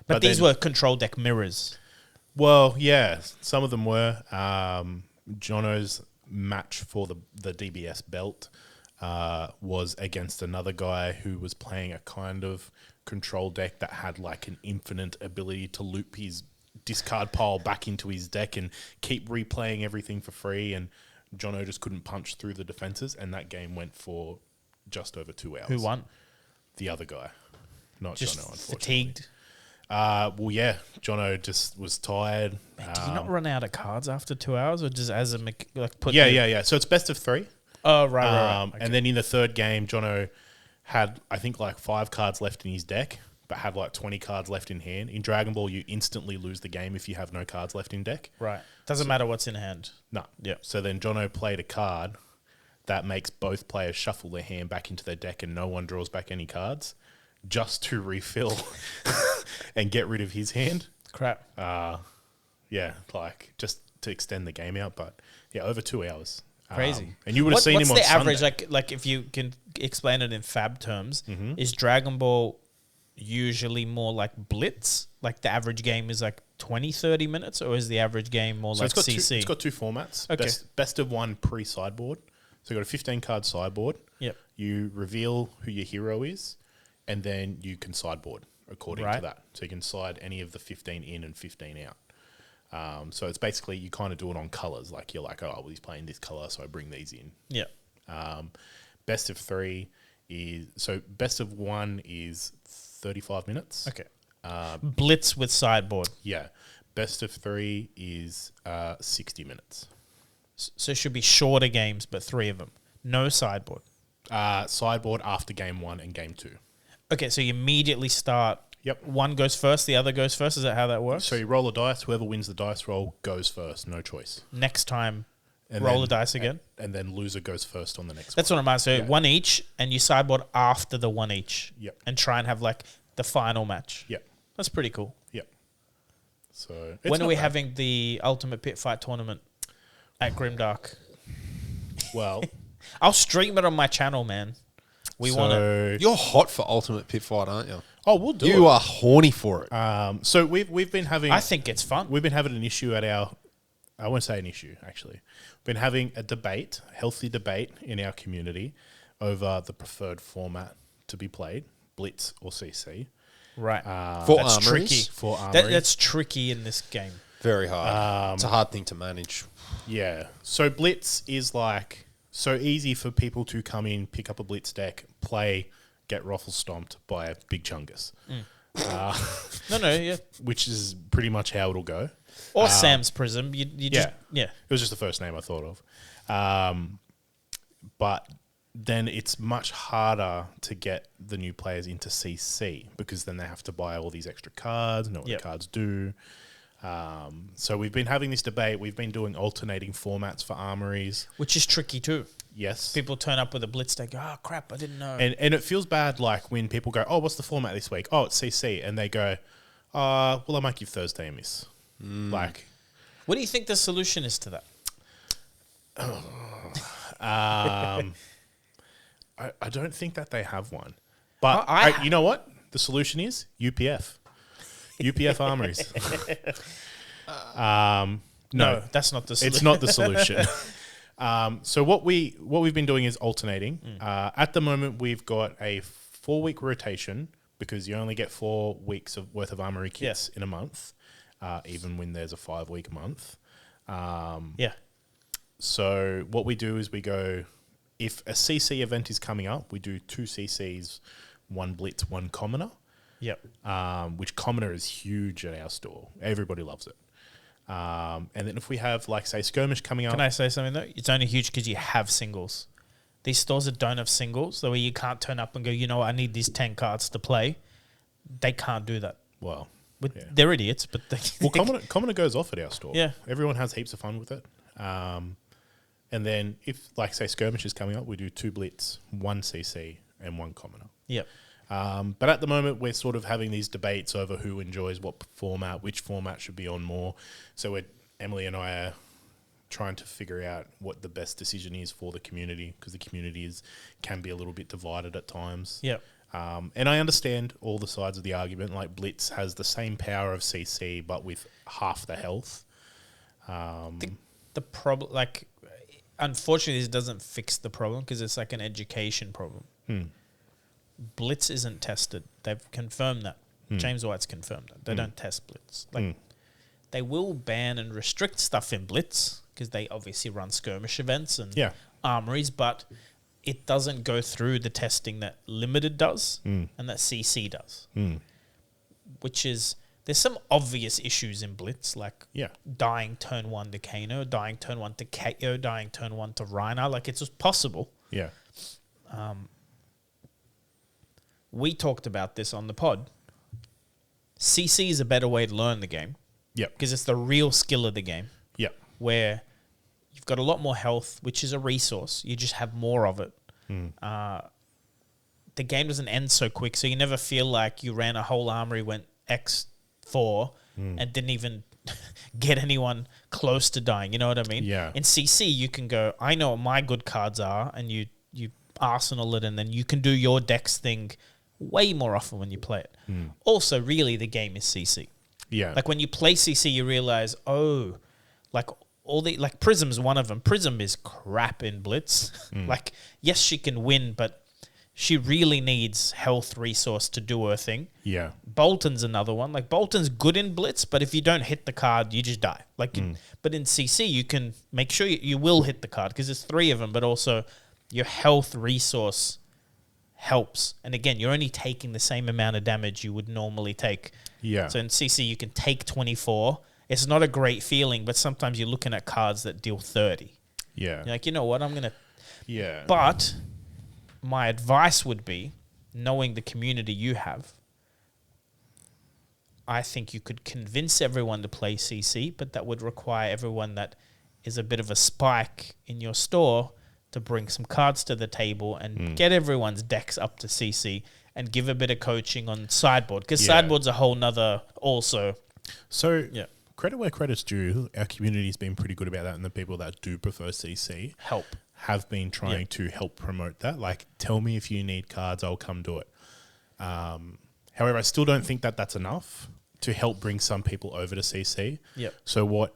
But these were control deck mirrors. Well, yeah, some of them were. Jono's match for the DBS belt was against another guy who was playing a kind of control deck that had like an infinite ability to loop his discard pile back into his deck and keep replaying everything for free. And Jono just couldn't punch through the defenses, and that game went for just over 2 hours. Who won? The other guy, not Just Jono, unfortunately. fatigued. Well, yeah, Jono just was tired. Man, do you not run out of cards after 2 hours, or just as a put? Yeah. So it's best of 3. Oh, right. Okay. And then in the third game, Jono had, I think, like 5 cards left in his deck, but had like 20 cards left in hand. In Dragon Ball, you instantly lose the game if you have no cards left in deck. Right. Doesn't matter what's in hand. No. Yeah. So then Jono played a card that makes both players shuffle their hand back into their deck and no one draws back any cards just to refill and get rid of his hand. Crap. Yeah, like just to extend the game out. But yeah, over 2 hours. Crazy. And you would have seen him on What's the Sunday. average? Like if you can explain it in Fab terms, is Dragon Ball usually more like Blitz? Like the average game is like 20, 30 minutes, or is the average game more like CC? It's got 2 formats. Okay. Best of 1 pre-sideboard. So you've got a 15-card sideboard. Yep. You reveal who your hero is, and then you can sideboard according to that. So you can side any of the 15 in and 15 out. So it's basically you kind of do it on colours. Like you're like, oh, well, he's playing this colour, so I bring these in. Yeah. Best of 3 is... So best of 1 is 35 minutes. Okay. Blitz with sideboard. Yeah. Best of 3 is 60 minutes. So it should be shorter games, but 3 of them. No sideboard. Sideboard after game 1 and game 2. Okay, so you immediately start. Yep. One goes first, the other goes first. Is that how that works? So you roll a dice. Whoever wins the dice roll goes first. No choice. Next time, And roll then- the dice again. And then loser goes first on the next That's one. what I'm asking. So Yeah. 1 each, and you sideboard after the 1 each. Yep. And try and have like the final match. Yep. That's pretty cool. Yep. So When are not we bad. having the Ultimate Pit Fight tournament at Grimdark? Well, I'll stream it on my channel, man. We want it. You're hot for Ultimate Pit Fight, aren't you? Oh, we'll do it. You are horny for it. So we've been having. I think it's fun. We've been having an issue at our. I won't say an issue actually. We've been having a debate, healthy debate in our community, over the preferred format to be played, Blitz or CC. Right. For That's armories? tricky. For armory. That's tricky in this game. Very hard. It's a hard thing to manage. Yeah. So Blitz is like so easy for people to come in, pick up a Blitz deck, play, get ruffle stomped by a big chungus. Yeah. Which is pretty much how it'll go. Or Sam's Prism. You just, yeah. It was just the first name I thought of. But then it's much harder to get the new players into CC because then they have to buy all these extra cards, know what the cards do. So we've been having this debate. We've been doing alternating formats for armories. Which is tricky too. Yes. People turn up with a Blitz deck. Oh, crap, I didn't know. And it feels bad like when people go, oh, what's the format this week? Oh, it's CC. And they go, well, I might give Thursday a miss. Like, what do you think the solution is to that? I don't think that they have one. But I- you know what? The solution is UPF. UPF armories. No, that's not the solution. It's not the solution. So what we've been doing is alternating. At the moment, we've got a 4-week rotation because you only get 4 weeks worth of armory kits in a month, even when there's a 5-week month. So what we do is we go, if a CC event is coming up, we do 2 CCs, 1 Blitz, 1 Commoner. Which Commoner is huge at our store. Everybody loves it. And then if we have, like, say, skirmish coming up. Can I say something though? It's only huge because you have singles. These stores that don't have singles, the way you can't turn up and go, you know what, I need these 10 cards to play. They can't do that. Well, they're idiots, but Commoner goes off at our store. Yeah. Everyone has heaps of fun with it. And then if, like, say, skirmish is coming up, we do 2 Blitz, 1 CC, and 1 Commoner. But at the moment, we're sort of having these debates over who enjoys what format, which format should be on more. So Emily and I are trying to figure out what the best decision is for the community, because the community can be a little bit divided at times. And I understand all the sides of the argument. Like, Blitz has the same power of CC, but with half the health. The problem, like, unfortunately, this doesn't fix the problem because it's like an education problem. Blitz isn't tested. They've confirmed that. James White's confirmed that. They don't test Blitz. Like, they will ban and restrict stuff in Blitz because they obviously run skirmish events and armories, but it doesn't go through the testing that Limited does and that CC does. Which is, there's some obvious issues in Blitz, like dying turn 1 to Kano, dying turn 1 to KO, dying turn 1 to Reiner. Like, it's just possible. We talked about this on the pod. CC is a better way to learn the game. Because it's the real skill of the game. Where you've got a lot more health, which is a resource. You just have more of it. The game doesn't end so quick, so you never feel like you ran a whole armory, went X4, and didn't even get anyone close to dying. You know what I mean? In CC, you can go, I know what my good cards are, and you arsenal it, and then you can do your dex thing way more often when you play it. Also, really, the game is CC. Like, when you play CC, you realize, like, like Prism's one of them. Prism is crap in Blitz. Like, yes, she can win, but she really needs health resource to do her thing. Bolton's another one. Like, Bolton's good in Blitz, but if you don't hit the card, you just die. Like, but in CC, you can make sure you will hit the card because there's 3 of them, but also your health resource helps. And again, you're only taking the same amount of damage you would normally take. So in CC, you can take 24. It's not a great feeling, but sometimes you're looking at cards that deal 30. You're like, you know what, I'm going to... But my advice would be, knowing the community you have, I think you could convince everyone to play CC, but that would require everyone that is a bit of a spike in your store to bring some cards to the table and get everyone's decks up to CC and give a bit of coaching on sideboard, because sideboard's a whole nother also. So credit where credit's due, our community's been pretty good about that, and the people that do prefer CC have been trying to help promote that. Like, tell me if you need cards, I'll come do it. However, I still don't think that that's enough to help bring some people over to CC. So what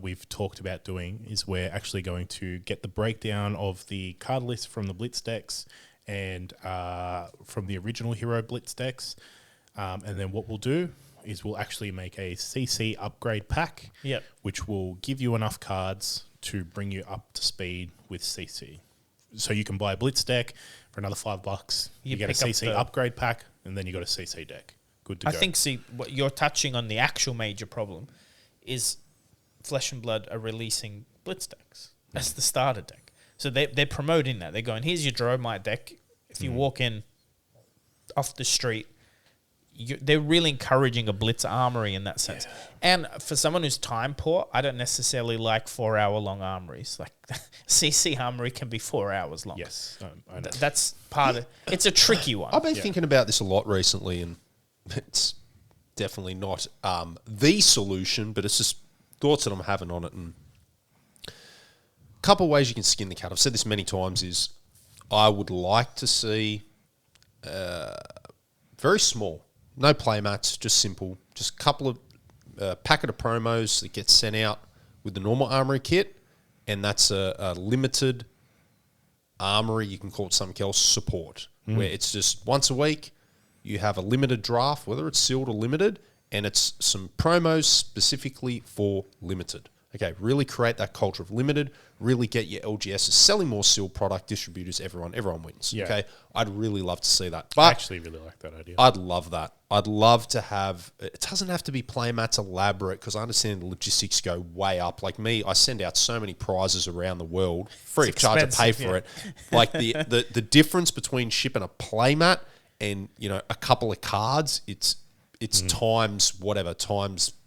we've talked about doing is we're actually going to get the breakdown of the card list from the Blitz decks and from the original Hero Blitz decks. And then what we'll do is we'll actually make a CC upgrade pack, which will give you enough cards to bring you up to speed with CC. So you can buy a Blitz deck for another $5. You get a CC upgrade pack, and then you got a CC deck. Good to go. I think, what you're touching on, the actual major problem is Flesh and Blood are releasing Blitz decks as the starter deck. So they're promoting that. They're going, here's your Dromite deck. If you walk in off the street, they're really encouraging a Blitz armory in that sense. And for someone who's time poor, I don't necessarily like 4-hour-long armories. Like, CC armory can be 4 hours long. I know. That's part of... It's a tricky one. I've been thinking about this a lot recently, and it's definitely not the solution, but it's just thoughts that I'm having on it. And a couple of ways you can skin the cat. I've said this many times, is I would like to see very small No playmats, just simple. Just a couple of packet of promos that gets sent out with the normal Armory kit, and that's a limited Armory, you can call it something else, support, where it's just once a week, you have a limited draft, whether it's sealed or limited, and it's some promos specifically for limited. Okay, really create that culture of limited, really get your LGSs selling more sealed product, distributors, everyone wins. Yeah. Okay, I'd really love to see that. I But actually really like that idea. I'd love that. I'd love to have, it doesn't have to be playmats elaborate, because I understand the logistics go way up. Like me, I send out so many prizes around the world, free of charge to pay for it. Like the difference between shipping a playmat and, a couple of cards, it's times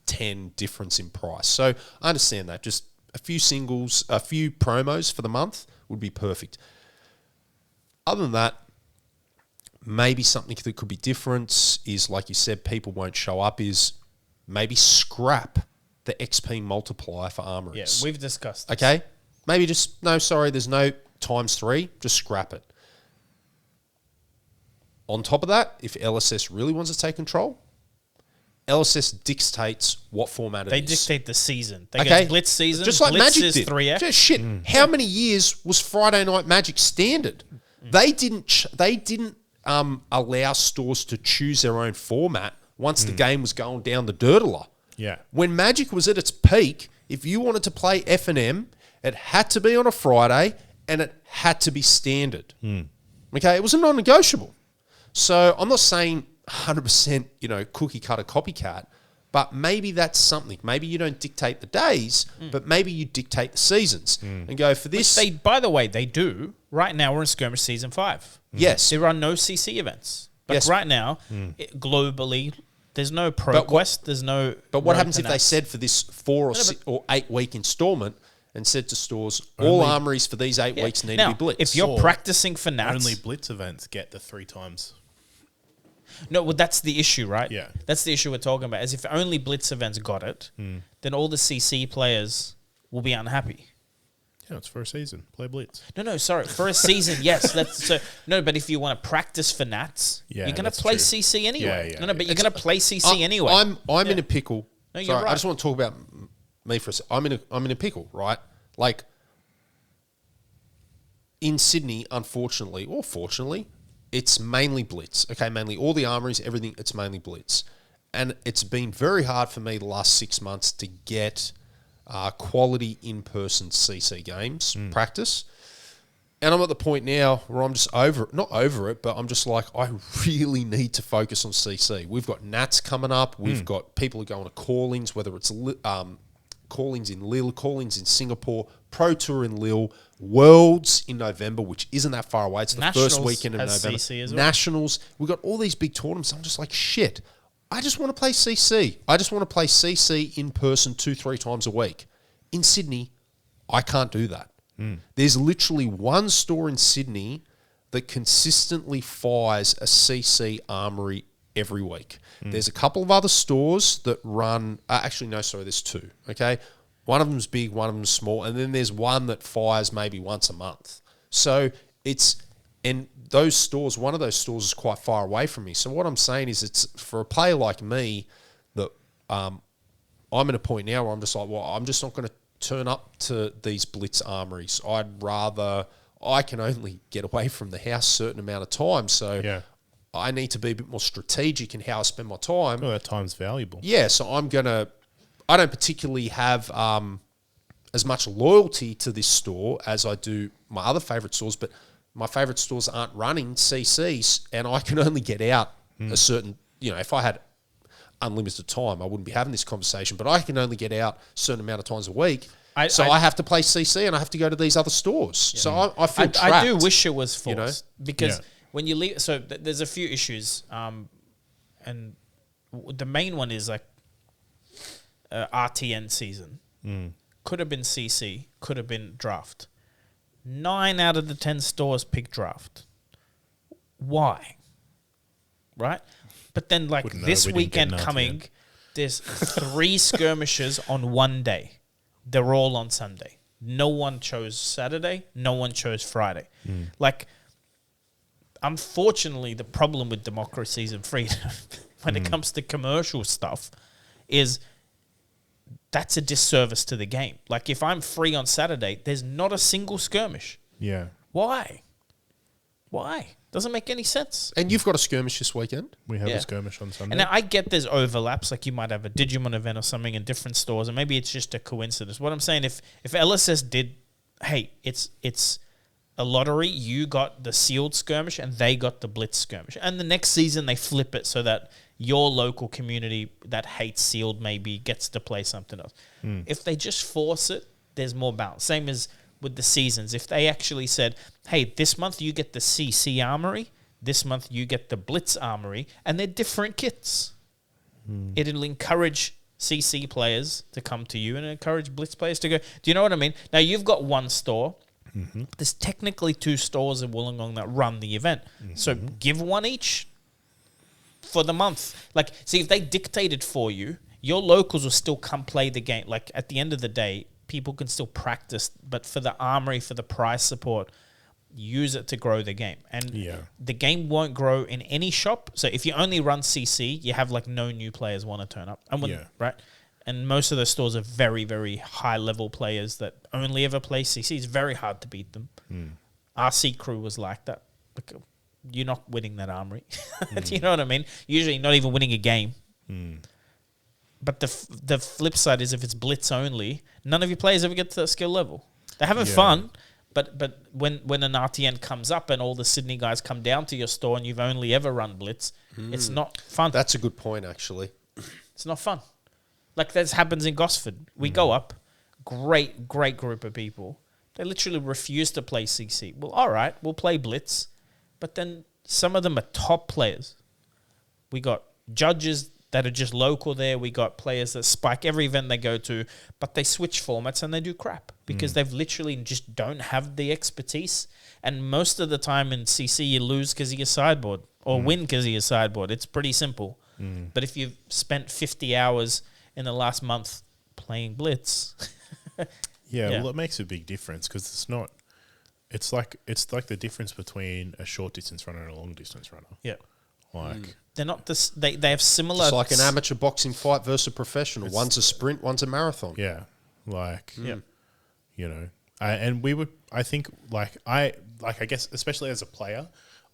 10 difference in price. So I understand that. Just a few singles, a few promos for the month would be perfect. Other than that, maybe something that could be different is, like you said, people won't show up, is maybe scrap the XP multiplier for armories. Yeah, we've discussed this. Okay? Maybe just, no, sorry, there's no ×3, just scrap it. On top of that, if LSS really wants to take control, LSS dictates what format it They is. dictate the season. They get Blitz season. Just like Blitz Magic is did. 3X. Just shit. How many years was Friday Night Magic standard? They didn't allow stores to choose their own format once the game was going down the dirtler. Yeah. When Magic was at its peak, if you wanted to play F&M, it had to be on a Friday and it had to be standard. Okay, it was a non-negotiable. So I'm not saying 100%, cookie cutter copycat, but maybe that's something. Maybe you don't dictate the days, but maybe you dictate the seasons and go for this. Which by the way, they do. Right now, we're in skirmish season 5. Yes. There are no CC events. But Yes. right now, globally, there's no ProQuest. There's no. But what no happens if they Penats. said for this 4 or 8 week installment and said to stores, all armories for these 8 weeks need Now, to be blitzed? if you're Or practicing for Nats, Only Blitz events get the 3 times. no, well, that's the issue, right? Yeah. That's the issue we're talking about. Is if only Blitz events got it, then all the CC players will be unhappy. Yeah, it's for a season. Play Blitz. No, sorry. For a season, yes. No, but if you want to practice for Nats, Yeah, you're going to that's play true. CC anyway. Yeah. No, but you're going to play CC anyway. I'm in a pickle. No, you're Sorry, I right. just want to talk about me for a second. I'm in a pickle, right? Like, in Sydney, unfortunately, or fortunately, it's mainly Blitz. Okay, mainly all the armories, everything, it's mainly Blitz. And it's been very hard for me the last 6 months to get quality in-person CC games practice. And I'm at the point now where I'm just not over it, but I'm just like, I really need to focus on CC. We've got Nats coming up. We've got people who are going to callings, whether it's callings in Lille, callings in Singapore, Pro Tour in Lille, Worlds in November, which isn't that far away. It's the Nationals first weekend of has November. CC as well. Nationals. We've got all these big tournaments. I'm just like, shit. I just want to play CC. I just want to play CC in person 2-3 times a week. In Sydney, I can't do that. There's literally one store in Sydney that consistently fires a CC armory every week. There's a couple of other stores that run... there's 2, okay? One of them's big, one of them's small, and then there's one that fires maybe once a month. So it's... And those stores, one of those stores is quite far away from me. So what I'm saying is it's for a player like me that I'm at a point now where I'm just like, well, I'm just not going to turn up to these Blitz armories. I'd rather... I can only get away from the house a certain amount of time. So I need to be a bit more strategic in how I spend my time. Well, that time's valuable. Yeah, so I don't particularly have as much loyalty to this store as I do my other favourite stores, but my favourite stores aren't running CCs, and I can only get out a certain, if I had unlimited time, I wouldn't be having this conversation, but I can only get out a certain amount of times a week. I have to play CC and I have to go to these other stores. Yeah. So I feel trapped. I do wish it was forced because Yeah. when you leave, so there's a few issues, and the main one is like RTN season. Could have been CC, could have been draft. 9 out of the 10 stores pick draft. Why? Right? But then like Wouldn't know, this we didn't get weekend an coming, RTN. there's 3 skirmishes on one day. They're all on Sunday. No one chose Saturday. No one chose Friday. Like, unfortunately, the problem with democracies and freedom, when it comes to commercial stuff is that's a disservice to the game. Like, if I'm free on Saturday, there's not a single skirmish. Yeah. Why? Doesn't make any sense. And you've got a skirmish this weekend. We have a skirmish on Sunday. And now I get there's overlaps, like you might have a Digimon event or something in different stores, and maybe it's just a coincidence. What I'm saying, if LSS did, hey, it's a lottery, you got the sealed skirmish and they got the Blitz skirmish. And the next season they flip it so that your local community that hates sealed maybe gets to play something else. If they just force it, there's more balance. Same as with the seasons. If they actually said, hey, this month you get the CC Armory, this month you get the Blitz Armory, and they're different kits. It'll encourage CC players to come to you and encourage Blitz players to go. Do you know what I mean? Now, you've got one store. There's technically 2 stores in Wollongong that run the event. So give one each for the month. Like, see, if they dictated for you, your locals will still come play the game. Like, at the end of the day, people can still practice, but for the armory, for the prize support, use it to grow the game. And the game won't grow in any shop. So if you only run CC, you have like no new players want to turn up. And right? And most of those stores are very, very high level players that only ever play CC. It's very hard to beat them. RC Crew was like that. Like, you're not winning that armory. Do you know what I mean? Usually not even winning a game. But the flip side is if it's Blitz only, none of your players ever get to that skill level. They're having fun, but when an RTN comes up and all the Sydney guys come down to your store and you've only ever run Blitz, it's not fun. That's a good point, actually. It's not fun. Like, this happens in Gosford. We go up, great group of people. They literally refuse to play CC. Well, all right, we'll play Blitz. But then some of them are top players. We got judges that are just local there. We got players that spike every event they go to, but they switch formats and they do crap because they've literally just don't have the expertise. And most of the time in CC, you lose because of your sideboard or win because of your sideboard. It's pretty simple. But if you've spent 50 hours in the last month playing Blitz... well, it makes a big difference because it's like the difference between a short distance runner and a long distance runner. Yeah. Like they're not this. They have similar. It's like an amateur boxing fight versus a professional. One's a sprint, one's a marathon. Yeah, like you know, and we would. I think I guess especially as a player,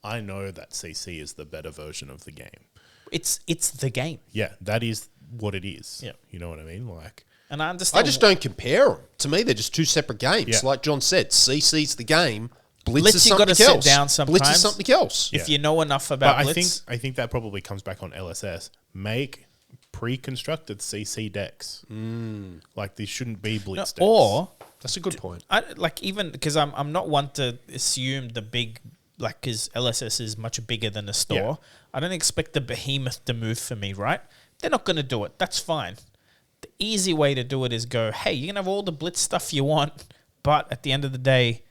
I know that CC is the better version of the game. It's the game. Yeah, that is what it is. Yeah, you know what I mean. Like, and I understand. I just don't compare them. To me, they're just 2 separate games. Yeah. Like John said, CC's the game. Blitz is you something got to else. sit down sometimes. Blitz is something else. If you know enough about but Blitz. I think that probably comes back on LSS. Make pre-constructed CC decks. Like, these shouldn't be Blitz decks. Or That's a good point. even because I'm not one to assume the big, like, because LSS is much bigger than a store. Yeah. I don't expect the behemoth to move for me, right? They're not going to do it. That's fine. The easy way to do it is go, hey, you can have all the Blitz stuff you want, but at the end of the day,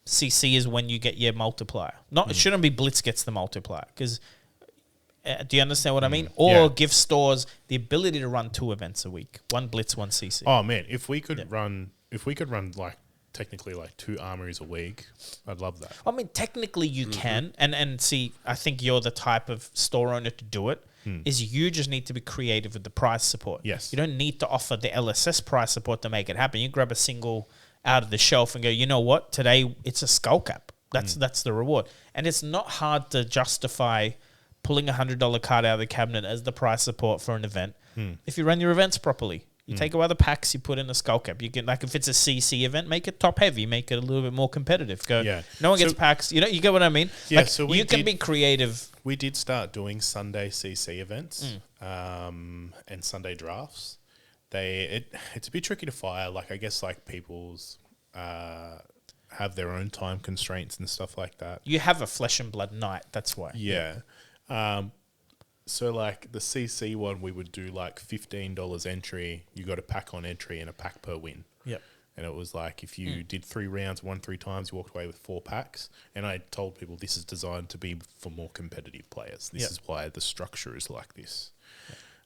CC is when you get your multiplier. It shouldn't be Blitz gets the multiplier because do you understand what I mean? Or give stores the ability to run 2 events a week, 1 Blitz, 1 CC. Oh man, if we could run like technically like 2 armories a week, I'd love that. I mean, technically you can, and see, I think you're the type of store owner to do it. Is you just need to be creative with the price support. Yes, you don't need to offer the LSS price support to make it happen. You grab a single out of the shelf and go, you know what? Today it's a skull cap. That's the reward. And it's not hard to justify pulling $100 card out of the cabinet as the price support for an event. If you run your events properly, you take away the packs, you put in a skull cap. You can, like, if it's a CC event, make it top heavy, make it a little bit more competitive. No one gets packs. You know, you get what I mean? Yeah, like, so you can be creative. We did start doing Sunday CC events and Sunday drafts. It's a bit tricky to fire. Like, I guess like people's have their own time constraints and stuff like that. You have a flesh and blood night. That's why. Yeah. So like the CC one, we would do like $15 entry. You got a pack on entry and a pack per win. Yep. And it was like if you did 3 rounds, won 3 times, you walked away with 4 packs. And I told people this is designed to be for more competitive players. This is why the structure is like this.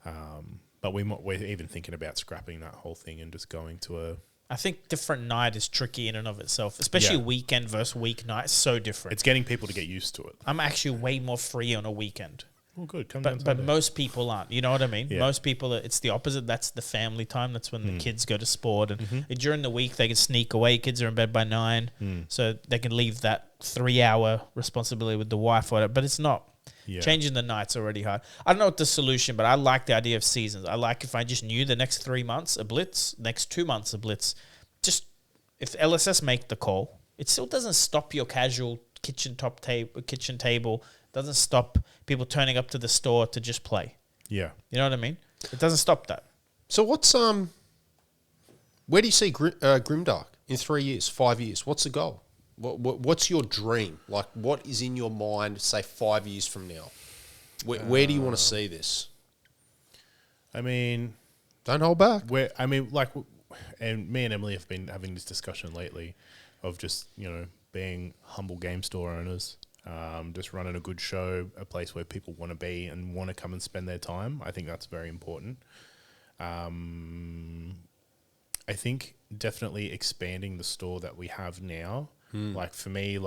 But we're even thinking about scrapping that whole thing and just going to a... I think different night is tricky in and of itself, especially weekend versus weeknight. So different. It's getting people to get used to it. I'm actually way more free on a weekend. Well, good. Come down. But most people aren't. You know what I mean? Yeah. Most people, it's the opposite. That's the family time. That's when the kids go to sport. And during the week, they can sneak away. Kids are in bed by 9. So they can leave that 3-hour responsibility with the wife or whatever. But it's not. Yeah. Changing the night's already hard. I don't know what the solution, but I like the idea of seasons. I like if I just knew the next 3 months a Blitz, next 2 months a Blitz. Just if LSS make the call, it still doesn't stop your casual kitchen table. Doesn't stop people turning up to the store to just play. Yeah. You know what I mean? It doesn't stop that. So what's where do you see Grimdark in 3 years, 5 years? What's the goal? What's your dream? Like, what is in your mind, say, 5 years from now? Where do you want to see this? I mean, don't hold back. And me and Emily have been having this discussion lately of just, being humble game store owners, just running a good show, a place where people want to be and want to come and spend their time. I think that's very important. I think definitely expanding the store that we have now. Like for me,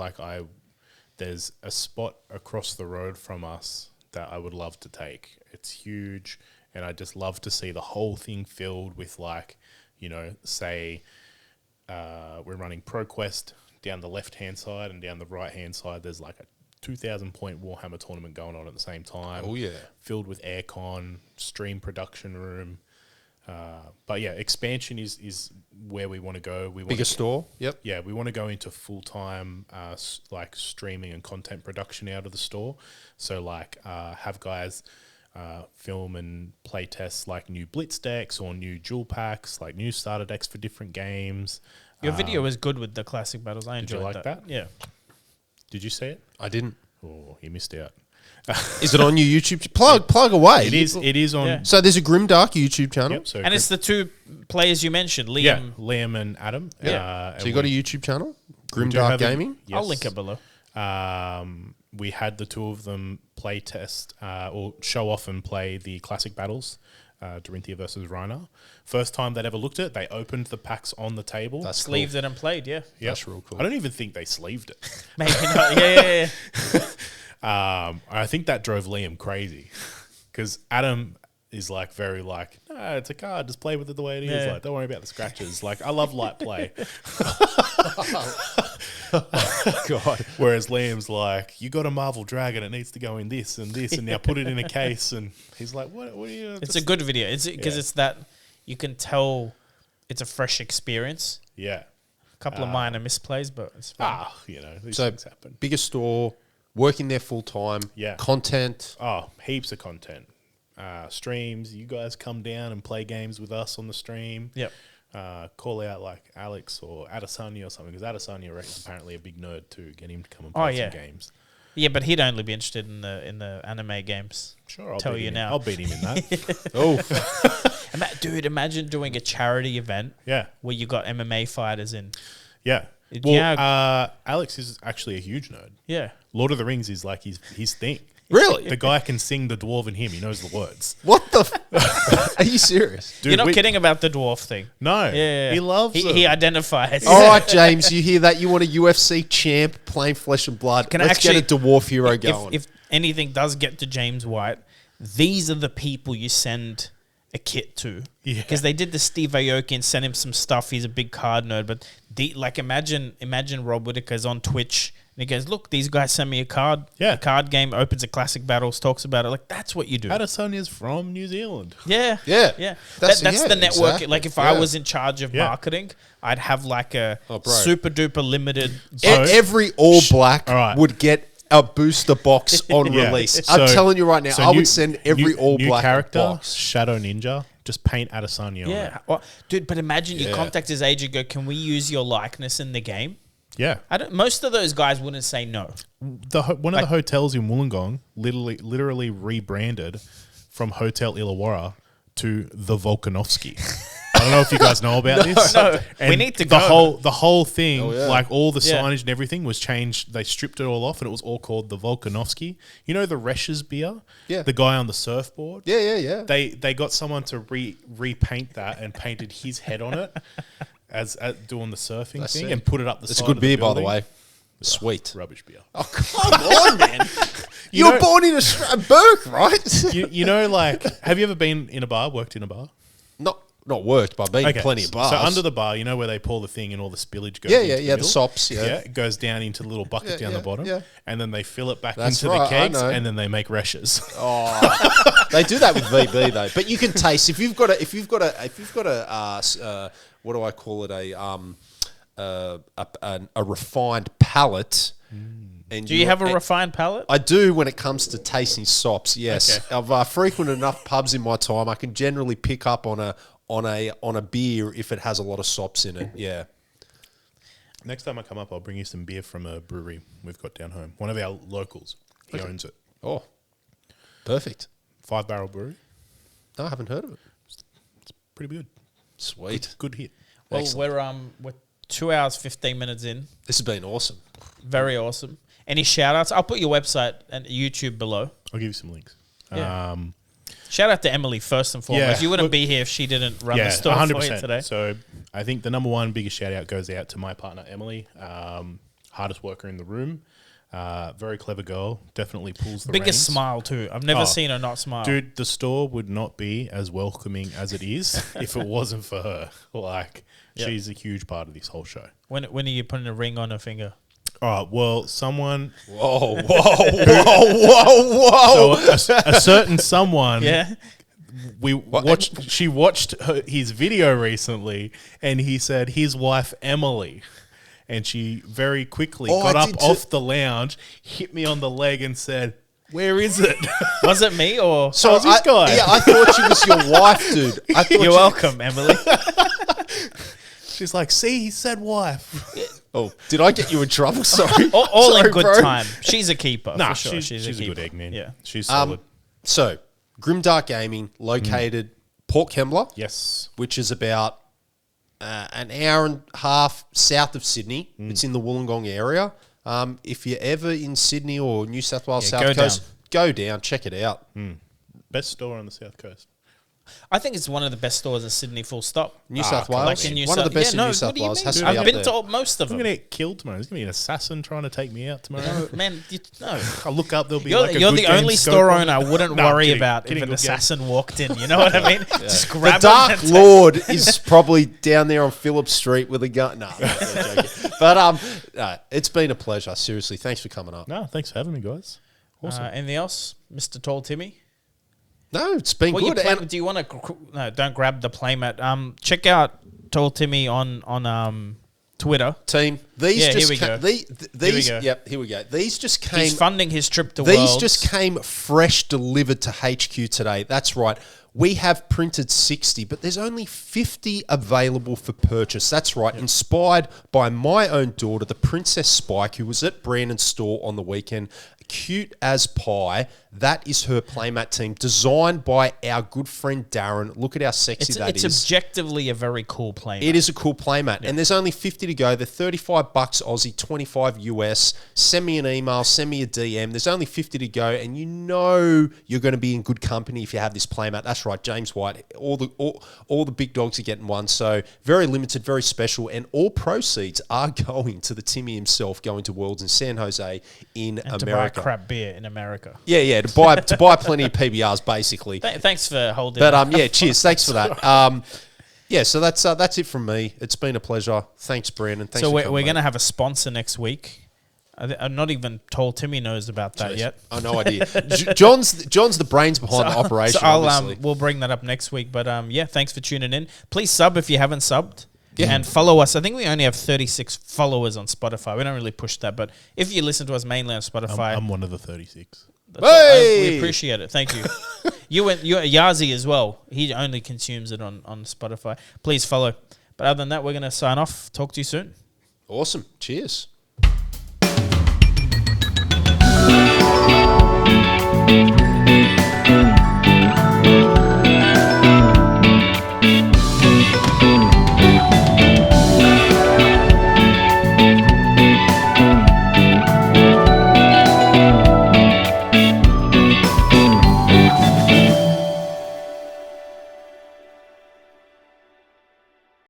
there's a spot across the road from us that I would love to take. It's huge, and I just love to see the whole thing filled with say we're running ProQuest down the left-hand side, and down the right-hand side there's like a 2,000-point Warhammer tournament going on at the same time. Oh, yeah. Filled with aircon, stream production room. But yeah, expansion is where we want to go. We want Bigger store? Yep. Yeah, we want to go into full-time streaming and content production out of the store. So have guys film and play test new Blitz decks or new dual packs, new starter decks for different games. Your video was good with the classic battles. I enjoyed you like that? Yeah. Did you see it? I didn't. Oh, you missed out. Is it on your YouTube? Plug away. It is on. Yeah. So there's a Grimdark YouTube channel. Yep, so And it's the two players you mentioned, Liam. Liam and Adam. Yeah. So you got a YouTube channel? do Grimdark have a- Gaming? Yes. I'll link it below. We had the two of them play test or show off and play the classic battles, Dorinthia versus Reiner. First time they'd ever looked at it, they opened the packs on the table. That's Sleeved it and played, yeah. Yep. That's real cool. I don't even think they sleeved it. Maybe not. Yeah. I think that drove Liam crazy because Adam is very no, it's a card, just play with it the way it is. Yeah. Don't worry about the scratches. I love light play. God. Whereas Liam's you got a Marvel Dragon, it needs to go in this and this, and now put it in a case. And he's like, what are you? It's a good video. It's because it's that you can tell it's a fresh experience. Yeah. A couple of minor misplays, but it's fine. These So things happen. bigger store, working there full time. Yeah. Content. Oh, heaps of content. Streams. You guys come down and play games with us on the stream. Yep. Call out Alex or Adesanya or something, because Adesanya is apparently a big nerd too. Get him to come and play some games. Yeah, but he'd only be interested in the anime games. Sure, I'll Tell beat you him. now. I'll beat him in that. Oh, Dude, imagine doing a charity event Yeah, where you got MMA fighters in. yeah. Yeah. Alex is actually a huge nerd. Yeah. Lord of the Rings is his thing. really? The guy can sing the dwarven hymn. He knows the words. What the? Are you serious? You're not kidding about the dwarf thing. No. Yeah. He loves it. He identifies. All right, James, you hear that? You want a UFC champ playing flesh and blood? Can Let's get a dwarf hero going. If anything does get to James White, these are the people you send a kit to. Yeah. Because they did the Steve Aoki and sent him some stuff. He's a big card nerd. But imagine Rob Whittaker's on Twitch and he goes, look, these guys sent me a card. Yeah. A card game, opens a classic battles, talks about it. That's what you do. Adesanya's from New Zealand. Yeah. Yeah. Yeah. That's- That's yeah, the network. exactly. If I Yeah. was in charge of Yeah. marketing, I'd have a Oh, bro. super duper limited. Every All Black All right. would get a booster box on Yeah. release. So- I'm telling you right now, so I new- would send every new- All new Black character, box. Shadow Ninja. Just paint Adesanya on it. Yeah. Well, dude, but imagine you Yeah. contact his agent and go, can we use your likeness in the game? Yeah. Most of those guys wouldn't say no. One of the hotels in Wollongong literally rebranded from Hotel Illawarra to the Volkanovski. I don't know if you guys know about this. No, we And need to the go. whole thing, Oh, yeah. all the Yeah. signage and everything was changed. They stripped it all off, and it was all called the Volkanovski. You know the Resch's beer? Yeah. The guy on the surfboard. Yeah. They got someone to repaint that and painted his head on it as doing the surfing That's thing it. and put it up the It's side a good of the beer, by the building. way. Sweet. Rubbish beer. Oh, come on, man. You were born in Burke, right? you know, like, have you ever been in a bar, worked in a bar? Not worked, but I've been in plenty of bars. So under the bar, you know where they pour the thing and all the spillage goes the sops, it goes down into the little bucket down the bottom. Yeah. And then they fill it back That's into right, the kegs I know. and then they make rashes. They do that with VB though. But you can taste if you've got a what do I call it, a refined palate. And Do you have a refined palate? I do when it comes to tasting sops. Yes, Okay. I've frequented enough pubs in my time. I can generally pick up on a beer if it has a lot of sops in it. Yeah. Next time I come up, I'll bring you some beer from a brewery we've got down home. One of our locals. He owns it. Oh, perfect. 5-barrel brewery. No, I haven't heard of it. It's pretty good. Sweet. Good hit. Well, Excellent. we're 2 hours 15 minutes in. This has been awesome. Very awesome. Any shout outs? I'll put your website and YouTube below. I'll give you some links. Yeah. Shout out to Emily first and foremost. Yeah, You wouldn't look- be here if she didn't run the store 100%. for you today. So I think the number one biggest shout out goes out to my partner, Emily. Hardest worker in the room. Very clever girl. Definitely pulls the Biggest reins. smile too. I've never seen her not smile. Dude, the store would not be as welcoming as it is if it wasn't for her. Like, she's a huge part of this whole show. When are you putting a ring on her finger? Oh, well, someone... Whoa, whoa. So a certain someone... Yeah. She watched his video recently, and he said his wife, Emily... And she very quickly got up off the lounge, hit me on the leg and said, "Where is it?" Was it me or... So How's this guy? Yeah, I thought she was your wife, dude. I thought You're welcome, Emily. She's like, "See, he said wife." Oh, did I get you in trouble? Sorry. All Sorry, in good bro. time. She's a keeper. Nah, for sure. she's a good egg, man. Yeah. She's solid. So, Grimdark Gaming, located Port Kembla, Yes. which is about an hour and a half south of Sydney. It's in the Wollongong area. If you're ever in Sydney or New South Wales Yeah, South go Coast, go down, check it out. Best store on the South Coast. I think it's one of the best stores in Sydney, full stop. New South Wales, Like in New one of the South- best yeah, in no, New South what do you Wales. mean? Has to be I've up been there. to most of I'm them. going to get killed tomorrow. There's going to be an assassin trying to take me out tomorrow. Man, no. I'll look up, there'll be You're, like a you're good the game only scope store on owner I it. wouldn't No, worry kidding, about kidding, if an good game. assassin walked in. You know what I mean? Just The grab Dark him and Lord is probably down there on Phillip Street with a gun. No, I'm joking. But it's been a pleasure. Seriously, thanks for coming up. No, thanks for having me, guys. Awesome. anything else, Mr. Tall Timmy? No, it's been What you good. play, And- do you want to? No, don't grab the playmat. Check out Tall Timmy on Twitter. Team, these Yeah, just here we go. these go. yep, here we go. These just came. He's funding his trip to These Worlds. just came fresh delivered to HQ today. That's right. We have printed 60, but there's only 50 available for purchase. That's right. Inspired by my own daughter, the Princess Spike, who was at Brandon's store on the weekend. Cute as pie. That is her playmat team, designed by our good friend Darren. Look at how sexy it's is. objectively a very cool playmat. It is a cool playmat, and there's only 50 to go. They're $35 Aussie, 25 US. Send me an email, send me a DM. There's only 50 to go, and you know you're going to be in good company if you have this playmat. That's right, James White. All the big dogs are getting one, so very limited, very special, and all proceeds are going to the Timmy himself, going to Worlds in San Jose in and to buy America. crap beer in America. Yeah, to buy plenty of PBRs basically. Thanks for holding. But yeah, cheers. Thanks for that. Yeah, so that's it from me. It's been a pleasure. Thanks, Brandon. Thanks. So for we're coming, going to have a sponsor next week. I'm not even told Timmy knows about that mate. yet. I no idea. John's the brains behind the operation. So obviously. we'll bring that up next week. But yeah, thanks for tuning in. Please sub if you haven't subbed. Yeah. And follow us. I think we only have 36 followers on Spotify. We don't really push that. But if you listen to us mainly on Spotify, I'm one of the 36. Hey! we appreciate it. Thank you. you Yazi as well. He only consumes it on Spotify. Please follow. But other than that, we're going to sign off. Talk to you soon. Awesome. Cheers.